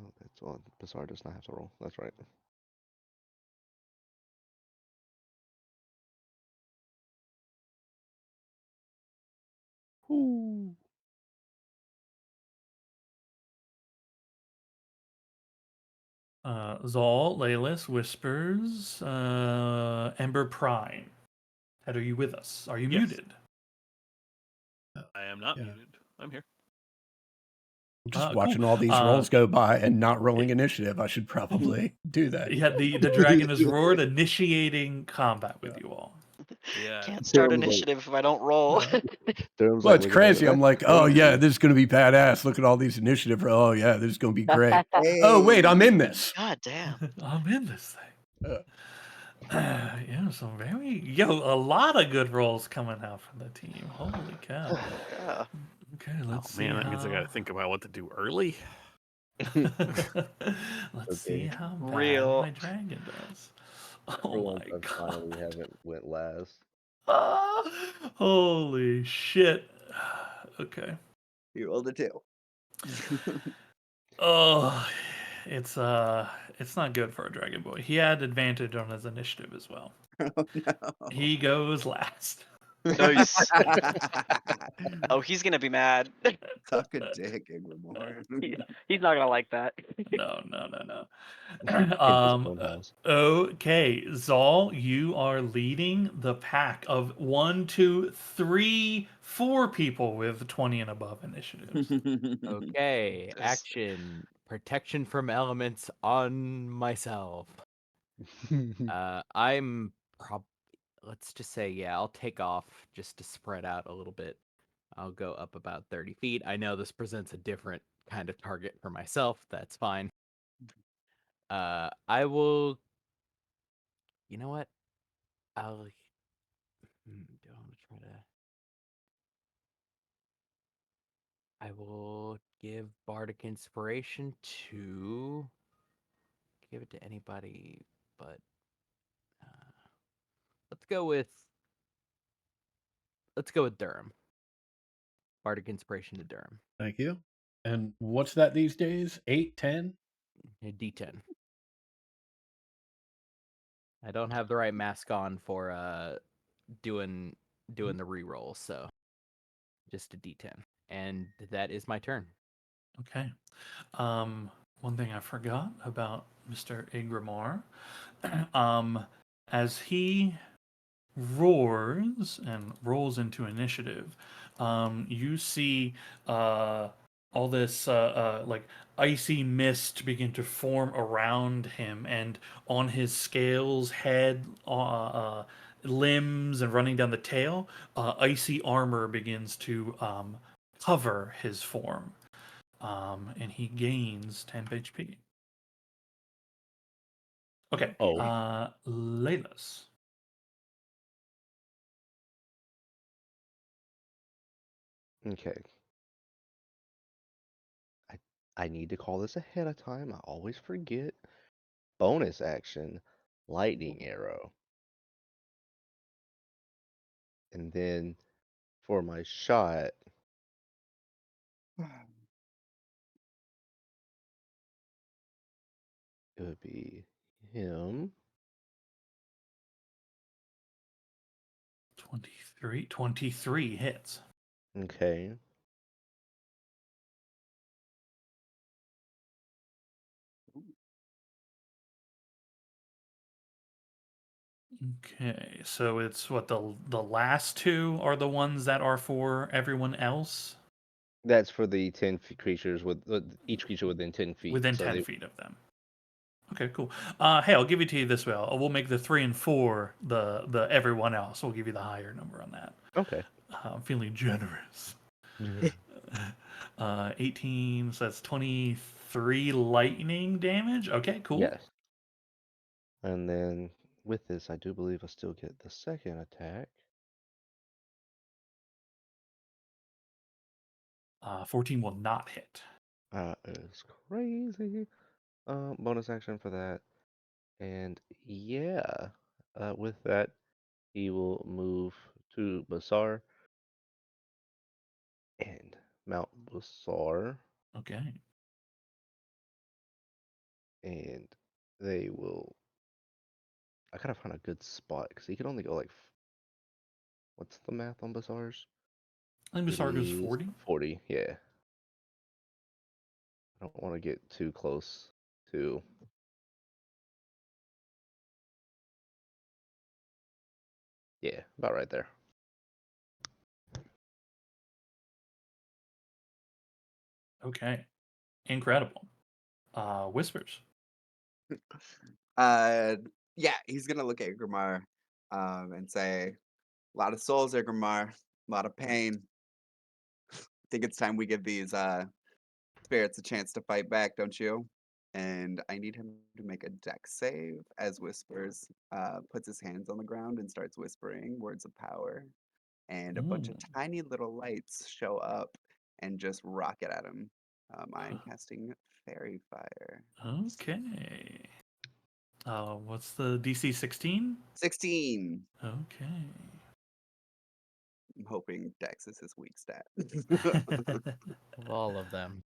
Oh, that's all. Bizarre does not have to roll. That's right. Ooh. Zol, Laylis, Whispers, Ember Prime. Ted, are you with us? Are you Yes. muted? I am not Yeah. muted. I'm here. I'm just Cool. watching all these rolls go by and not rolling initiative. I should probably do that. Yeah, the dragon is roared, initiating combat with you all. Yeah. Can't start Terms like- initiative if I don't roll. Terms Well, like it's looking at it, crazy. I'm that's like, oh yeah, crazy. this is gonna be badass. Look at all these initiative. Oh yeah, this is gonna be great. Oh wait, I'm in this. God damn. I'm in this thing. Uh. Yeah, some a lot of good rolls coming out from the team. Holy cow. Yeah. Okay, Oh let's see man, that means I got to how. think about what to do early. Let's see Okay. how bad Real. my dragon does. For Oh once, my I'm fine we god. haven't went last. Holy shit. Okay. You rolled a 2. Oh, it's not good for a dragon boy. He had advantage on his initiative as well. Oh no. He goes last. Nice. Oh, he's gonna be mad. Suck a dick, Ingramore. He's not gonna like that. No. In his own house. Okay, Zal, you are leading the pack of 1, 2, 3, 4 people with 20 and above initiatives. Okay, Just- action. Protection from elements on myself. I'm let's just say, yeah, I'll take off just to spread out a little bit. I'll go up about 30 feet. I know this presents a different kind of target for myself. That's fine. I will. You know what? I'll. Do I want to try to? I will give Bardic Inspiration to. Give it to anybody, but let's go with. Let's go with Durham. Bardic Inspiration to Durham. Thank you. And what's that these days? 8, 10? A D10. I don't have the right mask on for doing the reroll, so just a D10. And that is my turn. Okay. One thing I forgot about Mr. Igramar, as he roars and rolls into initiative, you see all this like icy mist begin to form around him, and on his scales, head, limbs, and running down the tail, icy armor begins to cover his form. And he gains 10 HP. Okay. Oh. Laylas. Okay. I need to call this ahead of time. I always forget. Bonus action, lightning arrow. And then for my shot, it would be him. 23 hits. Okay. Okay, so it's what the last two are the ones that are for everyone else That's for the 10 creatures with each creature within 10 feet. within So 10 they, feet of them. Okay, cool. Hey, I'll give it to you this way. We'll make the 3 and 4 the everyone else. We'll give you the higher number on that. okay. I'm feeling generous. 18, so that's 23 lightning damage. Okay, cool. Yes. And then with this, I do believe I still get the second attack. 14 will not hit. Is crazy. Bonus action for that. And yeah, with that, he will move to Basar and mount Basar, Okay. and they will. I gotta find a good spot because he can only go like. What's the math on Basars? I think It Basar goes is 40. 40, yeah. I don't want to get too close to. Yeah, about right there. Okay. Incredible. Whispers. Yeah, he's gonna look at Igramar, and say, "A lot of souls, Igramar. A lot of pain. Think it's time we give these spirits a chance to fight back, don't you?" And I need him to make a dex save as Whispers puts his hands on the ground and starts whispering words of power. And a bunch of tiny little lights show up and just rocket at him. I am casting Fairy Fire. Okay. What's the DC 16? 16. Okay. I'm hoping Dex is his weak stat. Of all of them.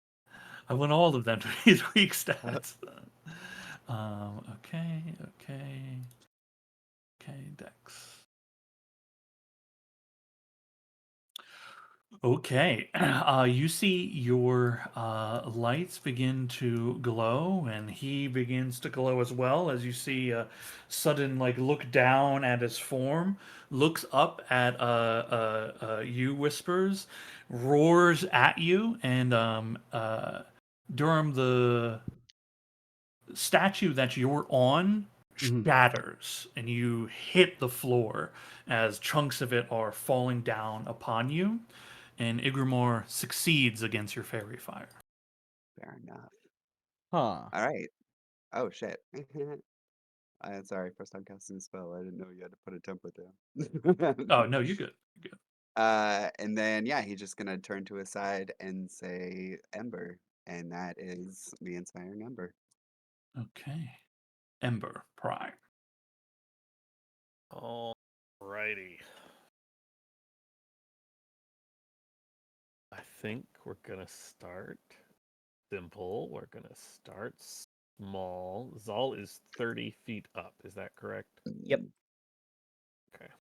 I want all of them to be his weak stats. Okay. Dex. Okay. You see your lights begin to glow, and he begins to glow as well as you see a sudden look down at his form, looks up at you, Whispers, roars at you, and Durham, the statue that you're on shatters, and you hit the floor as chunks of it are falling down upon you, and Igramor succeeds against your fairy fire. Fair enough. Huh. All right. Oh, shit. I'm sorry, first time casting a spell. I didn't know you had to put a template down. Oh, no, you're good. You're good. And then, yeah, he's just going to turn to his side and say Ember. And that is the Inspiring Ember. Okay. Ember Prime. Alrighty. I think we're gonna start simple. We're gonna start small. Zal is 30 feet up. Is that correct? Yep. Okay.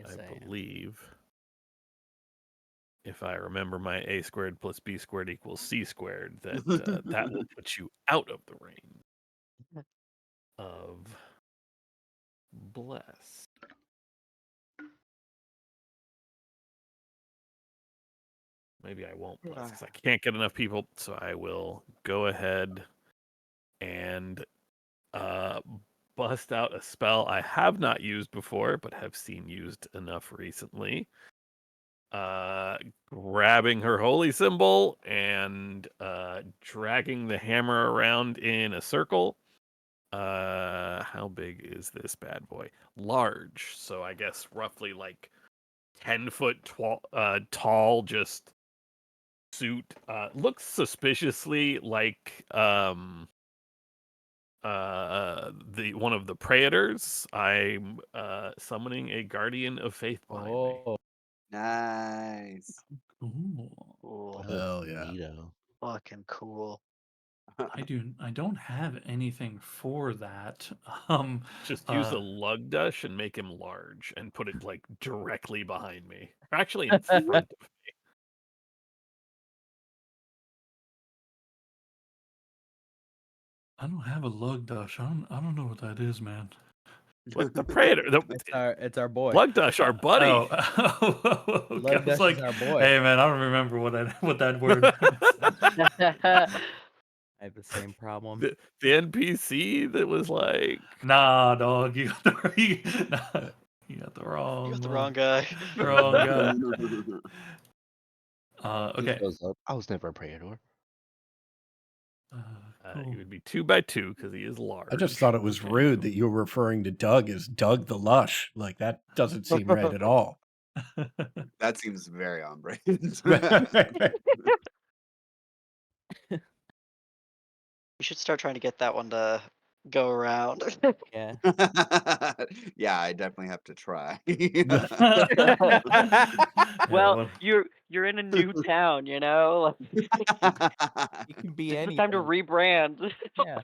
Yes, I I am. believe, if I remember my a squared plus b squared equals c squared, that that will put you out of the range of bless. Maybe I won't bless because I can't get enough people. So I will go ahead and bust out a spell I have not used before, but have seen used enough recently. Grabbing her holy symbol and dragging the hammer around in a circle. How big is this bad boy? Large. So I guess roughly 10-foot tall, just suit. Looks suspiciously like the one of the praetors. I'm summoning a guardian of faith behind me. Nice. Cool. Hell yeah. Neato. Fucking cool. I don't have anything for that. Just use a lugdush and make him large and put it directly behind me. Or actually in front of me. I don't have a lugdush. I don't know what that is, man. What the praetor? It's our boy. Lugdush, our buddy. Oh, okay. I was Lugdush like, is our boy. hey man, I don't remember what that word means. I have the same problem. The NPC that was like, Nah, dog, you got the you got the wrong You got the one. wrong guy. Wrong guy. He Okay. shows up. I was never a praetor. Cool. he would be 2 by 2 because he is large. I just thought it was rude that you were referring to Doug as Doug the Lush. Like, that doesn't seem right at all. That seems very on brand. You should start trying to get that one to go around. Yeah. Yeah, I definitely have to try. Well, you're in a new town, you know? You can be It's the time to anything. rebrand. Yeah.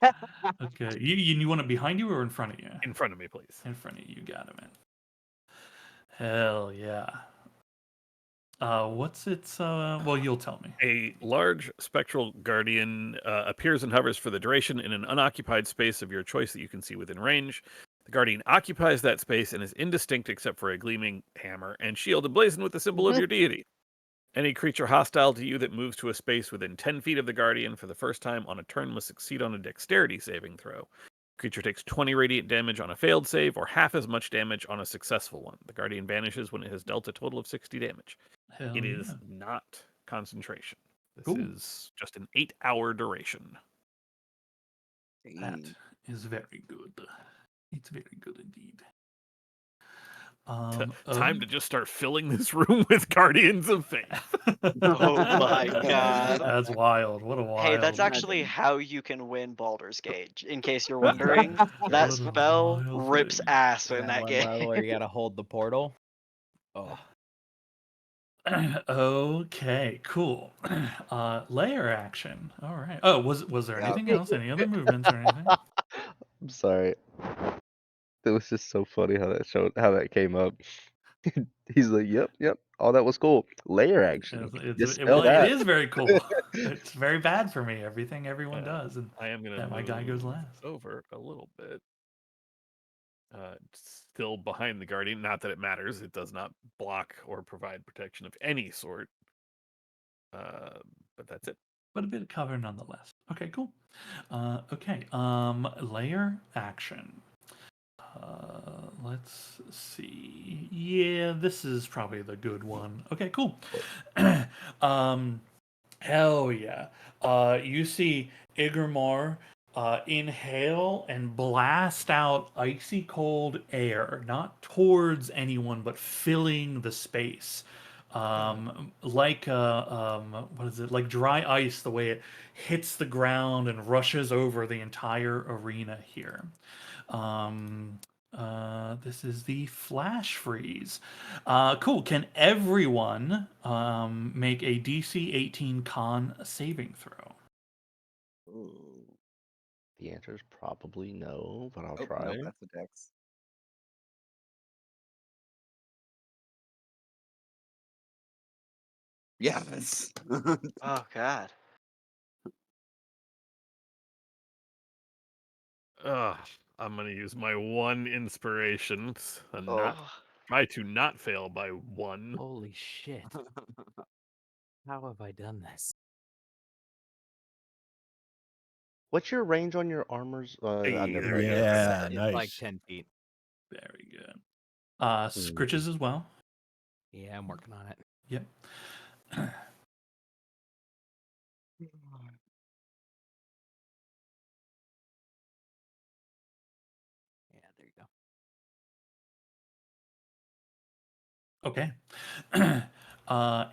Okay. You want it behind you or in front of you? In front of me, please. In front of you. You got it, man. Hell yeah. What's its well, you'll tell me. A large spectral guardian appears and hovers for the duration in an unoccupied space of your choice that you can see within range. The Guardian occupies that space and is indistinct except for a gleaming hammer and shield emblazoned with the symbol of your deity. Any creature hostile to you that moves to a space within 10 feet of the Guardian for the first time on a turn must succeed on a dexterity saving throw. Creature takes 20 radiant damage on a failed save or half as much damage on a successful one. The Guardian vanishes when it has dealt a total of 60 damage. Hell It yeah. is not concentration. This Cool. is just an 8-hour duration. That is very good. It's very good indeed. Time to just start filling this room with Guardians of Faith. Oh my god. That's wild. What a wild. Hey, that's actually how you can win Baldur's Gate. In case you're wondering, that What a spell wild rips thing. ass Is in that that one game. level where you gotta hold the portal? Oh, Okay, cool. Layer action. All right. Oh, was there Yeah. anything else? Any other movements or anything? I'm sorry. It was just so funny how that came up. He's like, yep, all that was cool. Layer action. Just Well, spell that. it is very cool. It's very bad for me. Everything everyone does, and I am going to that my guy goes last. over a little bit. Still behind the Guardian. Not that it matters. It does not block or provide protection of any sort. But that's it. But a bit of cover nonetheless. Okay, cool. Okay, layer action. Let's see. Yeah, this is probably the good one. Okay, cool. Hell yeah. You see Igormar inhale and blast out icy cold air, not towards anyone, but filling the space. Like what is it? Like dry ice, the way it hits the ground and rushes over the entire arena here. This is the flash freeze. Cool. Can everyone make a DC 18 con saving throw? Ooh. The answer is probably no, but I'll Oh, try. no, that's a dex. Yes. Oh god. I'm going to use my one inspiration and Oh. try to not fail by one. holy shit. How have I done this? What's your range on your armors? I've never There you go. Yeah, It's nice. like 10 feet. Very good. Scritches as well. Yeah, I'm working on it. Yep. Yeah, there you go. Okay.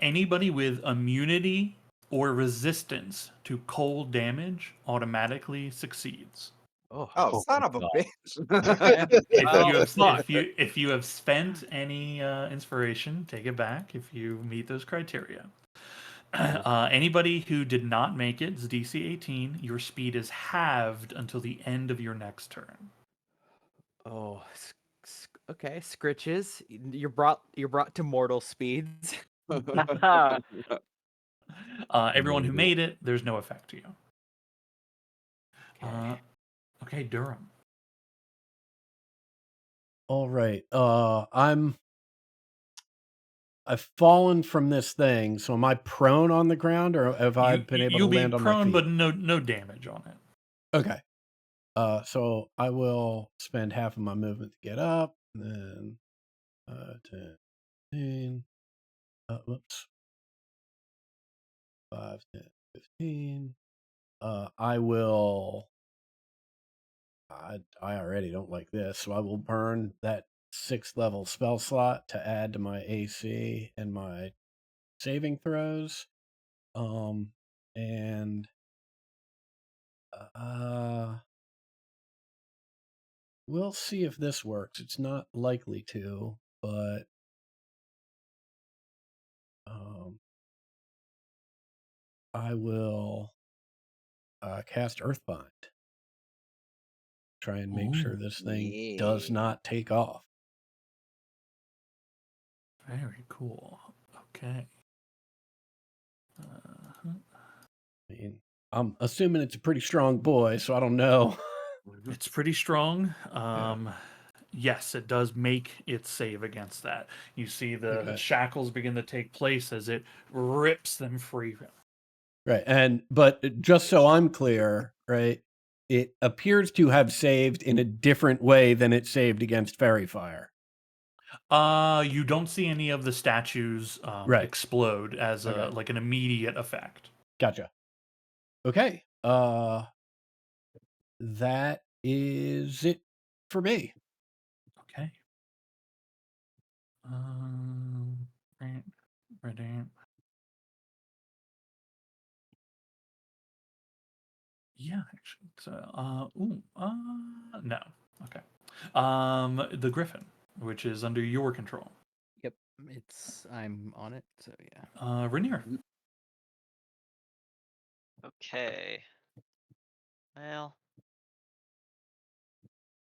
Anybody with immunity or resistance to cold damage automatically succeeds. Oh, Oh, son my of a God. bitch. If you have spent any inspiration, take it back if you meet those criteria. Anybody who did not make it is DC 18. Your speed is halved until the end of your next turn. Oh, okay, Scritches. You're brought to mortal speeds. Everyone who made it, there's no effect to you. Okay. Okay, Durham. All right. I've fallen from this thing, so am I prone on the ground, or have I been able to You'll be land on my prone, feet? but no damage on it. Okay. So I will spend half of my movement to get up, and then 10, 15, whoops, 5, 10, 15. I will. I already don't like this, so I will burn that 6th level spell slot to add to my AC and my saving throws. And we'll see if this works. It's not likely to, but I will cast Earthbind. Try and make sure this thing does not take off. Very cool. Okay. I mean, I'm assuming it's a pretty strong boy, so I don't know. It's pretty strong. yes, it does make its save against that. You see the Okay. shackles begin to take place as it rips them free. Right. But just so I'm clear, right, it appears to have saved in a different way than it saved against fairy fire. You don't see any of the statues Right. explode as Okay. like an immediate effect. Gotcha. Okay. That is it for me. Okay. Right, right. Yeah, actually. So, no. Okay. The Griffin, which is under your control. Yep, I'm on it. So yeah. Rainier. Okay. Well,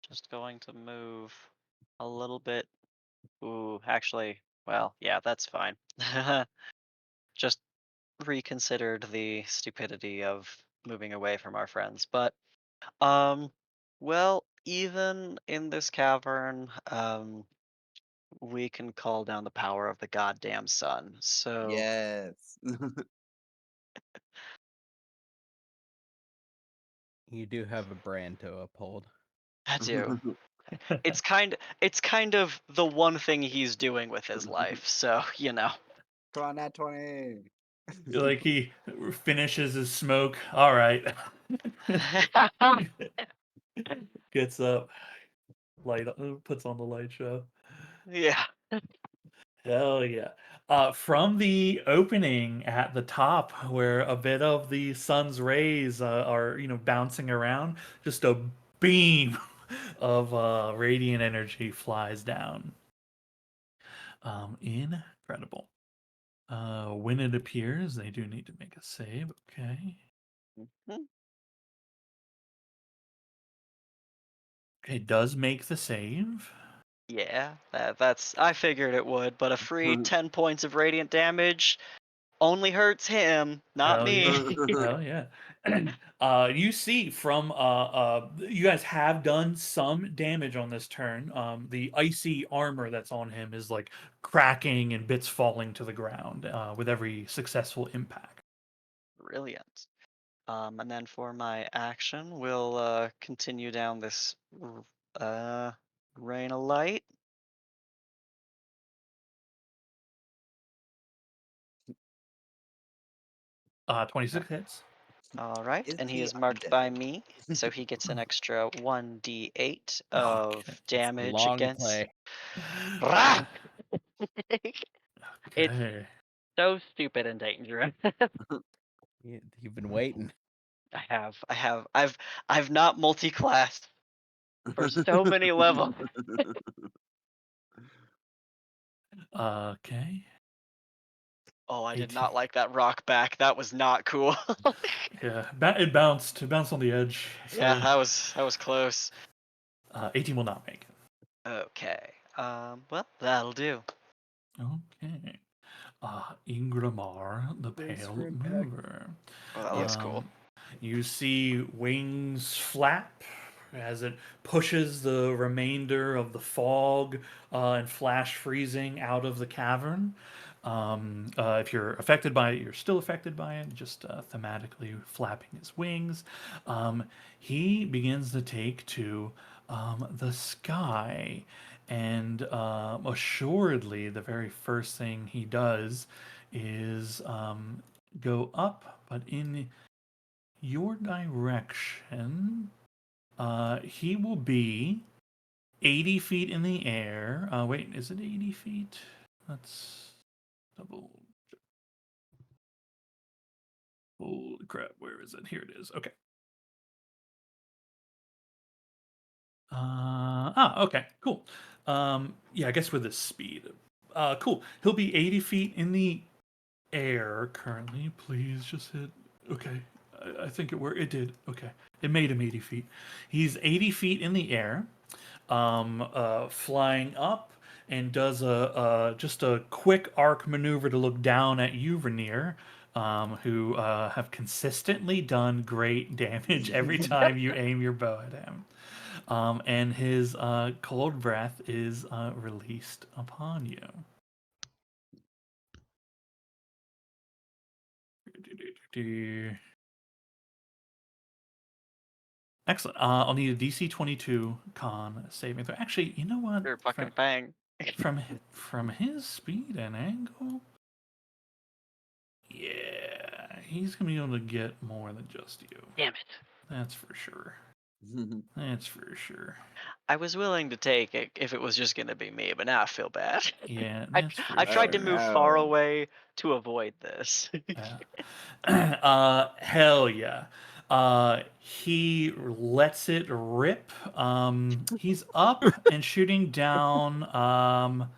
just going to move a little bit. Ooh, actually, well, yeah, that's fine. Just reconsidered the stupidity of moving away from our friends. But, well, even in this cavern, we can call down the power of the goddamn sun. So Yes. You do have a brand to uphold. I do. It's kind of the one thing he's doing with his life. So, Come on, Nat 20. Like he finishes his smoke. All right. Gets up, light, puts on the light show. Yeah. Hell yeah. From the opening at the top, where a bit of the sun's rays are, bouncing around, just a beam of radiant energy flies down. Incredible. When it appears, they do need to make a save. Okay. Mhm. Okay, does make the save. Yeah, that's I figured it would, but a free 10 points of radiant damage only hurts him, not Hell me. yeah. Hell yeah. You see from you guys have done some damage on this turn. The icy armor that's on him is like cracking and bits falling to the ground with every successful impact. Brilliant. And then for my action, we'll continue down this rain of light. 26 hits. All right, Is and he he is marked by undead? me, so he gets an extra 1d8 Okay. of damage Long against. play. Rah! It's Okay. so stupid and dangerous. You've been waiting. I've not multi-classed for so many levels. Okay. Oh, I did 18. not like that rock back. That was not cool. Yeah, it bounced. It bounced on the edge. So, Yeah, that was close. 18 will not make it. Okay. Well, that'll do. Okay. Ingramar, the Brace Pale for impact. Mover. Oh, that looks cool. You see wings flap as it pushes the remainder of the fog and flash freezing out of the cavern. If you're affected by it, you're still affected by it, just thematically flapping his wings. He begins to take to the sky. And assuredly, the very first thing he does is go up, but in your direction. He will be 80 feet in the air. Wait, is it 80 feet? Let's double. Holy crap, where is it? Here it is. Okay. Okay, cool. Yeah, I guess with his speed. Cool. He'll be 80 feet in the air currently. Please just hit. Okay. I think it worked. It did. Okay. It made him 80 feet. He's 80 feet in the air, flying up, and does just a quick arc maneuver to look down at you, Vernier, who have consistently done great damage every time you aim your bow at him. and his cold breath is released upon you. Excellent. I'll need a DC 22 con saving throw. Actually, you know what? Sure fucking bang. From his speed and angle, yeah, he's gonna be able to get more than just you. Damn it. That's for sure. That's for sure. I was willing to take it if it was just gonna be me, but now I feel bad. Yeah, I that's for I sure. tried to move far no. away to avoid this. Hell yeah. He lets it rip. He's up and shooting down.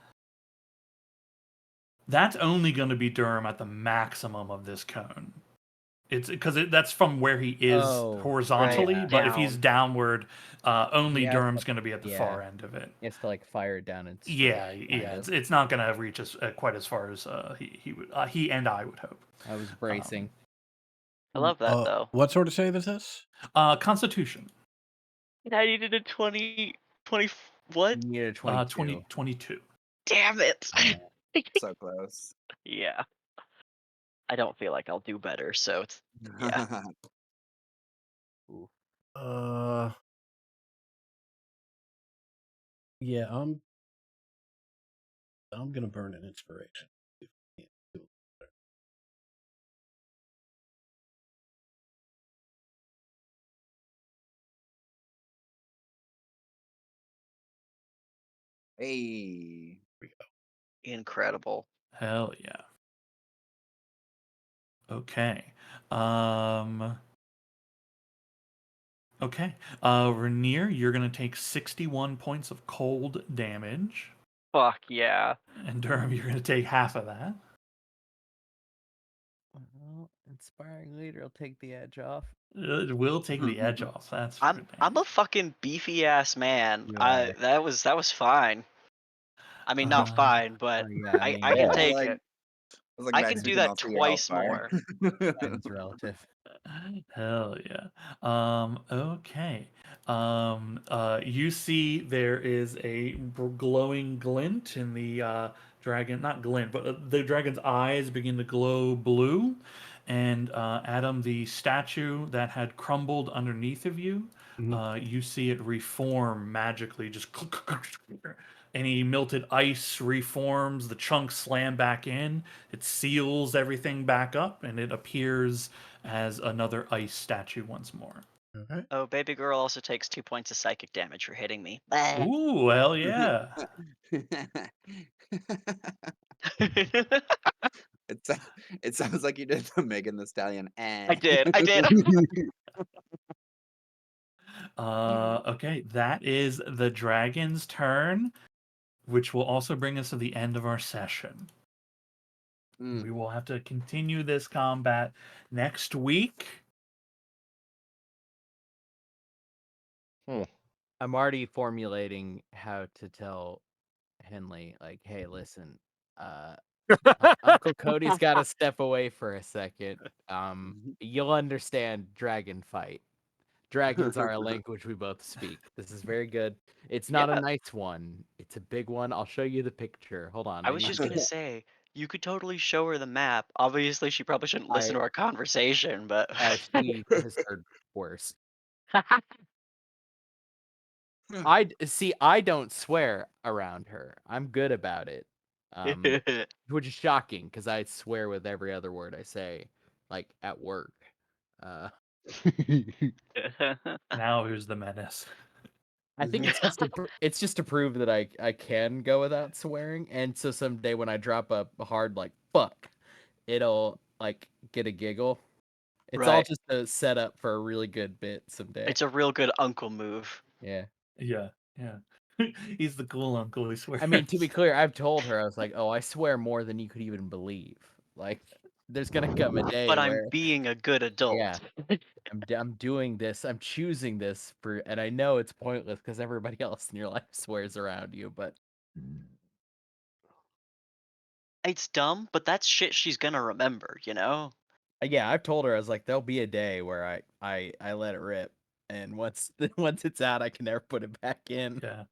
That's only going to be Durham at the maximum of this cone. It's because that's from where he is Oh, horizontally, right, but if he's down. downward, only He has Durham's to- going to be at the yeah. far end of it. He has to like fire it down and straight. Yeah, kind yeah. of. It's not going to reach us quite as far as he would he and I would hope. I was bracing. I love that though. What sort of save is this? Constitution. I needed a 20 what? You need a 22. 22. Damn it. So close. Yeah. I don't feel like I'll do better, so it's yeah. Yeah, I'm gonna burn an inspiration. Hey. Incredible. Hell yeah. Okay. Okay. Rainier, you're gonna take 61 points of cold damage. Fuck yeah. And Durham, you're gonna take half of that. Well, inspiring leader will take the edge off. It will take the edge off. That's for I'm a fucking beefy ass man. You That was fine. I mean not fine, but yeah, I I mean, can Yeah, take like- it. I was like, I Max, can we do that all see your twice hellfire. more. Time's relative. Hell yeah. Okay. You see there is a glowing glint in the dragon, not glint, but the dragon's eyes begin to glow blue. And Adam, the statue that had crumbled underneath of you, you see it reform magically, just any melted ice reforms, the chunks slam back in, it seals everything back up, and it appears as another ice statue once more. Okay. Oh, baby girl also takes 2 points of psychic damage for hitting me. Ooh, hell yeah. It sounds like you did the Megan the Stallion. I did. Okay, that is the dragon's turn, which will also bring us to the end of our session. We will have to continue this combat next week. I'm already formulating how to tell Henley, like, hey, listen, Uncle Cody's got to step away for a second. You'll understand dragon fight. Dragons are a language we both speak. This is very good. It's not a Yeah. nice one. It's a big one. I'll show you the picture. Hold on. I was just gonna say, you could totally show her the map. Obviously, she probably shouldn't listen to our conversation, but She has heard worse. I don't swear around her. I'm good about it. Which is shocking because I swear with every other word I say, like at work. Now who's the menace? I think it's just to prove that I can go without swearing, and so someday when I drop a hard like fuck, it'll like get a giggle. It's all Right. just a setup for a really good bit someday. It's a real good uncle move. Yeah. Yeah. He's the cool uncle who swears. I mean, to be clear, I've told her I was like, "Oh, I swear more than you could even believe." Like, there's gonna come a day But where I'm being a good adult. yeah, I'm doing this. I'm choosing this for, and I know it's pointless because everybody else in your life swears around you. But It's dumb, but that's shit she's gonna remember, you know? yeah, I've told her I was like, there'll be a day where I let it rip, and once it's out, I can never put it back in. Yeah.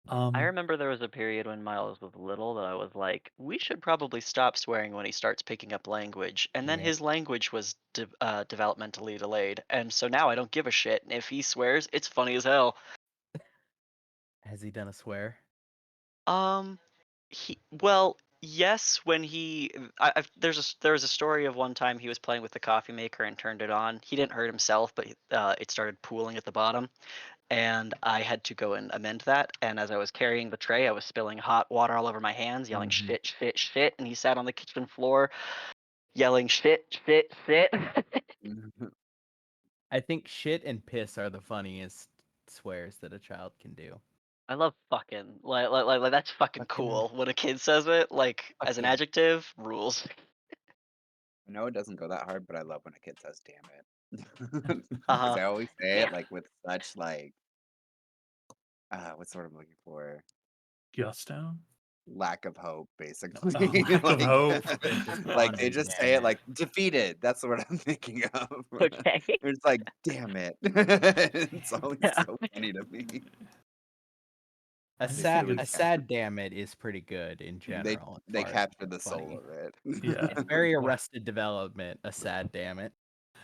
I remember there was a period when Miles was little that I was like, we should probably stop swearing when he starts picking up language. And then Yeah. his language was developmentally delayed. And so now I don't give a shit. And if he swears, it's funny as hell. Has he done a swear? Well, yes, when there was a story of one time he was playing with the coffee maker and turned it on. He didn't hurt himself, but it started pooling at the bottom. And I had to go and amend that. And as I was carrying the tray, I was spilling hot water all over my hands, yelling shit, shit, shit. And he sat on the kitchen floor yelling shit, shit, shit. I think shit and piss are the funniest swears that a child can do. I love fucking. Like that's fucking cool when a kid says it. Like as an yeah. adjective, rules. I know it doesn't go that hard, but I love when a kid says "damn it," Uh-huh. because I always say Yeah. it like with such like, what's the word I'm looking for? Gusto? Lack of hope, basically. lack of hope. Like they just say it Damn like defeated. That's what I'm thinking of. Okay. It's like, damn it. It's always Yeah. so funny to me. A think sad it's- damn it is pretty good in general. They as far as capture being the soul funny. of it. Yeah. It's very Arrested Development. A sad damn it.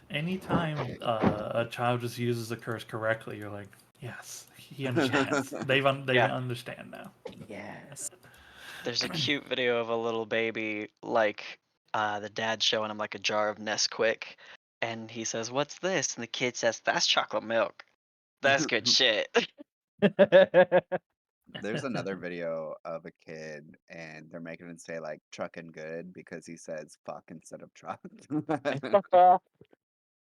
Anytime a child just uses a curse correctly, you're like, yes, he understands. They Yeah. understand now. Yes. There's a cute video of a little baby, like the dad showing him like a jar of Nesquik, and he says, "What's this?" And the kid says, "That's chocolate milk. That's good shit." There's another video of a kid and they're making him say like truckin' good because he says fuck instead of truck.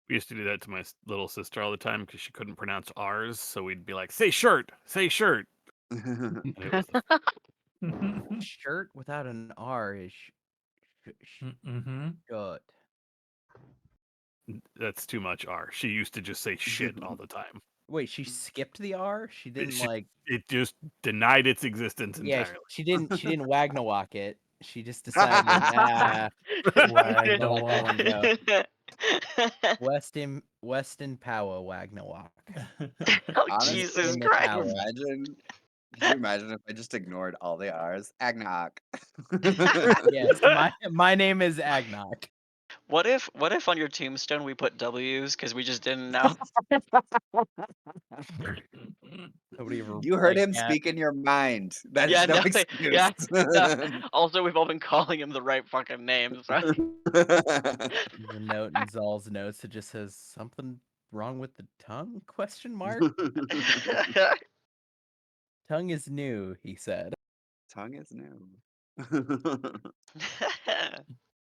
We used to do that to my little sister all the time because she couldn't pronounce R's. So we'd be like, "Say shirt, say shirt." And it was Shirt without an R is shirt. that's too much R. She used to just say shit all the time. Wait, she skipped the R? She didn't like. It just denied its existence Yeah, entirely. she didn't wagnawalk it. She just decided, nah, Wag the let that one go. Oh, Weston Power Wagnawalk. Honestly, Jesus in the Christ. tower. Could you imagine if I just ignored all the R's? Agnog. Yes, my name is Agnog. What if on your tombstone we put W's because we just didn't know? Nobody ever You heard like him that. speak in your mind. That's Yeah, no no, excuse. yeah, no. Also, we've all been calling him the right fucking name. So. There's a note in Zal's notes that just says something wrong with the tongue? Question mark. Tongue is new, he said. Tongue is new.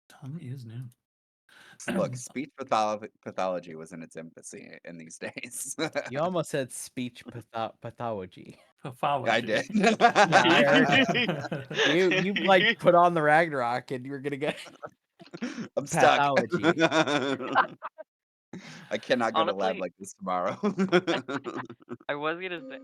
Tongue is new. Look, speech pathology was in its infancy in these days. You almost said speech pathology. I did. Yeah, I heard it. You like put on the Ragnarok and you were gonna get I'm stuck. pathology. I cannot go to lab Honestly, like this tomorrow. I was gonna say.